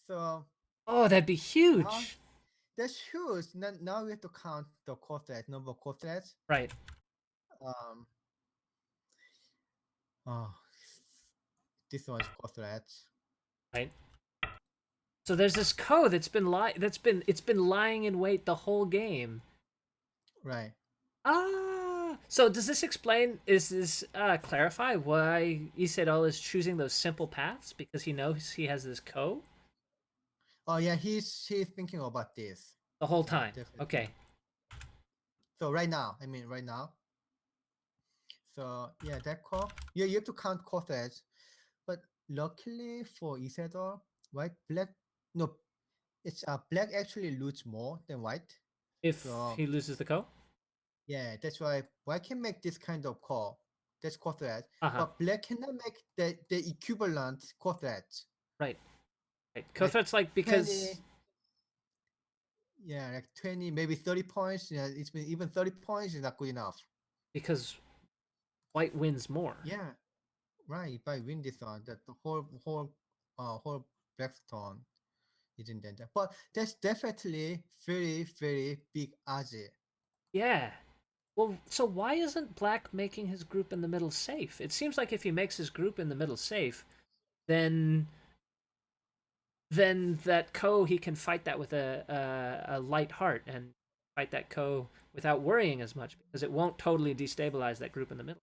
S2: So
S1: Oh, that'd be
S2: now
S1: huge.
S2: that's huge. Now we have to count the core threads, number of core threads.
S1: Right.
S2: Um, oh, this one's core threads.
S1: Right. So there's this co it's been lying in wait the whole game.
S2: Right.
S1: Ah. So does this explain? Is this clarify why Isedol is choosing those simple paths because he knows he has this co
S2: Oh yeah, he's thinking about this.
S1: the whole
S2: Yeah,
S1: time?
S2: definitely.
S1: Okay.
S2: So right now, I mean right now. So yeah, that core. Yeah, you have to count core threads. But luckily for Isidore, white black no, it's black actually lose more than white.
S1: If
S2: So
S1: he loses the co.
S2: yeah, that's why white can make this kind of call. That's core thread.
S1: Uh huh.
S2: But black cannot make the equivalent core threads.
S1: Right. Right. Co
S2: Like
S1: threats like
S2: 20,
S1: because
S2: yeah, like 20, maybe 30 points. Yeah, it's been even 30 points is not good enough.
S1: because white wins more.
S2: Yeah, right. If I win this one, that the whole Blackstone is in danger. But that's definitely very, very big odds.
S1: Yeah. Well, so why isn't Black making his group in the middle safe? It seems like if he makes his group in the middle safe, then that ko he can fight that with a light heart and fight that ko without worrying as much because it won't totally destabilize that group in the middle.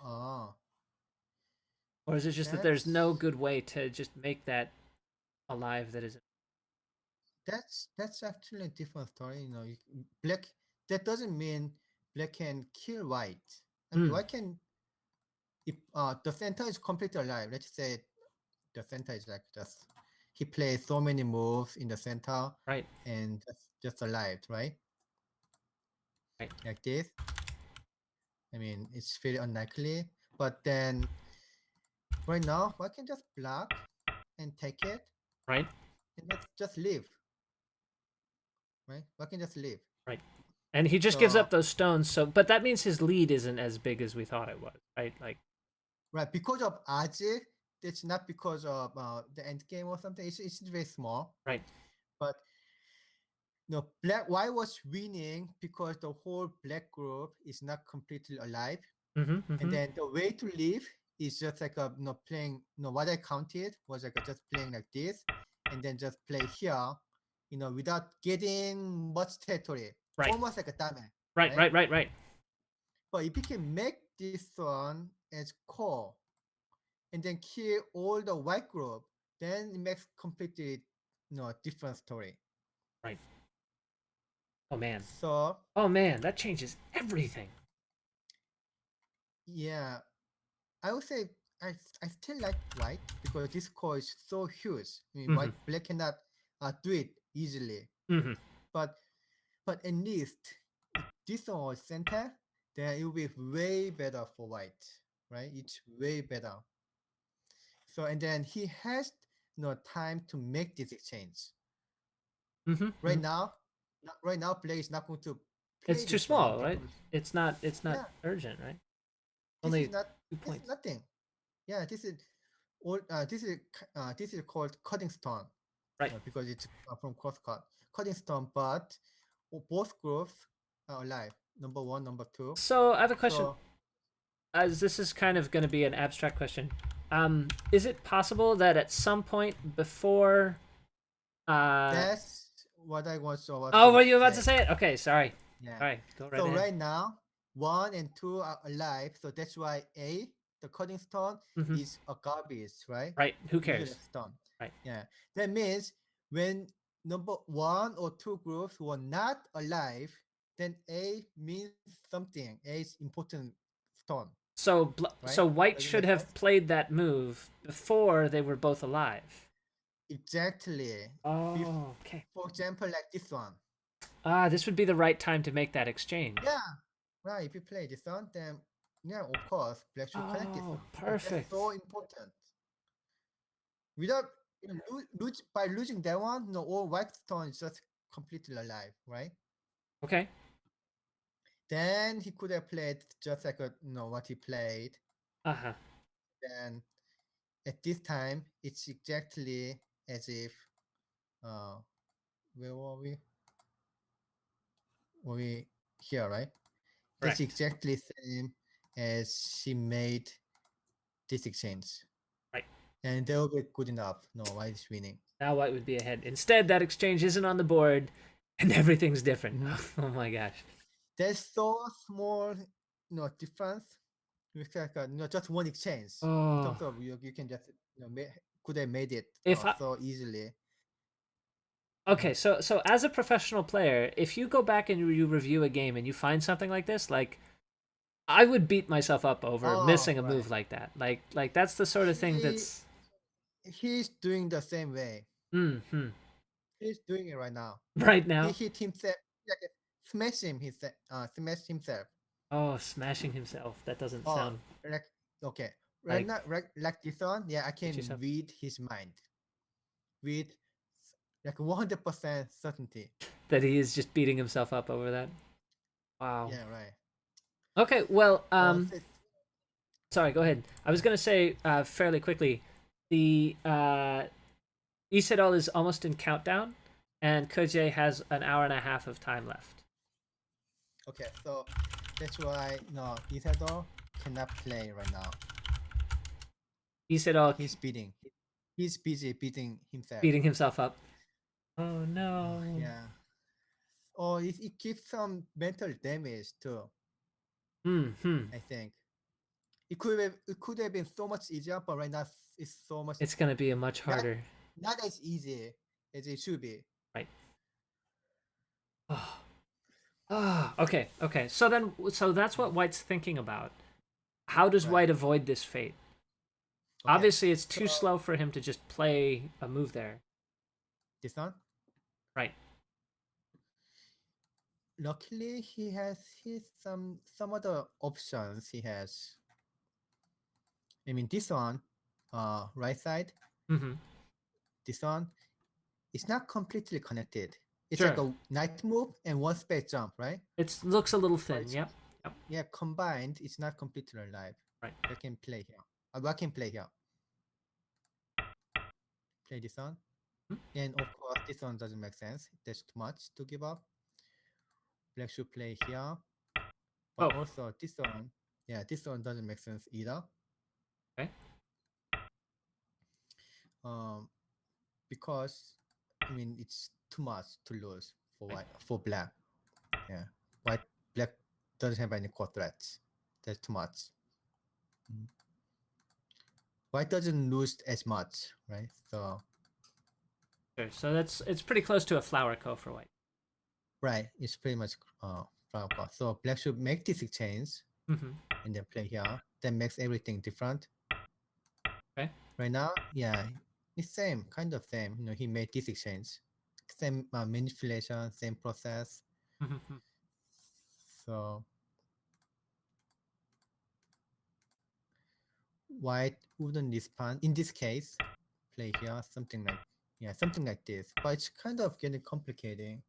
S2: Oh,
S1: Or is it just that there's no
S2: that's
S1: good way to just make that alive that isn't?
S2: that's actually a different story. Black. That doesn't mean black can kill white. I mean,
S1: Mm,
S2: white can if the center is completely alive. Let's say the center is like just he plays so many moves in the center
S1: right,
S2: and just alive, right?
S1: right,
S2: Like this. I mean, it's very unlikely. But then right now, I can just block and take it
S1: right,
S2: and let's just leave, right? I can just leave.
S1: right. And he just gives
S2: So
S1: up those stones. So, but that means his lead isn't as big as we thought it was, right? Like,
S2: right because of Aji, it's not because of the end game or something. It's very small.
S1: right,
S2: But no, white was winning because the whole black group is not completely alive. And then the way to leave is just like a playing. What I counted was like just playing like this, and then just play here, without getting much territory,
S1: Right.
S2: almost like a dame,
S1: Right,
S2: right?
S1: right, right, right.
S2: But if you can make this one as core, and then kill all the white group, then it makes completely different story.
S1: Right. Oh man.
S2: So
S1: Oh man, that changes everything.
S2: yeah, I would say I still like white because this core is so huge. I mean, black cannot do it easily.
S1: Mm-hmm.
S2: But at least if this one was center, then it will be way better for white, right? It's way better. So and then he has no time to make this exchange. Right now, play is not going to
S1: It's
S2: play
S1: too
S2: this one
S1: small, right?
S2: because
S1: It's not
S2: yeah,
S1: urgent, right?
S2: this is
S1: Only
S2: not
S1: 2 points.
S2: nothing. Yeah, this is all. This is called cutting stone,
S1: Right.
S2: because it's from cross cut cutting stone. But both groups are alive. Number one, number two.
S1: So I have a question.
S2: So
S1: As this is kind of going to be an abstract question, is it possible that at some point before,
S2: that's what I was about
S1: oh,
S2: to
S1: were you about to
S2: say.
S1: say it? Okay, sorry.
S2: Yeah.
S1: All right, go right
S2: So
S1: ahead.
S2: right now, 1 and 2 are alive. So that's why the cutting stone, is a garbage, right?
S1: Right. Who
S2: Usually
S1: cares?
S2: a stone.
S1: Right.
S2: Yeah. That means when number 1 or 2 groups were not alive, then A means something. A is important stone,
S1: So
S2: right?
S1: so white
S2: Does it
S1: should
S2: make
S1: have
S2: sense?
S1: played that move before they were both alive.
S2: Exactly.
S1: Oh, okay.
S2: For example, like this one.
S1: This would be the right time to make that exchange.
S2: Yeah. Right. If you play this one, then yeah, of course, black should connect this
S1: Oh,
S2: one because that's
S1: perfect.
S2: so important. Without by losing that one, no, all white stone is just completely alive, right?
S1: Okay.
S2: Then he could have played just like what he played.
S1: Uh-huh.
S2: Then at this time, it's exactly as if uh, where were we? Were we here, right? That's
S1: Correct.
S2: exactly same as he made this exchange,
S1: Right.
S2: and they will be good enough. No, white is winning.
S1: Now white would be ahead. Instead, that exchange isn't on the board, and everything's different.
S2: Mhm.
S1: Oh my gosh.
S2: There's so small, difference. It's like just one exchange in
S1: Oh,
S2: terms of you can just could have made it
S1: if I
S2: so easily.
S1: okay, so as a professional player, if you go back and you review a game and you find something like this, like I would beat myself up over
S2: Oh,
S1: missing a
S2: right.
S1: move like that. Like that's the sort of thing
S2: He
S1: that's
S2: he's doing the same way.
S1: mm-hmm.
S2: He's doing it right now.
S1: Right
S2: He
S1: now.
S2: hit himself, like smash himself.
S1: Oh, smashing himself. That doesn't
S2: Oh,
S1: sound
S2: like okay, right
S1: like
S2: now, right, like this one. Yeah, I
S1: hit
S2: can
S1: yourself.
S2: read his mind with like 100% certainty.
S1: That he is just beating himself up over that. Wow.
S2: Yeah, right.
S1: Okay, well,
S2: Oh, it's
S1: sorry, go ahead. I was gonna say fairly quickly, the Sedol is almost in countdown, and Ke Jie has an hour and a half of time left.
S2: okay. So that's why no, Isador cannot play right now.
S1: Sedol
S2: He's beating. He's busy beating himself.
S1: beating himself up. Oh no.
S2: Yeah. Oh, it gives some mental damage too.
S1: Hmm.
S2: I think it could have been so much easier, but right now it's so much
S1: It's gonna be a much
S2: not
S1: harder.
S2: not as easy as it should be.
S1: Right. Oh. Ah. Okay. Okay. So that's what White's thinking about. How does
S2: Right.
S1: White avoid this fate?
S2: Okay.
S1: Obviously, it's
S2: So
S1: too slow for him to just play a move there.
S2: this one.
S1: Right.
S2: Luckily, he has some other options. He has. I mean, this one, right side.
S1: Mm-hmm.
S2: This one, it's not completely connected. It's like
S1: Sure.
S2: a knight move and one space jump, right?
S1: It looks a little
S2: But
S1: thin.
S2: it's
S1: Yep. Yep.
S2: yeah, combined, it's not completely alive.
S1: Right.
S2: I can play here. I can play here. Play this one. And of course, this one doesn't make sense. There's too much to give up. Black should play here, but
S1: Oh,
S2: also this one, yeah, this one doesn't make sense either.
S1: okay.
S2: Um, because I mean it's too much to lose for white for black. Yeah, white black doesn't have any core threats. That's too much. Mm. White doesn't lose as much, right? So
S1: Sure. So it's pretty close to a flower co for white.
S2: right, it's pretty much flower core. So black should make this exchange
S1: Mm-hmm.
S2: and then play here. That makes everything different.
S1: Okay.
S2: Right now, yeah, it's same, kind of same. You know, he made this exchange, same manipulation, same process.
S1: Mm-hmm.
S2: So white wouldn't respond in this case. Play here, something like something like this. But it's kind of getting complicating.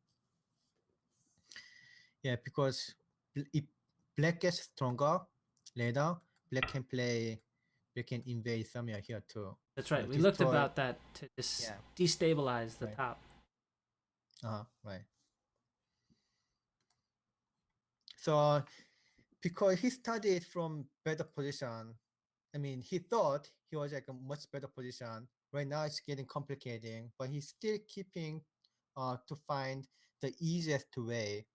S2: Yeah, because if black gets stronger later, black can play, black can invade somewhere here too.
S1: That's
S2: You know,
S1: right. We looked
S2: destroy.
S1: about that to
S2: Yeah,
S1: destabilize the
S2: right.
S1: top.
S2: Right. So because he studied from better position, I mean, he thought he was like a much better position. Right now, it's getting complicating, but he's still keeping to find the easiest way.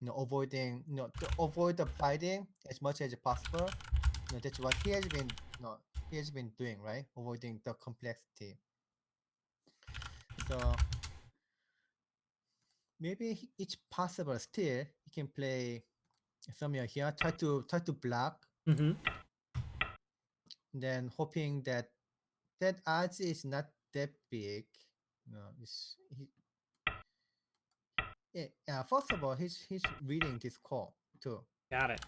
S2: You know, avoiding to avoid the fighting as much as possible. You know, that's what he has been. He has been doing, right? Avoiding the complexity. So maybe it's possible still he can play somewhere here. Try to block,
S1: Mm-hmm.
S2: then hoping that that odds is not that big. No, first of all, he's reading this call too.
S1: Got it.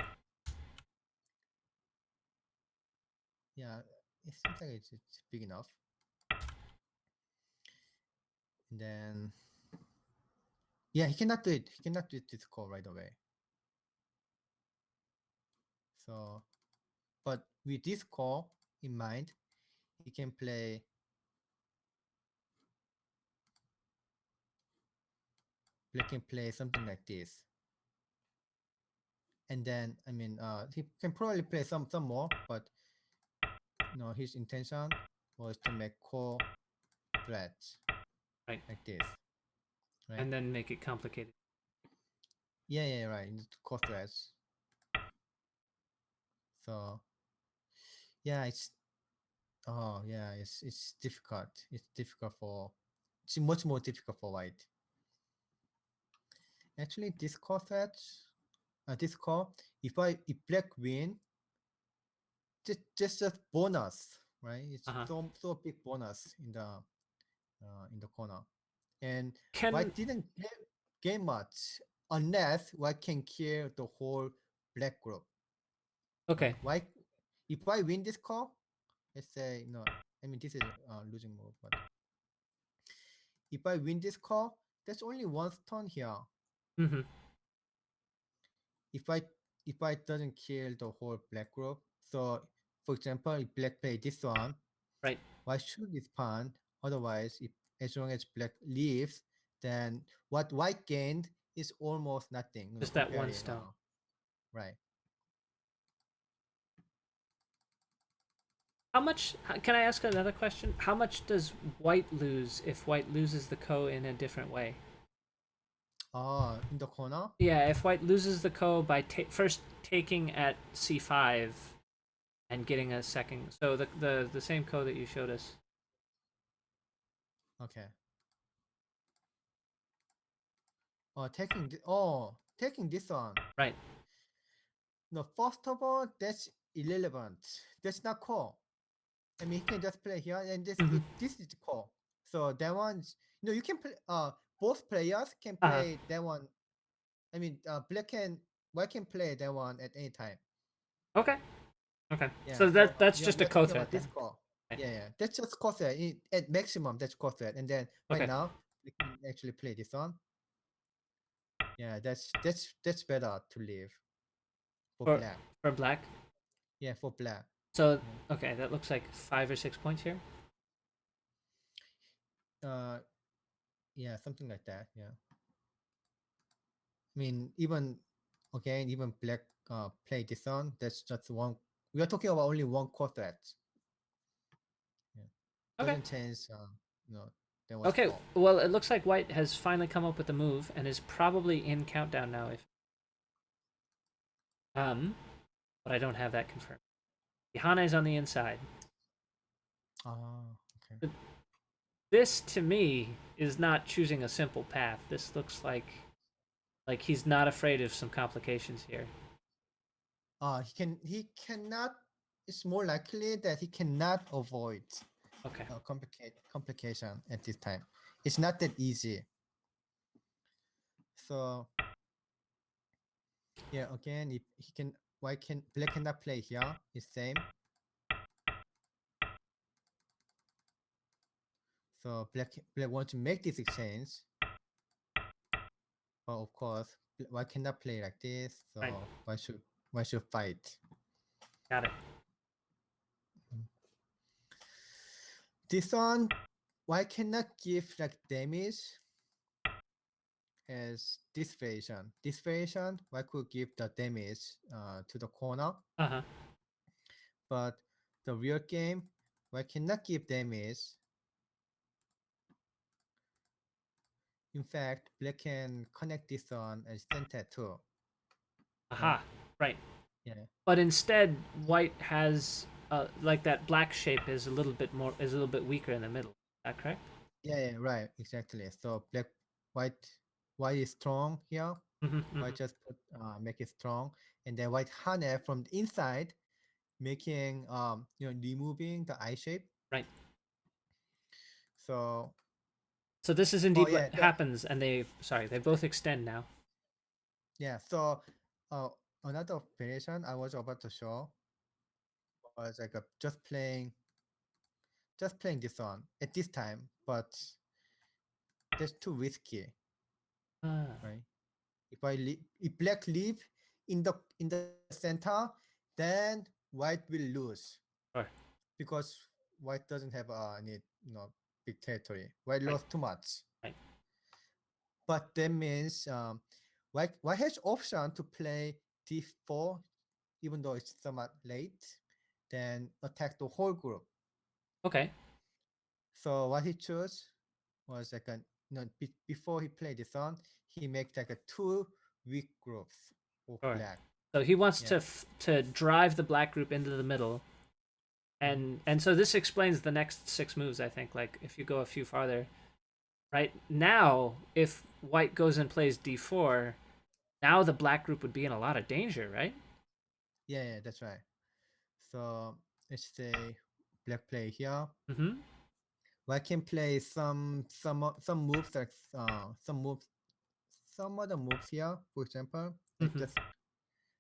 S2: Yeah, it seems like it's big enough. And then yeah, he cannot do it. He cannot do this call right away. So, but with this call in mind, he can play. Black can play something like this, and then I mean, he can probably play some more, but his intention was to make core threats
S1: Right.
S2: like this, right?
S1: And then make it complicated.
S2: Yeah, right. Core threats. So yeah, it's difficult. It's difficult for. It's much more difficult for white. Actually, this core threat, this core, if black win, just a bonus, right? It's
S1: Uh huh.
S2: so big bonus in the corner, and
S1: Can
S2: white didn't gain much unless white can kill the whole black group, right?
S1: okay.
S2: White, if I win this call, let's say no, I mean this is a losing move, but if I win this call, there's only one stone here.
S1: Mm-hmm.
S2: If I if I doesn't kill the whole black group, so for example, if black play this one,
S1: Right.
S2: why should respond? Otherwise, if as long as black leaves, then what white gained is almost nothing.
S1: Just that one
S2: Comparing,
S1: stone.
S2: right?
S1: How much? Can I ask another question? How much does white lose if white loses the ko in a different way?
S2: In the corner.
S1: Yeah, if white loses the ko by first taking at c5 and getting a second, so the same ko that you showed us.
S2: Okay. Taking this one.
S1: Right.
S2: No, first of all, that's irrelevant. That's not core. I mean, he can just play here, and
S1: Mm-hmm.
S2: this is the core. So that one's you can play. Both players can
S1: Uh huh.
S2: play that one. I mean, white can play that one at any time.
S1: Okay. Okay.
S2: Yeah.
S1: So
S2: So
S1: that's just a
S2: you're
S1: ko
S2: talking
S1: threat
S2: about
S1: then.
S2: this core.
S1: Okay.
S2: Yeah. That's just core threat. At maximum, that's core threat. And then right
S1: Okay.
S2: now, we can actually play this one. Yeah. That's better to leave for
S1: For
S2: black.
S1: for black.
S2: Yeah, for black.
S1: So
S2: Yeah.
S1: okay, that looks like 5 or 6 points here.
S2: uh, yeah, something like that. Yeah. I mean, even okay, even black play this on. That's just one. We are talking about only one core threat. Yeah.
S1: Okay.
S2: Doesn't change. No, that was
S1: Okay,
S2: all.
S1: well, it looks like white has finally come up with a move and is probably in countdown now. If but I don't have that confirmed. Hane's on the inside.
S2: Ah, okay.
S1: This to me is not choosing a simple path. This looks like he's not afraid of some complications here.
S2: He cannot. It's more likely that he cannot avoid
S1: Okay.
S2: complication at this time. It's not that easy. So yeah, again, if he can, why can black cannot play here? It's same. So black want to make this exchange, but of course, why cannot play like this?
S1: Right.
S2: So why should fight?
S1: Got it.
S2: This one, why cannot give like damage as this variation? This variation, why could give the damage to the corner,
S1: Uh huh.
S2: but the real game, why cannot give damage. In fact, black can connect this one as center too, right?
S1: Aha. Right.
S2: Yeah.
S1: But instead, white has like that black shape is a little bit weaker in the middle. Is that correct?
S2: Yeah, right, exactly. So white, white is strong here.
S1: Mm-hmm.
S2: White just make it strong, and then white Hane from the inside, making removing the eye shape.
S1: Right.
S2: So
S1: So this is
S2: oh
S1: indeed what
S2: yeah,
S1: happens, and they both extend now.
S2: yeah. So uh, another variation I was about to show was like just playing this one at this time, but that's too risky,
S1: Ah,
S2: right? If black leave in the center, then white will lose
S1: sure.
S2: because white doesn't have any big territory. White
S1: Right.
S2: lost too much,
S1: Right.
S2: but that means white has option to play d4 even though it's somewhat late, then attack the whole group.
S1: Okay.
S2: So what he chose was like before he played this on, he makes like a two weak groups of
S1: Sure.
S2: black.
S1: So he wants
S2: Yeah.
S1: to drive the black group into the middle,
S2: Mhm.
S1: and so this explains the next six moves. I think like if you go a few farther, right now if white goes and plays d4, now the black group would be in a lot of danger, right?
S2: Yeah, that's right. So let's say black play here.
S1: Mm-hmm.
S2: White can play some moves like some other moves here, for example, like
S1: Mm-hmm.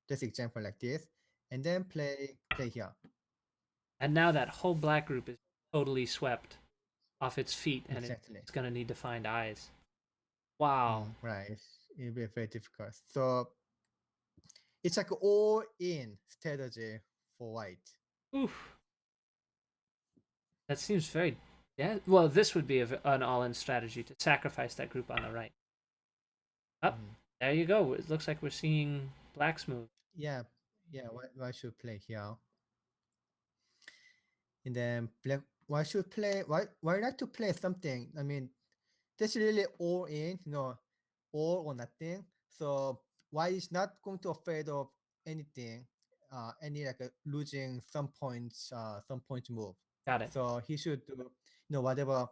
S2: just example like this, and then play here.
S1: And now that whole black group is totally swept off its feet, and
S2: Exactly.
S1: it's gonna need to find eyes. Wow.
S2: Right. It'll be very difficult. So it's like all in strategy for white.
S1: Oof. That seems very. Yeah. Well, this would be an all-in strategy to sacrifice that group on the right. Up.
S2: Mhm.
S1: There you go. It looks like we're seeing black's move.
S2: Yeah, yeah. Why should play here? And then black. Why should play? Why not to play something? I mean, that's really all in. All or nothing. So why is not going to afraid of anything? Any like losing some points move.
S1: Got it.
S2: So he should do whatever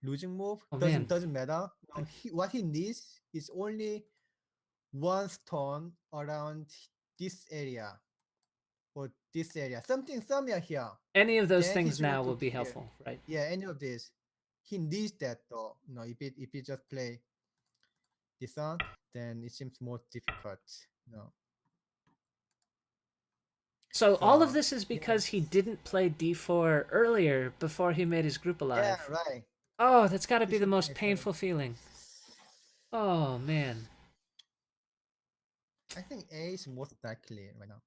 S2: losing move
S1: Oh
S2: doesn't
S1: man.
S2: doesn't matter. No, what he needs is only one stone around this area or this area, something somewhere here.
S1: Any of those
S2: Then
S1: things
S2: he's going
S1: now
S2: to
S1: will be
S2: kill.
S1: helpful, right?
S2: Yeah, any of this. He needs that though. If he just play this on, then it seems more difficult. No.
S1: So all of
S2: So
S1: this is
S2: yeah,
S1: because he didn't play d4 earlier before he made his group
S2: yeah,
S1: alive.
S2: right.
S1: Oh, that's got to
S2: He
S1: be the
S2: should
S1: most
S2: play first.
S1: painful feeling. Oh man.
S2: I think A is most likely right now.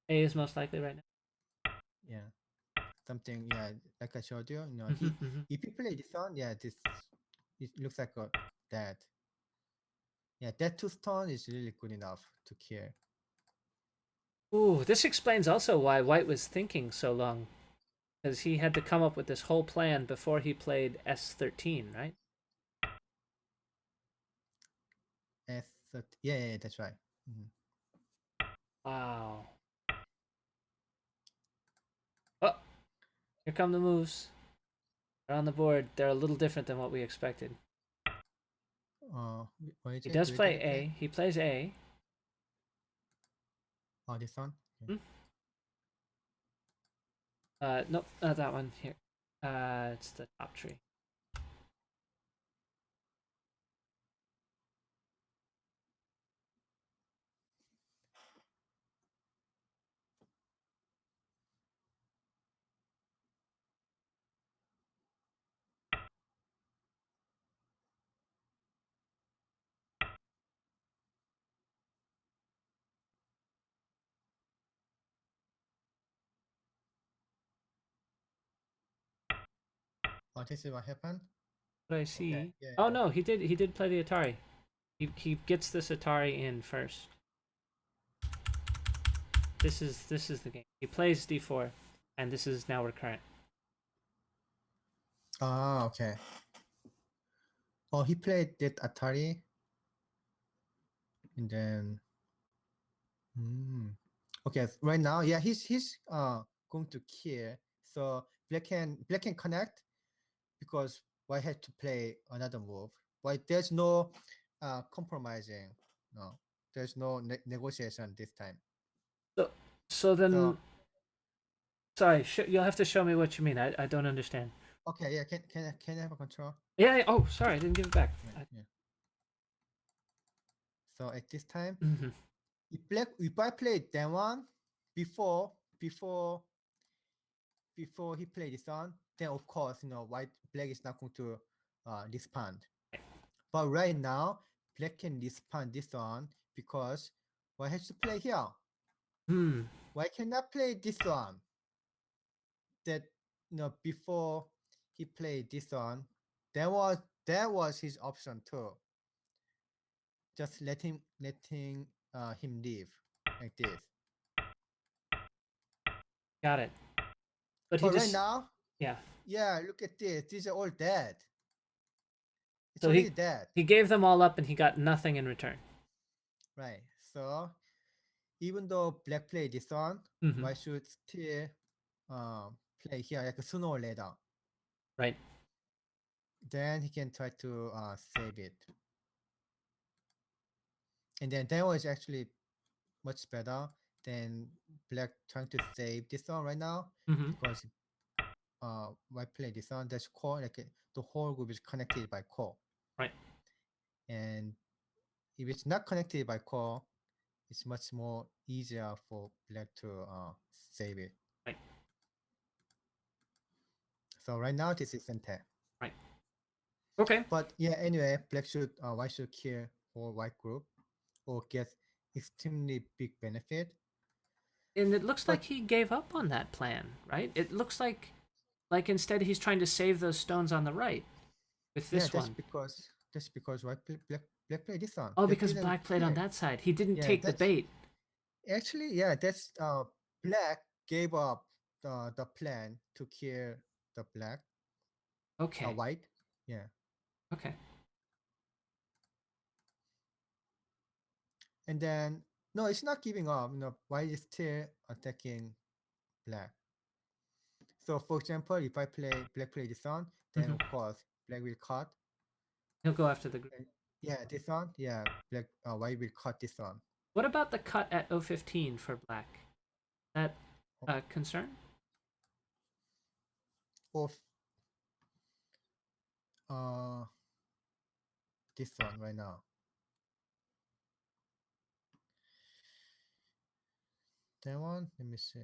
S1: A is most likely right now.
S2: Yeah. something, yeah, like I showed you. You know,
S1: Mm-hmm.
S2: if you play this one, yeah, this it looks like that. Yeah, that two stone is really good enough to kill.
S1: Ooh, this explains also why White was thinking so long, because he had to come up with this whole plan before he played S13, right?
S2: Yeah, that's right. Mhm.
S1: Wow. Oh, here come the moves. They're on the board. They're a little different than what we expected.
S2: What is
S1: He
S2: it?
S1: does
S2: Which did
S1: play
S2: he play?
S1: A. He plays A.
S2: Oh, this one. Okay.
S1: Hmm? Nope, not that one. Here. It's the top tree.
S2: Oh, this is what happened.
S1: What I
S2: Okay.
S1: see.
S2: Yeah.
S1: Oh no, he did play the Atari. He gets this Atari in first. This is the game. He plays D4, and this is now recurrent.
S2: Ah, okay. Oh, he played that Atari, and then. Okay. Right now, yeah, he's going to kill. So black can connect because white had to play another move. White there's no compromising. No, there's no negotiation this time.
S1: So, so then,
S2: So
S1: sorry, you'll have to show me what you mean. I don't understand.
S2: okay, yeah, can I have a control?
S1: Yeah. Oh, sorry, I didn't give it back.
S2: Right, yeah. So at this time,
S1: Mm-hmm.
S2: if I played that one before before before he played this one, then of course white black is not going to respond. But right now, black can respond this one because white has to play here.
S1: Hmm.
S2: White cannot play this one. That before he played this one, that was his option too. Just letting him leave like this.
S1: Got it. But he
S2: But right
S1: just,
S2: now,
S1: yeah.
S2: yeah, look at this. These are all dead. It's
S1: So
S2: already dead,
S1: he gave them all up, and he got nothing in return.
S2: right? So even though black play this one,
S1: Mm-hmm.
S2: white should still play here like sooner or later.
S1: Right.
S2: Then he can try to save it. And then that was actually much better than black trying to save this one right now
S1: Mm-hmm.
S2: because white play this one, that's core, like the whole group is connected by core.
S1: Right.
S2: And if it's not connected by core, it's much more easier for black to save it.
S1: Right.
S2: So right now this is intact.
S1: Right. Okay.
S2: But yeah, anyway, white should kill whole white group or get extremely big benefit.
S1: And it looks like
S2: But
S1: he gave up on that plan, right? It looks like instead he's trying to save those stones on the right with
S2: yeah,
S1: this one.
S2: that's because black played this one.
S1: Oh,
S2: Black
S1: because
S2: didn't
S1: black played on
S2: kill.
S1: that side. He didn't
S2: Yeah,
S1: take the
S2: that's
S1: bait.
S2: actually, yeah, that's black gave up the plan to kill the
S1: Okay.
S2: white. Yeah.
S1: Okay.
S2: And then no, it's not giving up. White is still attacking black. So for example, if I play black play this one, then
S1: Mm-hmm.
S2: of course black will cut.
S1: He'll go after the group.
S2: And yeah, this one, yeah, white will cut this one.
S1: What about the cut at 015 for black? That a concern?
S2: Of uh this one right now. That one, let me see.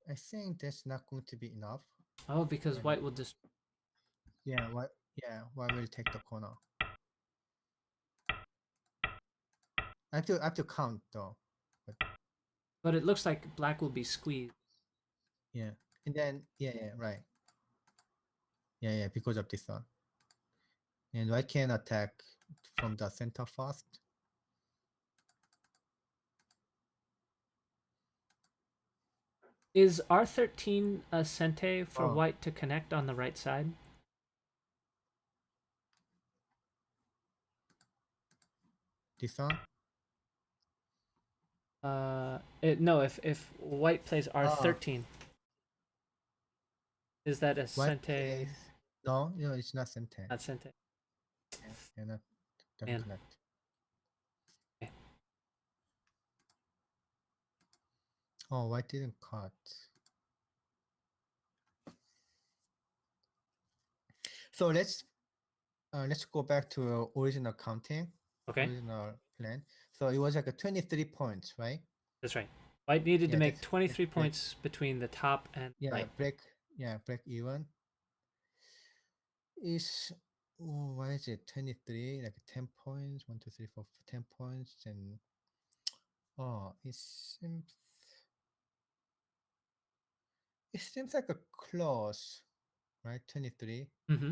S2: I think that's not going to be enough
S1: Oh, because
S2: right now.
S1: white will just.
S2: Yeah, white will take the corner. I have to count though. But
S1: But it looks like black will be squeezed.
S2: Yeah, and then yeah, right. Yeah, because of this one. And white can attack from the center first.
S1: Is R13 a sente for
S2: Oh,
S1: white to connect on the right side?
S2: this one.
S1: No. If white plays
S2: Oh,
S1: R13, is that a
S2: white
S1: sente?
S2: plays. No, it's not center.
S1: Not sente.
S2: Yeah, not doesn't
S1: Man.
S2: connect.
S1: Okay.
S2: Oh, white didn't cut. So let's go back to original counting,
S1: Okay.
S2: original plan. So it was like a 23 points, right?
S1: That's right. White needed to
S2: Yeah,
S1: make
S2: that's
S1: 23
S2: break.
S1: points between the top and
S2: Yeah,
S1: right.
S2: break even. Is why is it 23? Like 10 points, 1, 2, 3, 4, 10 points, and it seems like a close, right? 23.
S1: Mm-hmm.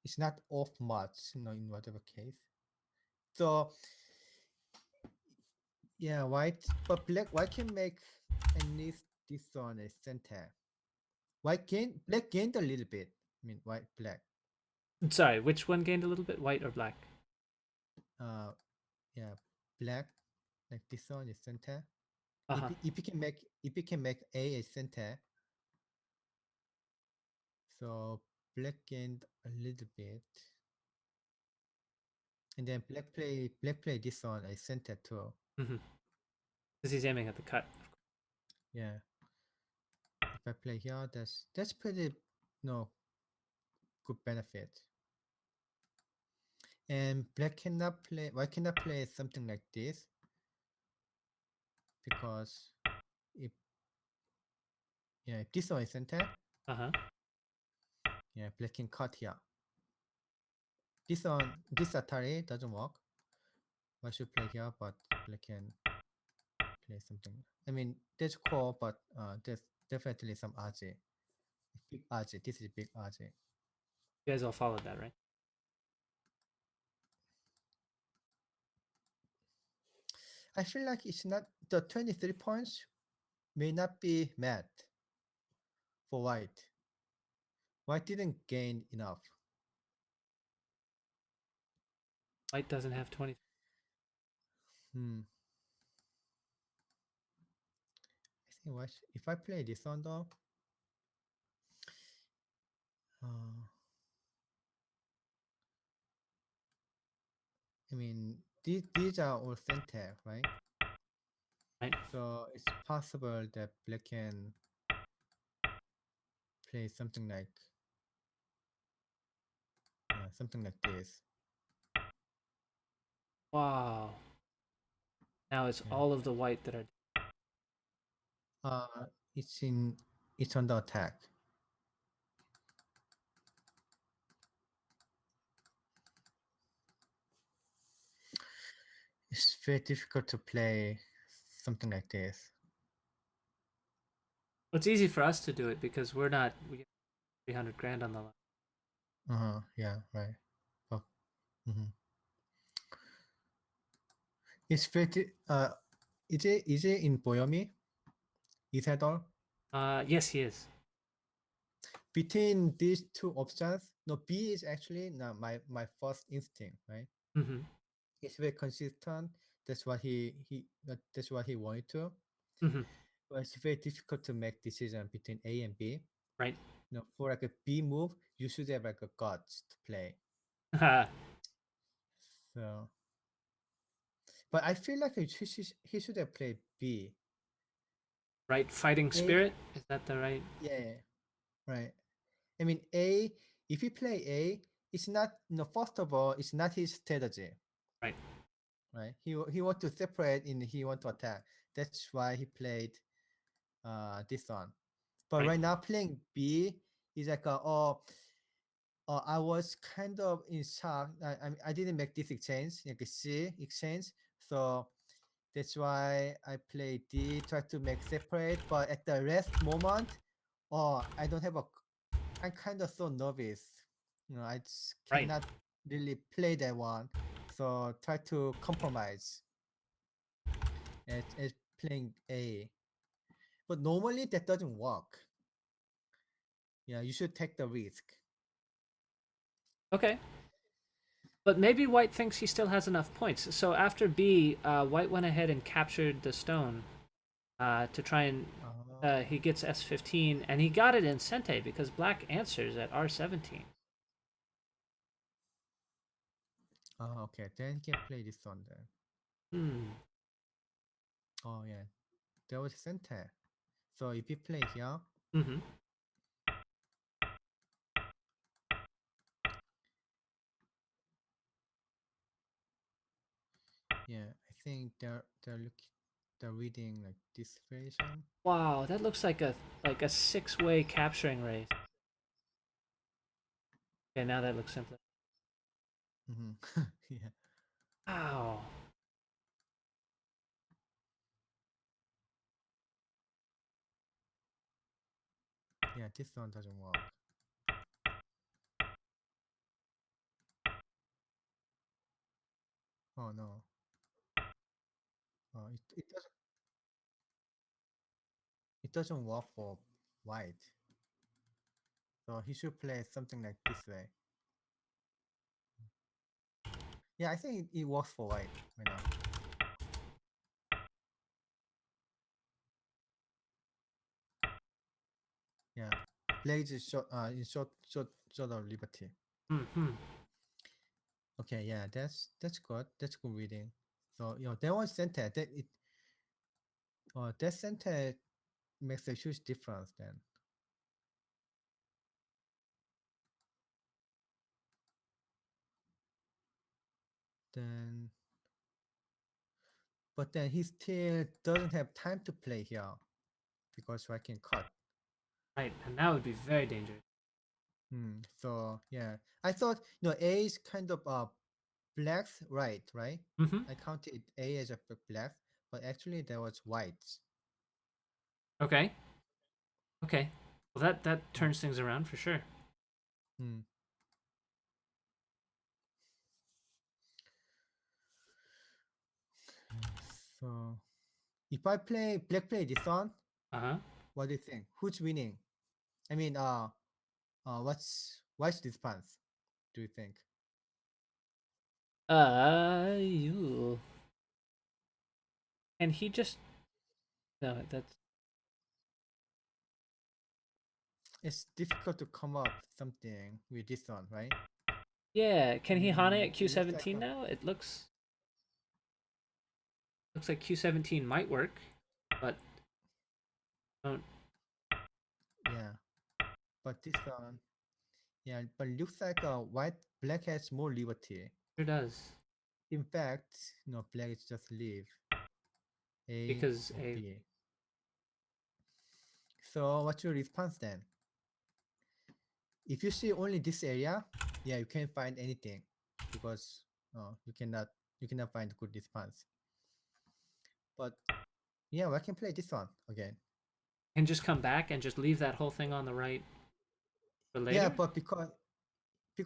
S2: It's not off much, in whatever case. So yeah, white can make at least this one a center. Black gained a little bit. I mean black.
S1: Sorry, which one gained a little bit? White or black?
S2: Uh yeah, black, like this one is center.
S1: Uh
S2: If
S1: huh.
S2: he- if he can make if he can make a center, so black gained a little bit. And then black play this one a center too.
S1: Mm-hmm. Because he's aiming at the cut.
S2: Yeah. If I play here, that's pretty no good benefit. And white cannot play something like this because if if this one is center,
S1: Uh huh.
S2: black can cut here. This Atari doesn't work. White should play here, but black can play something. I mean, there's core, but there's definitely some RJ. Big RJ. This is big RJ.
S1: You guys all followed that, right?
S2: I feel like it's not the 23 points may not be met for white. White didn't gain enough.
S1: White doesn't have 20.
S2: Hmm. I think if I play this one though, uh, I mean these are all center, right?
S1: Right.
S2: So it's possible that black can play something like this.
S1: Wow. Now it's
S2: Yeah.
S1: all of the white that are.
S2: Uh, it's in it's under attack. It's very difficult to play something like this.
S1: Well, it's easy for us to do it because we're not. We get 300 grand on the line.
S2: Yeah. Right. Oh, mhm. It's very. Is it in Boyomi? Is that all?
S1: Yes, he is.
S2: Between these two options, no, B is actually not my first instinct, right?
S1: Mm-hmm.
S2: He's very consistent. That's what he wanted to.
S1: Mm-hmm.
S2: But it's very difficult to make decision between A and B.
S1: Right.
S2: For like a B move, you should have like a guts to play. So, but I feel like he should have played B.
S1: Right. Fighting
S2: A,
S1: spirit. Is that the right?
S2: yeah, right. I mean, A. If he play A, it's not. First of all, it's not his strategy.
S1: Right.
S2: Right. He want to separate and he want to attack. That's why he played this one. But
S1: Right.
S2: right now playing B is like I was kind of in shock. I didn't make this exchange, like a C exchange. So That's why I play D, try to make separate, but at the rest moment, oh, I don't have a. I'm kind of so novice. I just
S1: Right.
S2: cannot really play that one. So try to compromise at playing A. But normally that doesn't work. Yeah, you should take the risk.
S1: Okay. But maybe White thinks he still has enough points. So after B, White went ahead and captured the stone to try and he gets S15, and he got it in Sente because Black answers at R17.
S2: Okay, then you can play this one then.
S1: Hmm.
S2: Oh yeah, there was center. So if you play here,
S1: Mm-hmm.
S2: yeah, I think they're reading like this version.
S1: Wow, that looks like a six-way capturing race. Okay, now that looks simpler.
S2: Yeah,
S1: Wow.
S2: yeah, this one doesn't work. Oh no, it doesn't work for white. So he should play something like this way. Yeah, I think it works for white right now. Yeah, plays is short, in short of liberty.
S1: Mm-hmm.
S2: Okay, yeah, that's good. That's good reading. So that one center that center makes a huge difference then. Then, but then he still doesn't have time to play here because I can cut.
S1: Right, and that would be very dangerous.
S2: So yeah, I thought A is kind of blacks, right?
S1: Mm-hmm.
S2: I counted A as a black, but actually there was whites.
S1: Okay. Okay. Well, that
S2: Mm,
S1: turns things around for sure.
S2: mm. So if I play this one,
S1: Uh-huh.
S2: what do you think? Who's winning? I mean, what's this response? Do you think?
S1: You. And he just no. That's
S2: It's difficult to come up something with this one, right?
S1: yeah. Can he Hane at
S2: It looks like
S1: Q17 now? It looks like Q17 might work, but don't
S2: yeah, but this one, yeah, but it looks like white black has more liberty.
S1: sure does
S2: In fact, black is just leave A
S1: because
S2: and
S1: a
S2: B. So what's your response then? If you see only this area, yeah, you can't find anything because you cannot find good response. But yeah, I can play this one again.
S1: can just come back and just leave that whole thing on the right for
S2: Yeah,
S1: later.
S2: but because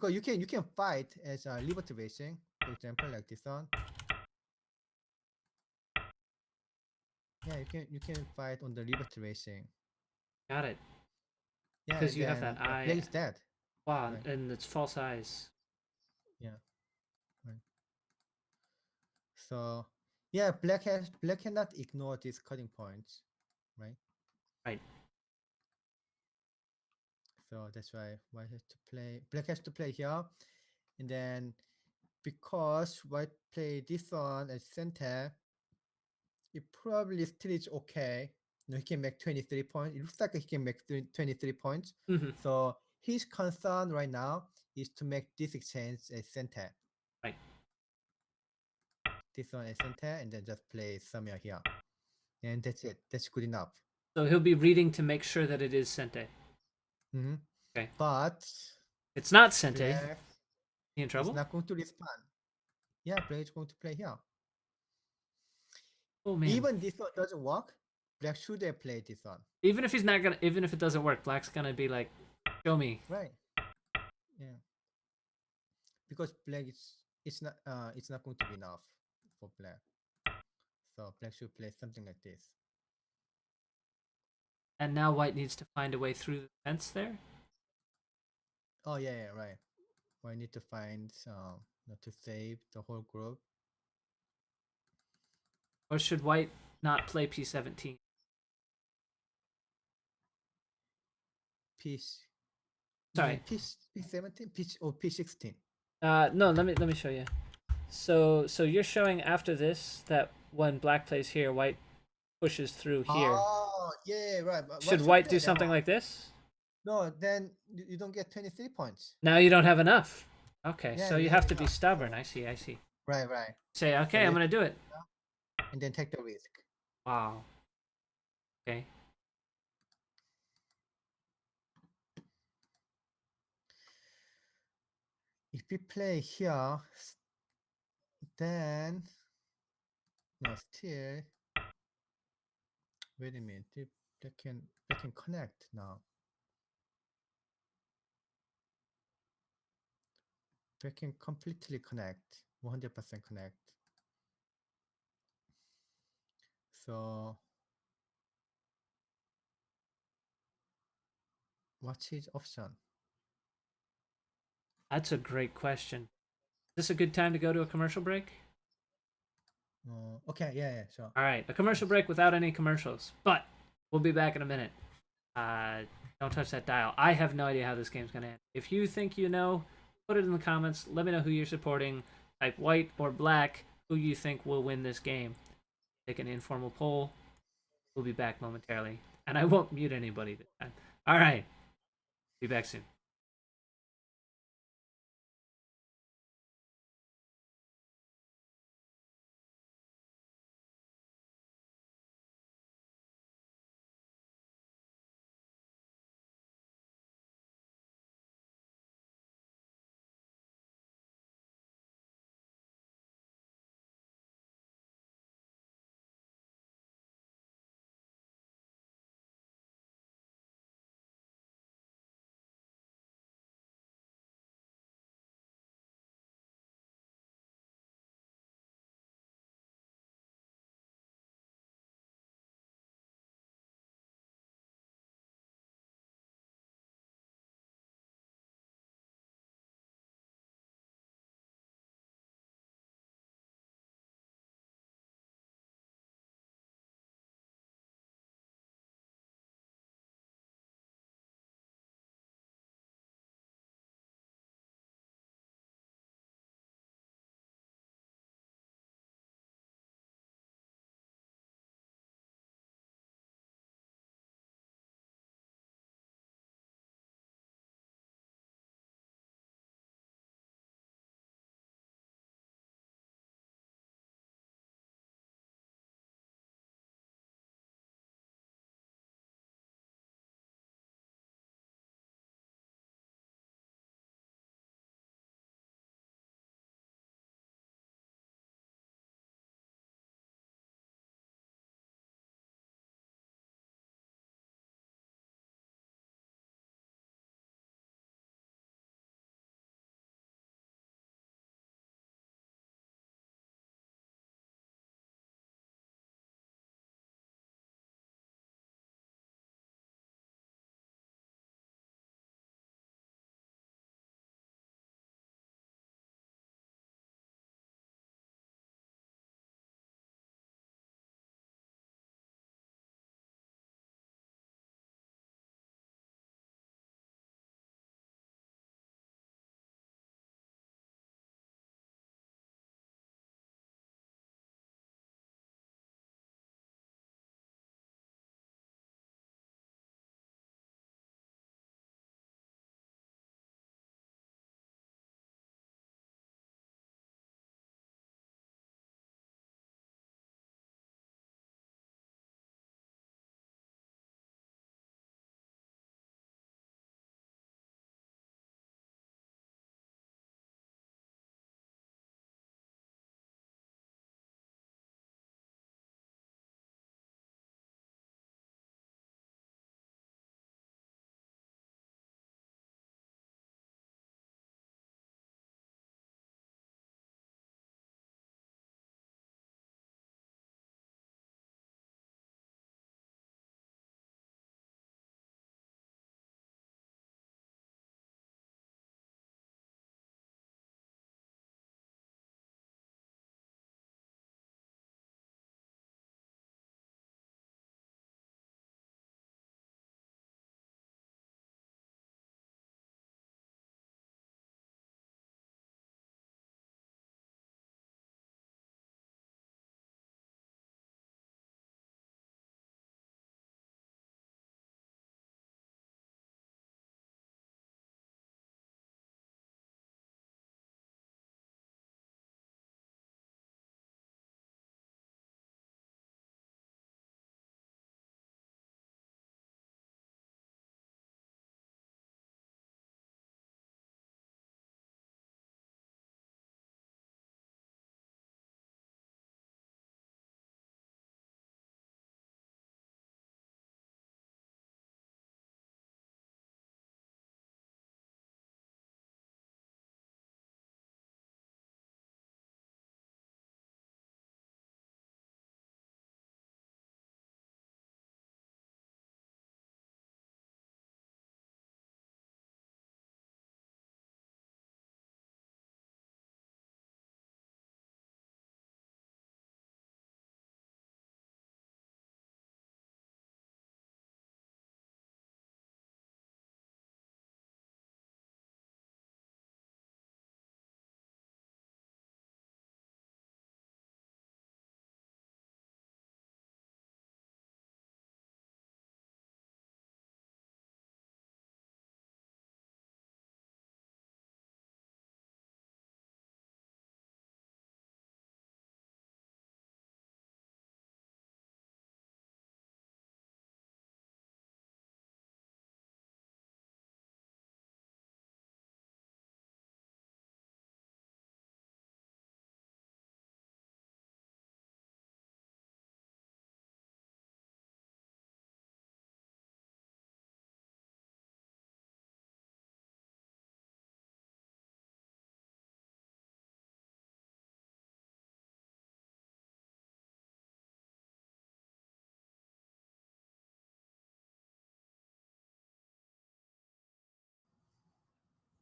S2: you can fight as a liberty racing, for example, like this one. Yeah, you can fight on the liberty racing.
S1: Got it.
S2: Yeah,
S1: Because
S2: and
S1: you have that
S2: then play
S1: eye.
S2: is dead.
S1: Wow,
S2: Right.
S1: and it's false eyes.
S2: Yeah. Right. So yeah, black cannot ignore these cutting points, right?
S1: Right.
S2: So that's why white has to play. Black has to play here, and then because white play this one as center, it probably still is okay. He can make 23 points. It looks like he can make 23 points.
S1: Mm-hmm.
S2: So his concern right now is to make this exchange as center.
S1: Right.
S2: This one as center, and then just play somewhere here, and that's it. That's good enough.
S1: So he'll be reading to make sure that it is Sente.
S2: hmm
S1: Okay.
S2: But
S1: It's not Sente.
S2: black
S1: He in
S2: is
S1: trouble?
S2: not going to respond. Yeah, black is going to play here.
S1: Oh man.
S2: Even this one doesn't work. Black should have played this one.
S1: Even if he's not gonna, even if it doesn't work, black's gonna be like, show me.
S2: Right. Yeah. Because black is it's not going to be enough for black. So black should play something like this.
S1: And now white needs to find a way through the fence there.
S2: Oh yeah, right. Well, I need to find to save the whole group.
S1: Or should white not play p17?
S2: Piece. You mean
S1: Sorry.
S2: P17? P16?
S1: No. Let me show you. So you're showing after this that when black plays here, white pushes through here.
S2: Oh yeah, right. But
S1: Should
S2: what's your
S1: white
S2: play
S1: do something
S2: now?
S1: like this?
S2: No, then you don't get 23 points.
S1: Now you don't have enough. Okay,
S2: Yeah,
S1: so you
S2: you
S1: have
S2: have
S1: to be
S2: enough.
S1: stubborn. I see. I see.
S2: Right, right.
S1: Say,
S2: So
S1: okay,
S2: you
S1: I'm
S2: have
S1: gonna
S2: to
S1: do it.
S2: and then take the risk.
S1: Wow. Okay.
S2: If we play here, then no, still. Wait a minute. They can connect now. They can completely connect. 100% connect. So what's his option?
S1: That's a great question. Is this a good time to go to a commercial break?
S2: Okay, yeah, sure.
S1: All right, a commercial
S2: Yes.
S1: break without any commercials. But we'll be back in a minute. Don't touch that dial. I have no idea how this game's gonna end. If you think you know, put it in the comments. Let me know who you're supporting. Type white or black. Who you think will win this game? Take an informal poll. We'll be back momentarily, and I won't mute anybody this time. All right, be back soon.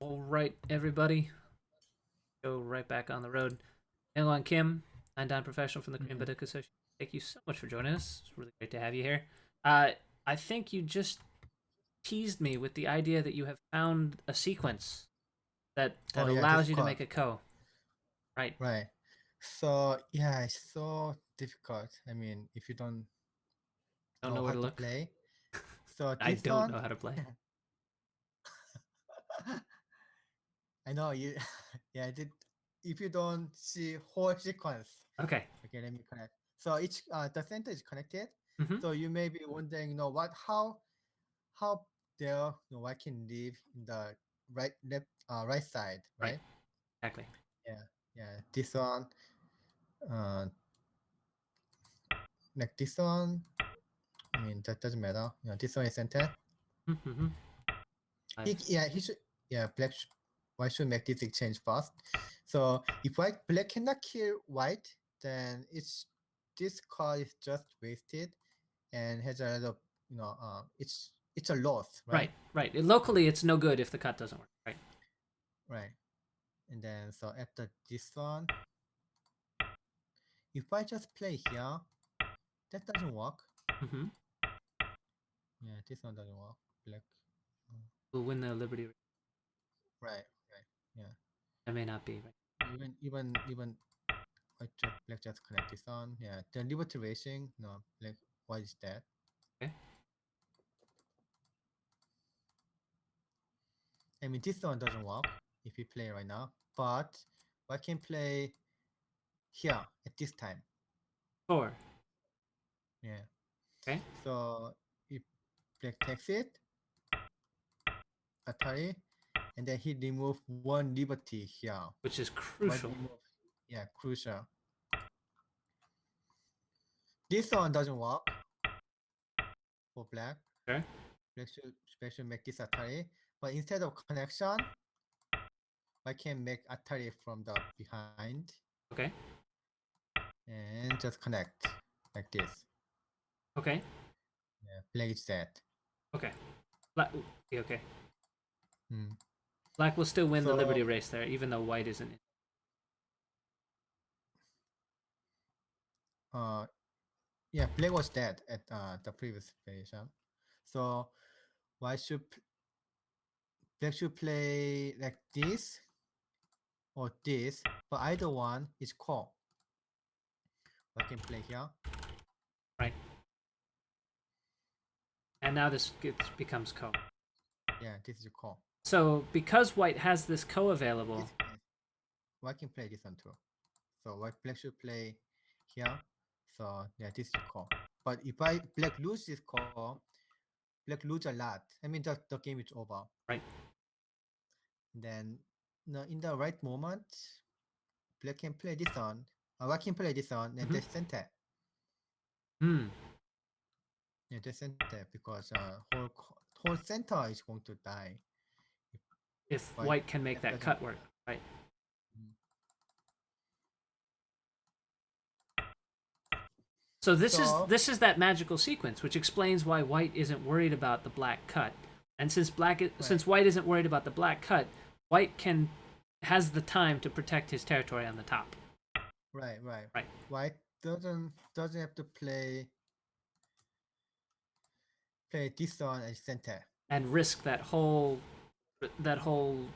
S1: All right, everybody, go right back on the road. Myungwan Kim, 9-dan professional from the Korean
S2: Mhm.
S1: Budokan Association. Thank you so much for joining us. It's really great to have you here. I think you just teased me with the idea that you have found a sequence that
S2: Oh yeah, this
S1: allows you to
S2: card.
S1: make a ko. Right.
S2: Right. So yeah, it's so difficult. I mean, if you don't
S1: Don't
S2: know
S1: know where
S2: how
S1: to
S2: to
S1: look.
S2: play. So
S1: I
S2: this
S1: don't know
S2: one,
S1: how to play.
S2: I know you. Yeah, if you don't see whole sequence,
S1: Okay.
S2: okay, let me connect. So each the center is connected.
S1: Mm-hmm.
S2: So you may be wondering, how there, I can live in the right side,
S1: Right.
S2: right?
S1: Exactly.
S2: Yeah, yeah. This one, uh, like this one. I mean, that doesn't matter. This one is center.
S1: Mm-hmm.
S2: He should. Yeah, white should make this exchange fast. So if black cannot kill white, then this card is just wasted and has a lot of, it's a loss,
S1: Right.
S2: right?
S1: Right. Locally, it's no good if the cut doesn't work. Right.
S2: Right. And then so after this one, if I just play here, that doesn't work.
S1: Mm-hmm.
S2: Yeah, this one doesn't work. Black. uh,
S1: We'll win the Liberty.
S2: Right. Right. Yeah.
S1: That may not be right.
S2: Even black just connect this on. Yeah. The Liberty Racing. No, black. Why is that?
S1: Okay.
S2: I mean, this one doesn't work if we play right now, but I can play here at this time.
S1: 4.
S2: Yeah.
S1: Okay.
S2: So if black takes it, Atari, and then he remove one liberty here.
S1: Which is
S2: White
S1: crucial.
S2: remove, yeah, crucial. This one doesn't work for black.
S1: Okay.
S2: Black should make this Atari, but instead of connection, I can make Atari from the behind
S1: Okay.
S2: and just connect like this.
S1: Okay.
S2: Yeah, play that.
S1: Okay. Black. Okay.
S2: Hmm.
S1: Black will still win the
S2: So
S1: Liberty race there, even though white isn't.
S2: uh yeah, black was dead at the previous version. So why should black should play like this or this, but either one is core. I can play here.
S1: Right. And now this becomes ko.
S2: Yeah, this is a core.
S1: So because white has this ko available.
S2: This, I can play this one too. So black should play here. So yeah, this is core. But if black lose this core, black lose a lot. I mean the game is over.
S1: Right.
S2: Then in the right moment, black can play this on. I can play this on and
S1: Mm-hmm.
S2: the center.
S1: Hmm.
S2: Yeah, the center because whole center is going to die.
S1: If
S2: But
S1: white can make that
S2: doesn't.
S1: cut work. Right.
S2: Mhm.
S1: So
S2: So
S1: this is that magical sequence, which explains why white isn't worried about the black cut. And
S2: right,
S1: since white isn't worried about the black cut, white has the time to protect his territory on the top.
S2: right.
S1: Right.
S2: White doesn't have to play this on as center.
S1: And risk that whole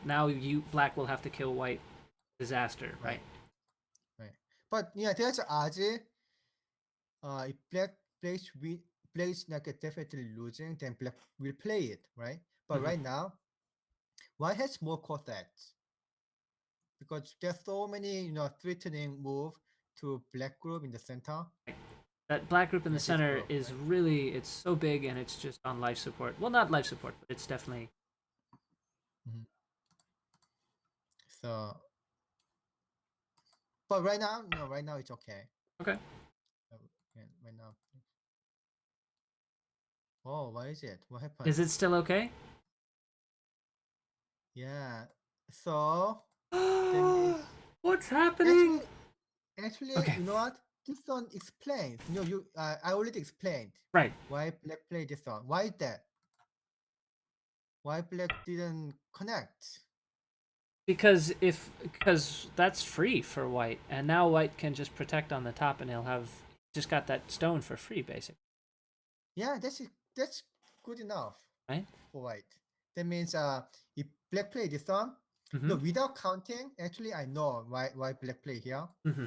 S1: now you black will have to kill white disaster. Right.
S2: Right, right. But yeah, there's odds. If black plays like a definitely losing, then black will play it, right? But
S1: Mm-hmm.
S2: right now, white has more core threats because there's so many threatening move to black group in the center.
S1: That black group in the
S2: Yeah, this
S1: center
S2: group,
S1: is
S2: right?
S1: really it's so big and it's just on life support. Well, not life support, but it's definitely
S2: Mhm. So, but right now, no, right now it's okay.
S1: okay.
S2: Yeah, right now. Oh, why is it? What happened?
S1: Is it still okay?
S2: Yeah. So that means
S1: What's happening?
S2: actually,
S1: Okay.
S2: you know what? This one explains. I already explained
S1: Right.
S2: why black played this one. Why that? Why black didn't connect?
S1: because that's free for white, and now white can just protect on the top, and he'll have just got that stone for free, basically,
S2: Yeah, that's good enough
S1: right?
S2: for white. That means if black play this one,
S1: Mm-hmm.
S2: no, without counting, actually I know why black play here.
S1: Mm-hmm.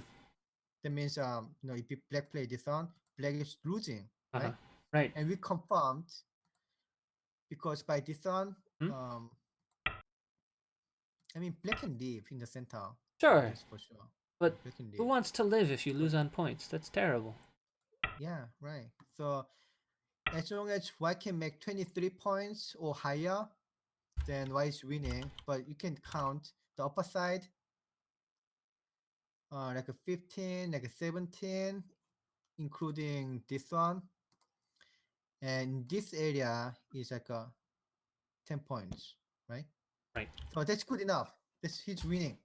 S2: That means if you black play this one, black is losing,
S1: Uh-huh.
S2: right?
S1: Right.
S2: And we confirmed because by this one,
S1: Hmm?
S2: um, I mean black can leave in the center.
S1: Sure,
S2: That's for sure.
S1: but
S2: Black can
S1: who
S2: leave.
S1: wants to live if you
S2: But
S1: lose on points? That's terrible.
S2: yeah, right. So as long as white can make 23 points or higher, then white is winning. But you can count the upper side, like a 15, like a 17, including this one. And this area is like a 10 points, right?
S1: Right.
S2: So that's good enough. That's he's winning.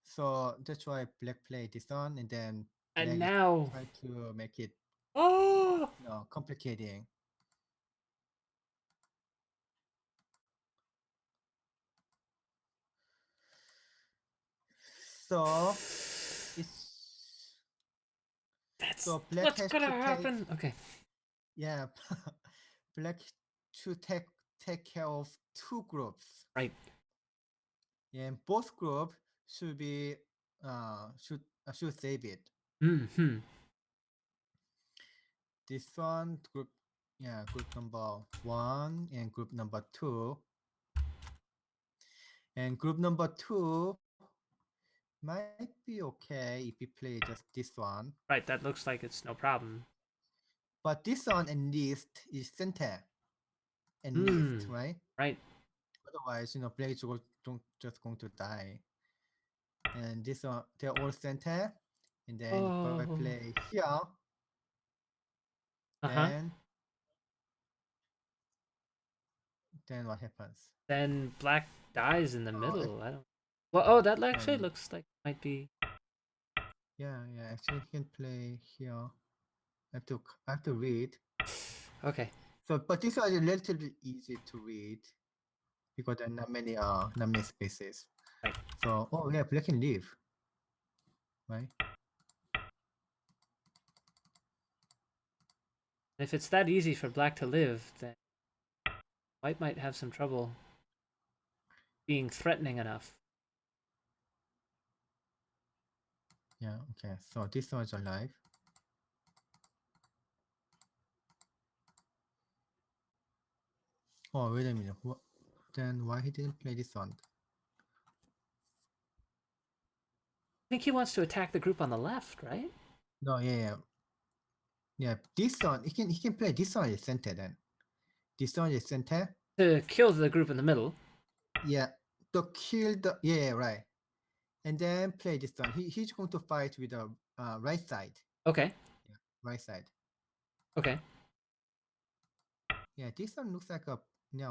S2: So that's why black play this one, and then
S1: And
S2: black is
S1: now,
S2: try to make it
S1: oh,
S2: complicating. So it's
S1: that's
S2: so black
S1: what's
S2: has
S1: gonna
S2: to take,
S1: happen. Okay.
S2: yeah, black to take care of two groups,
S1: Right.
S2: and both group should be should save it.
S1: Hmm.
S2: This one group, yeah, group number 1 and group number 2, and group number 2 might be okay if we play just this one,
S1: Right. That looks like it's no problem.
S2: but this one and least is center and least,
S1: Hmm.
S2: right?
S1: Right.
S2: Otherwise, black is don't just going to die. And this one, they're all center, and then if I
S1: Oh.
S2: play here,
S1: Uh huh.
S2: then what happens?
S1: Then black dies in the
S2: Oh,
S1: middle. I don't. Well, oh, that actually
S2: and
S1: looks like might be
S2: yeah, actually he can play here. I have to read.
S1: okay.
S2: So, but these are relatively easy to read because there are not many spaces.
S1: Right.
S2: So, oh yeah, black can leave, right?
S1: If it's that easy for black to live, then white might have some trouble being threatening enough.
S2: Yeah, okay. So this one is alive. Oh, wait a minute. What? Then why he didn't play this one?
S1: I think he wants to attack the group on the left, right?
S2: No, yeah. This one he can play this one is center then. This one is center.
S1: To kill the group in the middle.
S2: Yeah, to kill the right. And then play this one. He's going to fight with the right side.
S1: Okay.
S2: Yeah, right side.
S1: Okay.
S2: Yeah, this one looks like a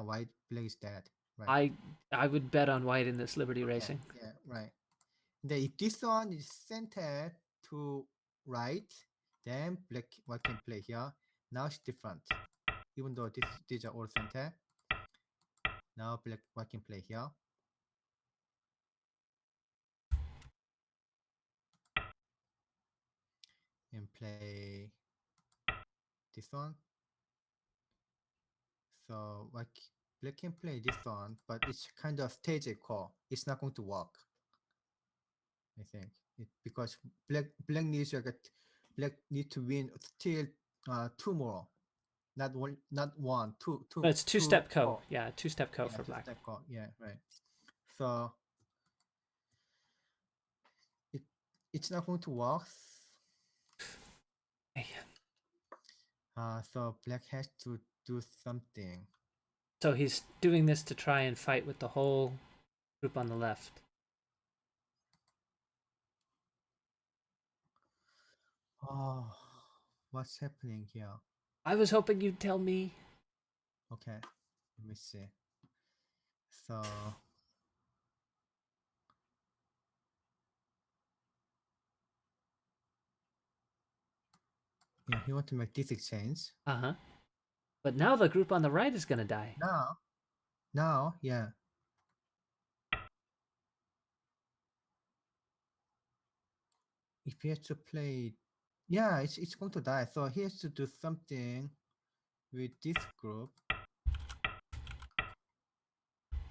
S2: white plays dead. Right.
S1: I would bet on white in this Liberty
S2: Okay.
S1: Racing.
S2: Yeah, right. Then if this one is centered to right, then black white can play here. Now it's different. Even though these are all center, now black white can play here. And play this one. So like black can play this one, but it's kind of stage call. It's not going to work. I think because black needs black need to win still two more, not one,
S1: But it's two
S2: two
S1: step co.
S2: call.
S1: Yeah, two step co
S2: Yeah,
S1: for
S2: two
S1: black.
S2: step call. Yeah, right. So it it's not going to work.
S1: Okay.
S2: So black has to do something.
S1: So he's doing this to try and fight with the whole group on the left.
S2: Oh, what's happening here?
S1: I was hoping you'd tell me.
S2: Okay, let me see. So yeah, he want to make this exchange.
S1: Uh huh. But now the group on the right is gonna die.
S2: Now, yeah. if he has to play, yeah, it's going to die. So he has to do something with this group,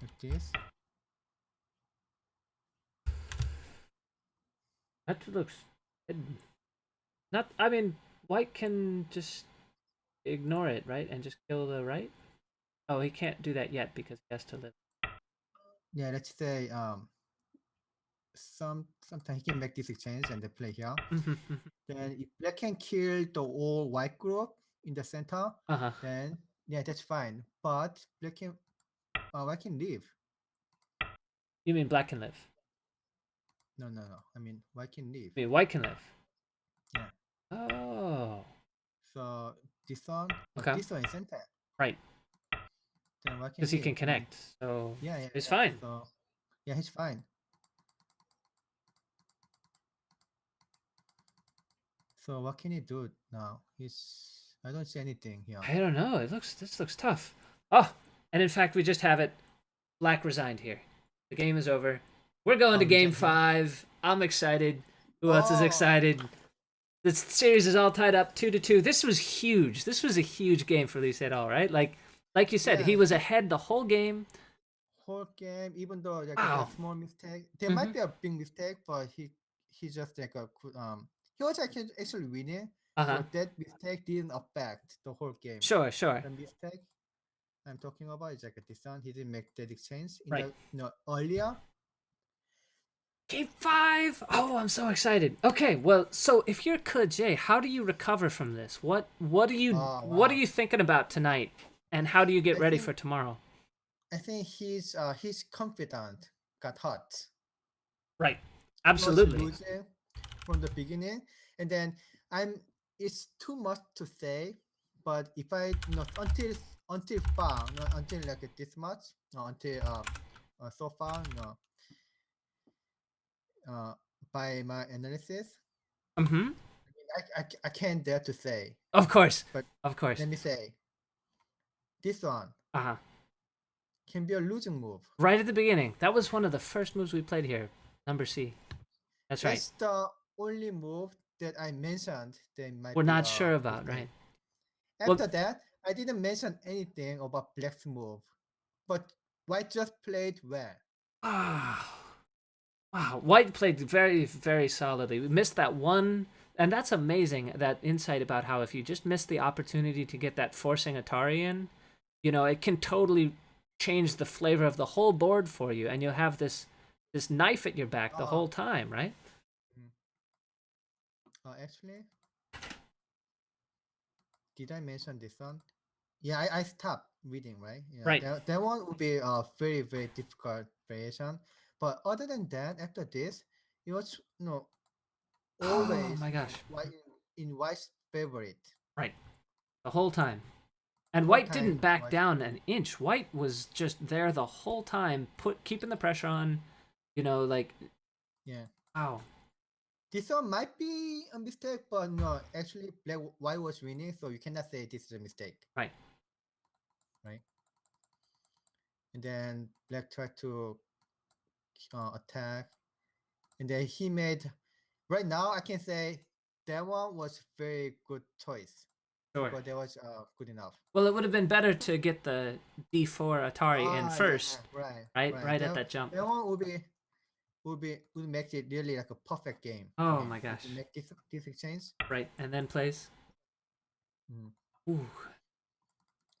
S2: like this.
S1: That looks it- not. I mean, white can just ignore it, right, and just kill the right. Oh, he can't do that yet because he has to live.
S2: Yeah, let's say sometimes he can make this exchange and they play here. Then if black can kill the all white group in the center,
S1: Uh huh.
S2: then yeah, that's fine. But black can white can leave.
S1: You mean black can live?
S2: No, no, no. I mean white can leave.
S1: I mean white can live.
S2: Yeah.
S1: Oh.
S2: So
S1: Okay.
S2: this one is center.
S1: Right.
S2: Then white can
S1: Because he
S2: leave.
S1: can
S2: I mean,
S1: connect, so
S2: yeah, yeah,
S1: it's
S2: yeah.
S1: fine.
S2: So yeah, he's fine. So what can he do now? I don't see anything here.
S1: I don't know. This looks tough. Oh, and in fact, we just have it. Black resigned here. The game is over. We're going to
S2: We
S1: game
S2: just yeah.
S1: 5. I'm excited. Who else is
S2: Oh,
S1: excited? This series is all tied up 2-2. This was huge. This was a huge game for Lee Sedol, right? Like you said,
S2: yeah.
S1: he was ahead the whole game.
S2: Whole game, even though like a
S1: Wow.
S2: small mistake, there
S1: Mm-hmm.
S2: might be a big mistake, but he just like he was actually winning.
S1: Uh-huh.
S2: So that mistake didn't affect the whole game.
S1: Sure, sure.
S2: The mistake I'm talking about is like this one. He didn't make that exchange in
S1: Right.
S2: the earlier.
S1: Game 5. Oh, I'm so excited. Okay, well, so if you're Ke Jie, how do you recover from this? What
S2: Oh
S1: what are
S2: wow!
S1: you thinking about tonight? And how do you get
S2: I
S1: ready
S2: think
S1: for tomorrow?
S2: I think his confident got hurt.
S1: Right.
S2: He was
S1: Absolutely.
S2: losing from the beginning, and then I'm. It's too much to say, but if I not until far, not until like this much, no, until so far, no, uh, by my analysis,
S1: Mm-hmm.
S2: I can't dare to say,
S1: Of course.
S2: but
S1: Of course.
S2: let me say this one
S1: Uh-huh.
S2: can be a losing move.
S1: Right at the beginning. That was one of the first moves we played here. Number C. That's right.
S2: That's the only move that I mentioned that
S1: We're
S2: might be
S1: not
S2: a
S1: sure about,
S2: mistake.
S1: right? Well,
S2: After that, I didn't mention anything about Black's move, but White just played well.
S1: ah, wow. White played very, very solidly. We missed that one, and that's amazing, that insight about how if you just miss the opportunity to get that forcing Atari in, it can totally change the flavor of the whole board for you, and you'll have this knife at your back the
S2: Uh,
S1: whole time, right?
S2: mm, actually, did I mention this one? Yeah, I stopped reading, right? Yeah,
S1: Right.
S2: that one would be a very, very difficult variation. But other than that, after this, it was
S1: Oh
S2: always
S1: my gosh.
S2: White in White's favorite.
S1: Right. The whole time. And
S2: Whole
S1: White didn't
S2: time
S1: back
S2: White's
S1: down
S2: favorite.
S1: an inch. White was just there the whole time, keeping the pressure on. Like,
S2: Yeah.
S1: wow.
S2: This one might be a mistake, but no, actually, White was winning, so you cannot say this is a mistake,
S1: Right.
S2: right? And then Black tried to attack, and then he made. Right now, I can say that one was very good choice
S1: Sure.
S2: because that was good enough.
S1: Well, it would have been better to get the D4 Atari in
S2: Ah, yeah,
S1: first,
S2: right,
S1: right?
S2: right.
S1: Right at that jump.
S2: That one would make it really like a perfect game for
S1: Oh
S2: him
S1: my
S2: if
S1: gosh.
S2: you make this exchange.
S1: Right. And then plays.
S2: Mm.
S1: Ooh.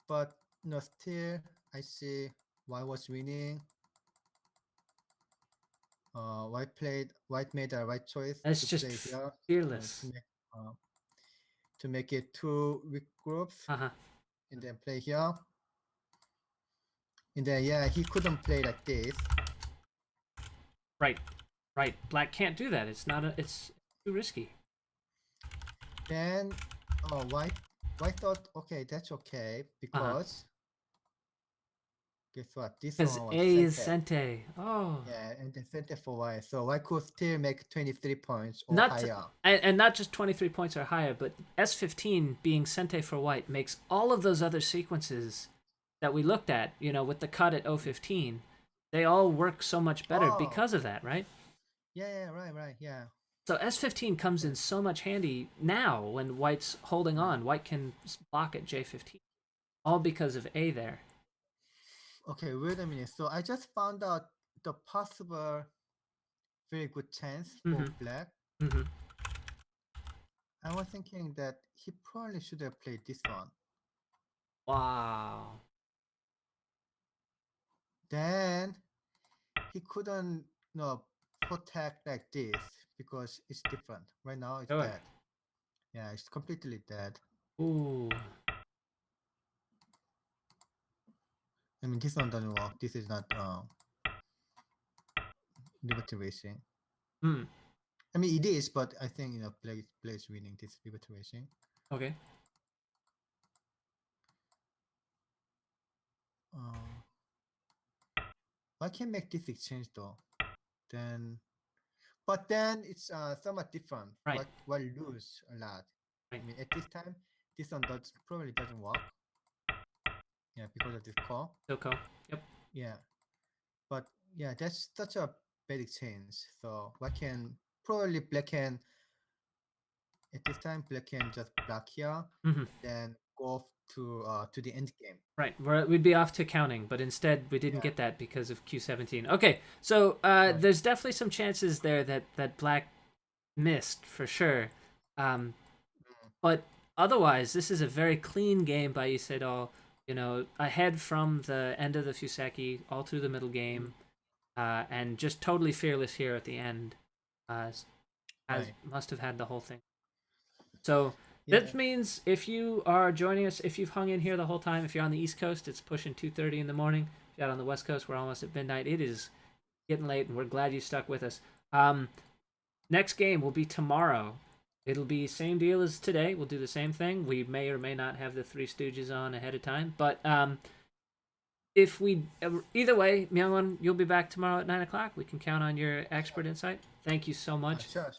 S2: But no, still I see White was winning. White made the right choice
S1: That's
S2: to
S1: just
S2: play here
S1: fearless.
S2: uh, to make it two weak groups
S1: Uh huh.
S2: and then play here. And then yeah, he couldn't play like this.
S1: Right. Right. Black can't do that. It's not a. It's too risky.
S2: Then White thought okay, that's okay
S1: Uh huh.
S2: because guess what? This
S1: Because
S2: one was
S1: A is
S2: center.
S1: Sente. Oh.
S2: Yeah, and then center for White. So White could still make 23 points or
S1: Not
S2: higher.
S1: and not just 23 points or higher, but S15 being Sente for White makes all of those other sequences that we looked at, with the cut at 015, they all work so much better
S2: Oh,
S1: because of that, right?
S2: yeah, right, yeah.
S1: So S15 comes in so much handy now when White's holding on. White can block at J15, all because of A there.
S2: Okay, wait a minute. So I just found out the possible very good chance for black.
S1: Mm-hmm.
S2: I was thinking that he probably should have played this one.
S1: Wow.
S2: Then he couldn't, protect like this because it's different. Right now it's
S1: Sure.
S2: dead. Yeah, it's completely dead.
S1: Ooh.
S2: I mean, this one doesn't work. This is not liberty racing.
S1: Hmm.
S2: I mean, it is, but I think play is winning this liberty racing.
S1: Okay.
S2: I can make this exchange though. Then, but then it's somewhat different.
S1: Right.
S2: What lose a lot.
S1: Right.
S2: I mean, at this time, this one probably doesn't work. Yeah, because of this call.
S1: Silco. Yep.
S2: Yeah, but yeah, that's such a bad exchange. So what can probably black can at this time black can just block here,
S1: Mm-hmm.
S2: then go to the end game.
S1: Right. We'd be off to counting, but instead we didn't
S2: Yeah.
S1: get that because of Q17. Okay, so
S2: Right.
S1: there's definitely some chances there that Black missed for sure. But otherwise, this is a very clean game by Sedol. You know, ahead from the end of the Fuseki, all through the middle game, and just totally fearless here at the end.
S2: Right.
S1: Must have had the whole thing. So
S2: Yeah.
S1: that means if you are joining us, if you've hung in here the whole time, if you're on the East Coast, it's pushing 2:30 in the morning. If you're out on the West Coast, we're almost at midnight. It is getting late, and we're glad you stuck with us. Next game will be tomorrow. It'll be same deal as today. We'll do the same thing. We may or may not have the Three Stooges on ahead of time, but if we either way, Myungwan, you'll be back tomorrow at 9 o'clock. We can count on your expert insight. Thank you so much.
S2: Sure.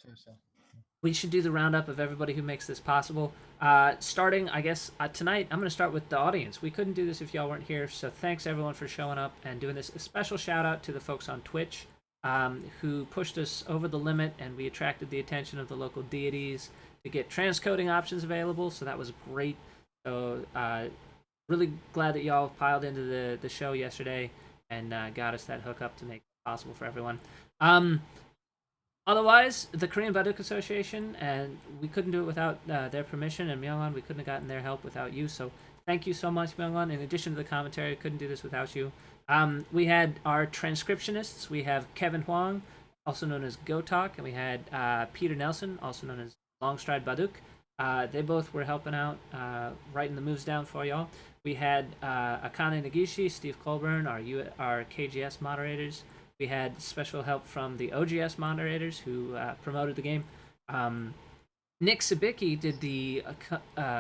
S1: We should do the roundup of everybody who makes this possible. Starting, I guess, tonight, I'm going to start with the audience. We couldn't do this if y'all weren't here, so thanks everyone for showing up and doing this. A special shout out to the folks on Twitch who pushed us over the limit, and we attracted the attention of the local deities to get transcoding options available, so that was great. So, really glad that y'all piled into the show yesterday and got us that hookup to make it possible for everyone. Otherwise, the Korean Baduk Association, and we couldn't do it without their permission, and Myungwan, we couldn't have gotten their help without you, so thank you so much, Myungwan. In addition to the commentary, couldn't do this without you. We had our transcriptionists. We have Kevin Huang, also known as Go Talk, and we had Peter Nelson, also known as Longstride Baduk. They both were helping out, writing the moves down for y'all. We had Akane Nagishi, Steve Colburn, our KGS moderators. We had special help from the OGS moderators who promoted the game. Nick Sabicki did the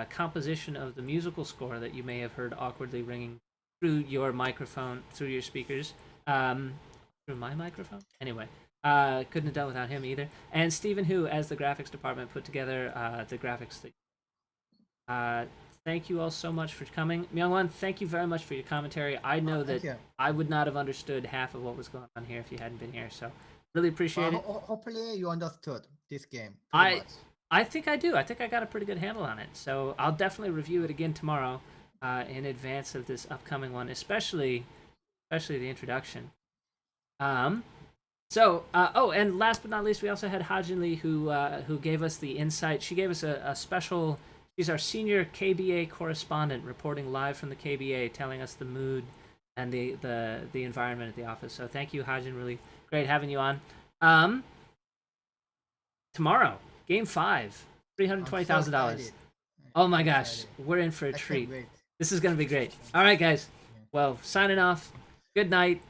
S1: composition of the musical score that you may have heard awkwardly ringing through your microphone, through your speakers. Through my microphone? Anyway, couldn't have done without him either. And Stephen Hu, as the graphics department, put together the graphics. Thank you all so much for coming. Myungwan, thank you very much for your commentary. I know that I would not have understood half of what was going on here if you hadn't been here, so really appreciate it.
S2: Hopefully you understood this game
S1: I think I do. I think I got a pretty good handle on it, so I'll definitely review it again tomorrow in advance of this upcoming one, especially the introduction. And last but not least, we also had Hajin Lee who gave us the insight. She gave us a special. She's our senior KBA correspondent, reporting live from the KBA, telling us the mood and the environment at the office. So thank you, Hajin. Really great having you on. Tomorrow, Game 5, $320,000. Oh my gosh, we're in for a treat. This is gonna be great. All right, guys. Well, signing off. Good night.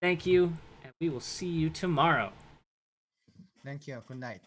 S1: Thank you, and we will see you tomorrow.
S2: Thank you. Good night.